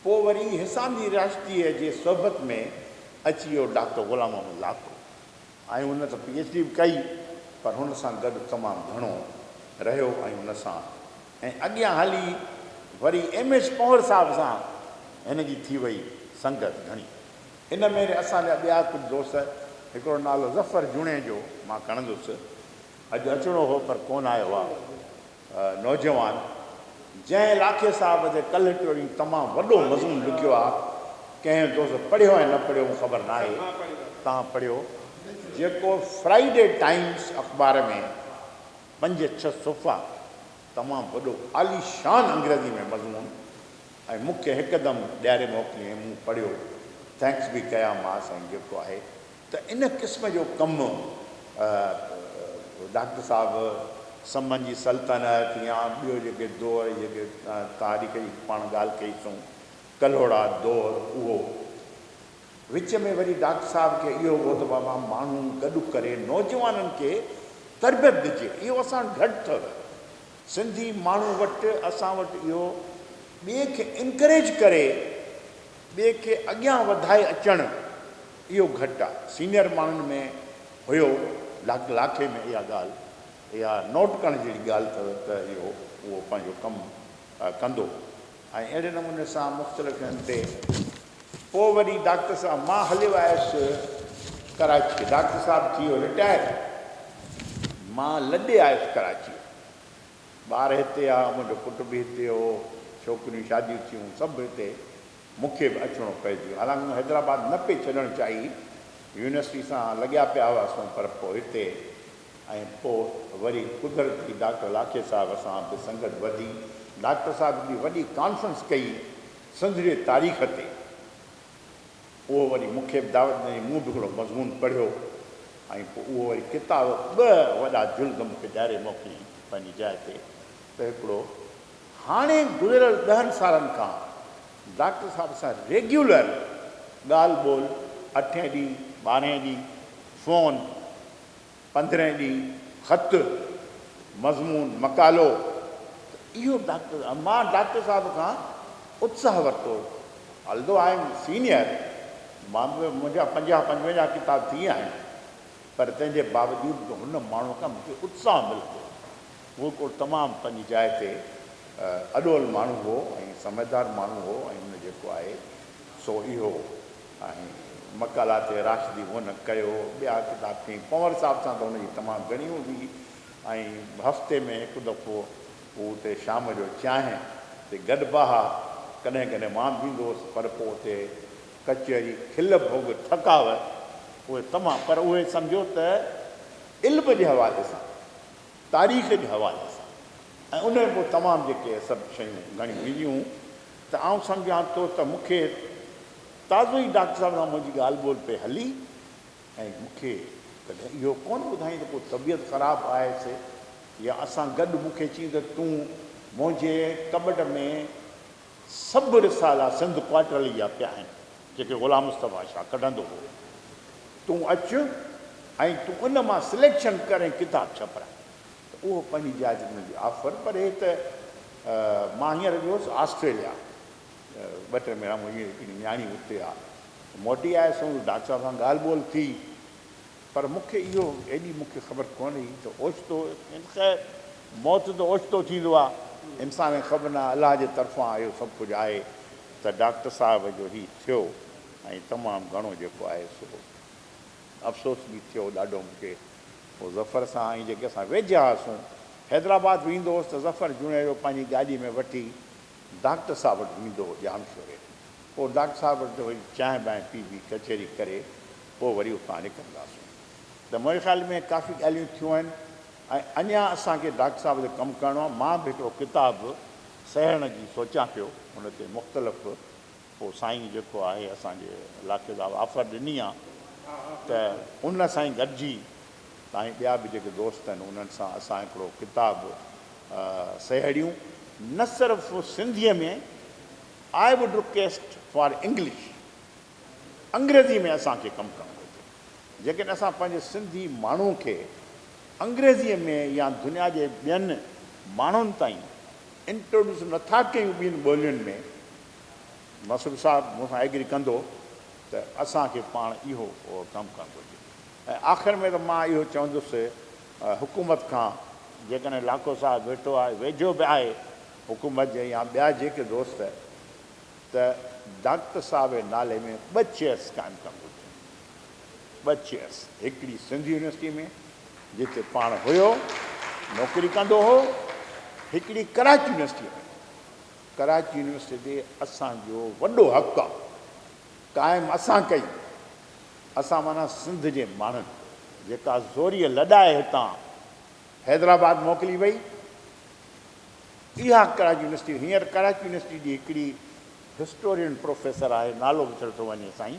पोइ वरी हिसामी राशिदीअ जे सोबत में अची वियो डॉक्टर ग़ुलाम अहमद लाखो, ऐं हुन त PhD बि कई, पर हुन सां गॾु तमामु घणो रहियो ऐं हुन सां ऐं अॻियां हली वरी MS पौर साहिब सां हिन जी थी वई संगत घणी। इन में असांजा ॿिया कुझु दोस्त, हिकिड़ो नालो ज़फ़र जुणे जो मां खणंदुसि, अॼु अचिणो हो पर कोन आयो आहे, नौजवान, जंहिं लाखे साहिब ते कल्ह हिकिड़ो ॾींहुं तमामु वॾो मज़मून लिखियो आहे। कंहिं दोस्त पढ़ियो ऐं न पढ़ियो मूंखे ख़बर न आहे, तव्हां पढ़ियो, जेको फ्राइडे टाइम्स अख़बार में 5-6 सुफ़ा तमामु वॾो आलीशान अंग्रेज़ी में मज़मून, ऐं मूंखे हिकदमि ॾियारे मोकिलियईं, मूं पढ़ियो, थैंक्स बि कयामांसि। ऐं जेको आहे त इन क़िस्म जो कमु डॉक्टर साहिबु समन जी सल्तनत या ॿियो जेके दौर जेके तारीख़ जी पाण ॻाल्हि कईसूं, कलोड़ा दौर, उहो विच में वरी डॉक्टर साहिब खे इहो हो त बाबा माण्हू गॾु करे नौजवाननि खे तरबियत ॾिजे। इहो असां घटि अथव सिंधी माण्हू वटि, असां वटि इहो ॿिए खे इनकरेज करे, ॿिए खे अॻियां वधाए अचणु, इहो घटि आहे। सीनियर माण्हुनि में हुयो, डॉक्टर लाखे में इहा ॻाल्हि, इहा नोट करण जहिड़ी ॻाल्हि अथव त इहो उहो पंहिंजो कमु कंदो। ऐं अहिड़े नमूने सां मुख़्तलिफ़ हंधि ते पोइ वरी डॉक्टर साहिबु, मां हलियो आयुसि कराची, डॉक्टर साहिबु थी वियो रिटायर, मां लॾे आयुसि कराची, ॿार हिते आहे, मुंहिंजो पुटु बि हिते हो, छोकिरियूं शादियूं थियूं, सभु हिते, मूंखे बि अचिणो पइजी। हालांकि मूं हैदराबाद न पे छॾणु चाही, यूनिवर्सिटी सां लॻिया पिया हुआसीं, पर पोइ हिते ऐं पोइ वरी कुदरती डॉक्टर लाखे साहिब सां बि संगत वधी। डॉक्टर साहिब जी वॾी कॉन्फ्रेंस कई सिंध जे तारीख़ ते, उहो वरी मूंखे बि दावत ॾिनी, मूं बि हिकिड़ो मज़मून पढ़ियो ऐं पोइ उहो वरी किताब 2 वॾा जुल्द मूंखे ॾियारे मोकिली पंहिंजी जाइ ते। त हिकिड़ो हाणे गुज़िरियल 10 सालनि खां डॉक्टर साहिब सां रेग्युलर ॻाल्हि ॿोल, 8 ॾींहुं 12 ॾींहुं फ़ोन, 15 ॾींहुं ख़त, मज़मून, मकालो, इहो डॉक्टर, मां डॉक्टर साहिब खां उत्साह वरितो। हलंदो आहियां सीनियर, मां बि मुंहिंजा 50-55 किताब थी विया आहिनि, पर तंहिंजे बावजूदि हुन माण्हू खां मूंखे उत्साह मिलंदो। उहो को तमामु पंहिंजी जाइ ते अॾोल माण्हू हो ऐं समझदार माण्हू हो, ऐं हुन जेको आहे सो इहो ऐं मकालात राशिदी हुन कयो, ॿिया किताब कई, पंवर साहिब सां त हुनजी तमामु घणियूं हुई। ऐं हफ़्ते में हिकु दफ़ो पोइ उते शाम जो चांहि ते गॾु बाहा, कॾहिं कॾहिं मां बि ईंदो हुउसि, पर पोइ उते कचहरी खिल भोग थकाव उहे तमामु, पर उहे सम्झो त इल्म जे हवाले सां, तारीख़ जे हवाले सां, ऐं उन में पोइ तमामु जेके सभु शयूं घणियूं ईंदियूं, त आउं सम्झां थो त मूंखे ताज़ो ई डॉक्टर साहिब सां मुंहिंजी ॻाल्हि ॿोल पे हली, ऐं मूंखे कॾहिं इहो कोन ॿुधाईं त पोइ तबियत ख़राबु आयसि या असां गॾु मूंखे चई त तूं मुंहिंजे कबट में सभु रिसाला सिंध क्वार्टर जा पिया आहिनि जेके ग़ुलाम मुस्तफ़ा शाह कढंदो हो, तूं अचु ऐं तूं उन मां सिलेक्शन कर ऐं किताबु छपाए। त उहो पंहिंजी जाइ ते मुंहिंजी ऑफर, पर हे त मां हींअर वियो हुउसि ऑस्ट्रेलिया, 2-3 महीना मुंहिंजी हिकिड़ी न्याणी उते आहे, मोटी आयुसि, डॉक्टर साहिब सां ॻाल्हि ॿोल थी, पर मूंखे इहो एॾी मूंखे ख़बर कोन हुई त ओचितो ख़ैर मौत त ओचितो थींदो आहे, इंसान खे ख़बर न अलाह जे तरफ़ां इहो सभु कुझु आहे। त डॉक्टर साहिब जो हीउ थियो ऐं तमामु घणो जेको आहे सो अफ़सोस बि थियो ॾाढो मूंखे। पोइ ज़फ़र सां ऐं जेके असां वेझा हुआसीं, हैदराबाद वेंदो हुउसि त ज़फ़र जुणे जो पंहिंजी गाॾी में वठी डॉक्टर साहिब वटि वेंदो हो जामशोरे, पोइ डॉक्टर साहिब वटि वरी चांहि बांहि पी कचहरी करे पोइ वरी उतां निकिरंदासीं। त मुंहिंजे ख़्याल में काफ़ी ॻाल्हियूं थियूं आहिनि ऐं अञा असांखे डॉक्टर साहिब जो कमु करिणो आहे। मां बि हिकिड़ो किताबु सहण जी सोचां पियो, हुन ते मुख़्तलिफ़ पोइ साईं जेको आहे असांजे इलाइक़े जा ऑफर ॾिनी आहे, त उन सां ई गॾिजी ऐं ॿिया बि जेके दोस्त आहिनि उन्हनि सां असां हिकिड़ो किताबु सहड़ियूं, न सिर्फ़ु सिंधीअ में, I would request for English, अंग्रेज़ी में असांखे कमु करणो घुरिजे। जेकॾहिं असां पंहिंजे सिंधी माण्हू खे अंग्रेज़ीअ में या दुनिया जे ॿियनि माण्हुनि ताईं इंट्रोड्यूस नथा कयूं ॿियनि ॿोलियुनि में, मसूद साहिबु मूंसां एग्री कंदो त असांखे पाण इहो कमु करणु घुरिजे। ऐं आख़िर में त मां इहो चवंदुसि हुकूमत खां, जेकॾहिं लाखो साहिबु वेठो आहे, वेझो बि आहे हुकूमत जे या ॿिया जेके दोस्त, त डॉक्टर साहिब जे नाले में 2 चेयर्स क़ाइमु करणु घुरिजे। 2 चेयर्स, हिकिड़ी सिंधी यूनिवर्सिटी में जिते पाण हुयो नौकिरी कंदो हो, हिकिड़ी कराची यूनिवर्सिटी में। कराची यूनिवर्सिटी ते असांजो वॾो हक़ु आहे, क़ाइमु असां कई, असां माना सिंध जे माण्हुनि, जेका ज़ोरीअ लॾाए हितां हैदराबाद मोकिली वई, इहा कराची यूनिवर्सिटी। हींअर कराची यूनिवर्सिटी जी हिकिड़ी हिस्टोरियन प्रोफेसर आहे, नालो बि छॾियो थो वञे साईं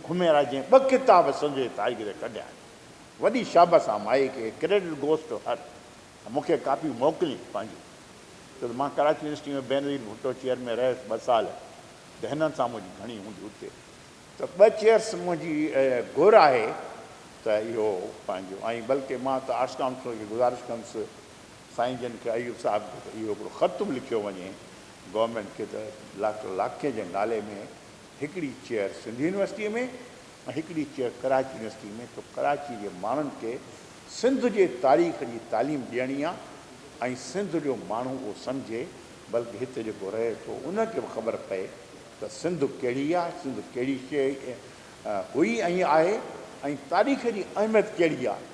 हुमेरा, जंहिं 2 किताब सिंध जे तारीख़ ते कढिया आहिनि। वॾी शाबाश आहे माई खे, क्रेडिट गोज़ टू हर। मूंखे कापी मोकिली पंहिंजी, छो त मां कराची यूनिवर्सिटी में बेनज़ीर भुट्टो चेयर में रहियुसि 2 साल, त हिननि सां मुंहिंजी घणी हूंदी हुते। त 2 चेयर्स मुंहिंजी घुर आहे त इहो पंहिंजो, ऐं बल्कि मां त आर्ट्स काउंसिल खे गुज़ारिश कंदुसि साईं जन खे, अयूब साहिब खे, त इहो हिकिड़ो ख़त बि लिखियो वञे गवर्नमेंट खे त डॉक्टर लाखे जे नाले में हिकिड़ी चेयर सिंधी यूनिवर्सिटीअ में ऐं हिकिड़ी चेयर कराची यूनिवर्सिटी में, त कराची जे माण्हुनि खे सिंध जे तारीख़ जी तालीम ॾियणी आहे ऐं सिंध जो माण्हू उहो सम्झे, बल्कि हिते जेको रहे थो उनखे बि ख़बर पए त सिंध कहिड़ी आहे, सिंध कहिड़ी शइ हुई ऐं आहे, ऐं तारीख़ जी अहमियत कहिड़ी आहे।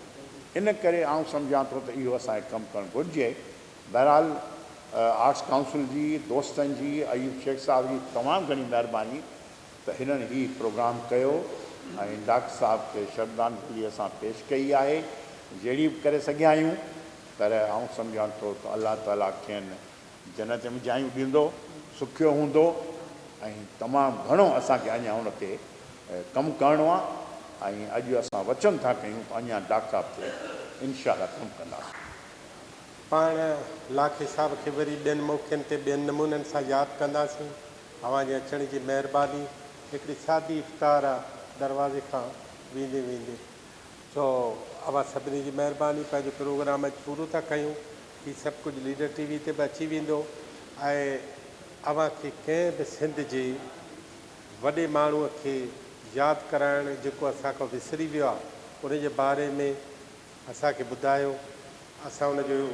इन करे आउं सम्झां थो त इहो असांखे कमु करणु घुरिजे। बहरहाल आर्ट्स काउंसिल जी, दोस्तनि जी, अयूब शेख साहिब जी तमामु घणी महिरबानी त हिननि ही प्रोग्राम कयो ऐं डॉक्टर साहिब खे श्रद्धांजलि असां पेश कई आहे, जहिड़ी बि करे सघिया आहियूं। पर आउं सम्झां थो त अलाह ताला खेनि जन्नत में जायूं ॾींदो, सुखियो हूंदो ऐं तमामु घणो असांखे अञा हुन ते कमु करिणो आहे। ऐं अॼु असां वचन था कयूं त अञा डॉक्टर साहिब ते इनशा अल्लाह कमु कंदासीं। पाण लाखे साहिब खे वरी ॿियनि मौक़नि ते ॿियनि नमूननि सां यादि कंदासीं। अव्हांजे अचण जी महिरबानी। हिकिड़ी सादी इफ़्तार आहे दरवाज़े खां वेंदे वेंदे, सो अव्हां सभिनी जी महिरबानी। पंहिंजो प्रोग्राम अॼु पूरो था कयूं। हीउ सभु कुझु लीडर टीवी ते बि अची वेंदो ऐं अव्हांखे कंहिं बि सिंध जे वॾे माण्हूअ खे यादि कराइणु जेको असांखां विसरी वियो आहे, उनजे बारे में असांखे ॿुधायो। असां हुनजो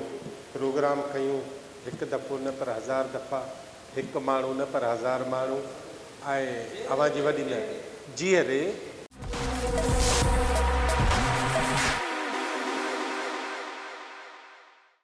प्रोग्राम कयूं, हिकु दफ़ो न पर 1000 दफ़ा, हिकु माण्हू न पर 1000 माण्हू। ऐं अवां जी वॾी न जीअरे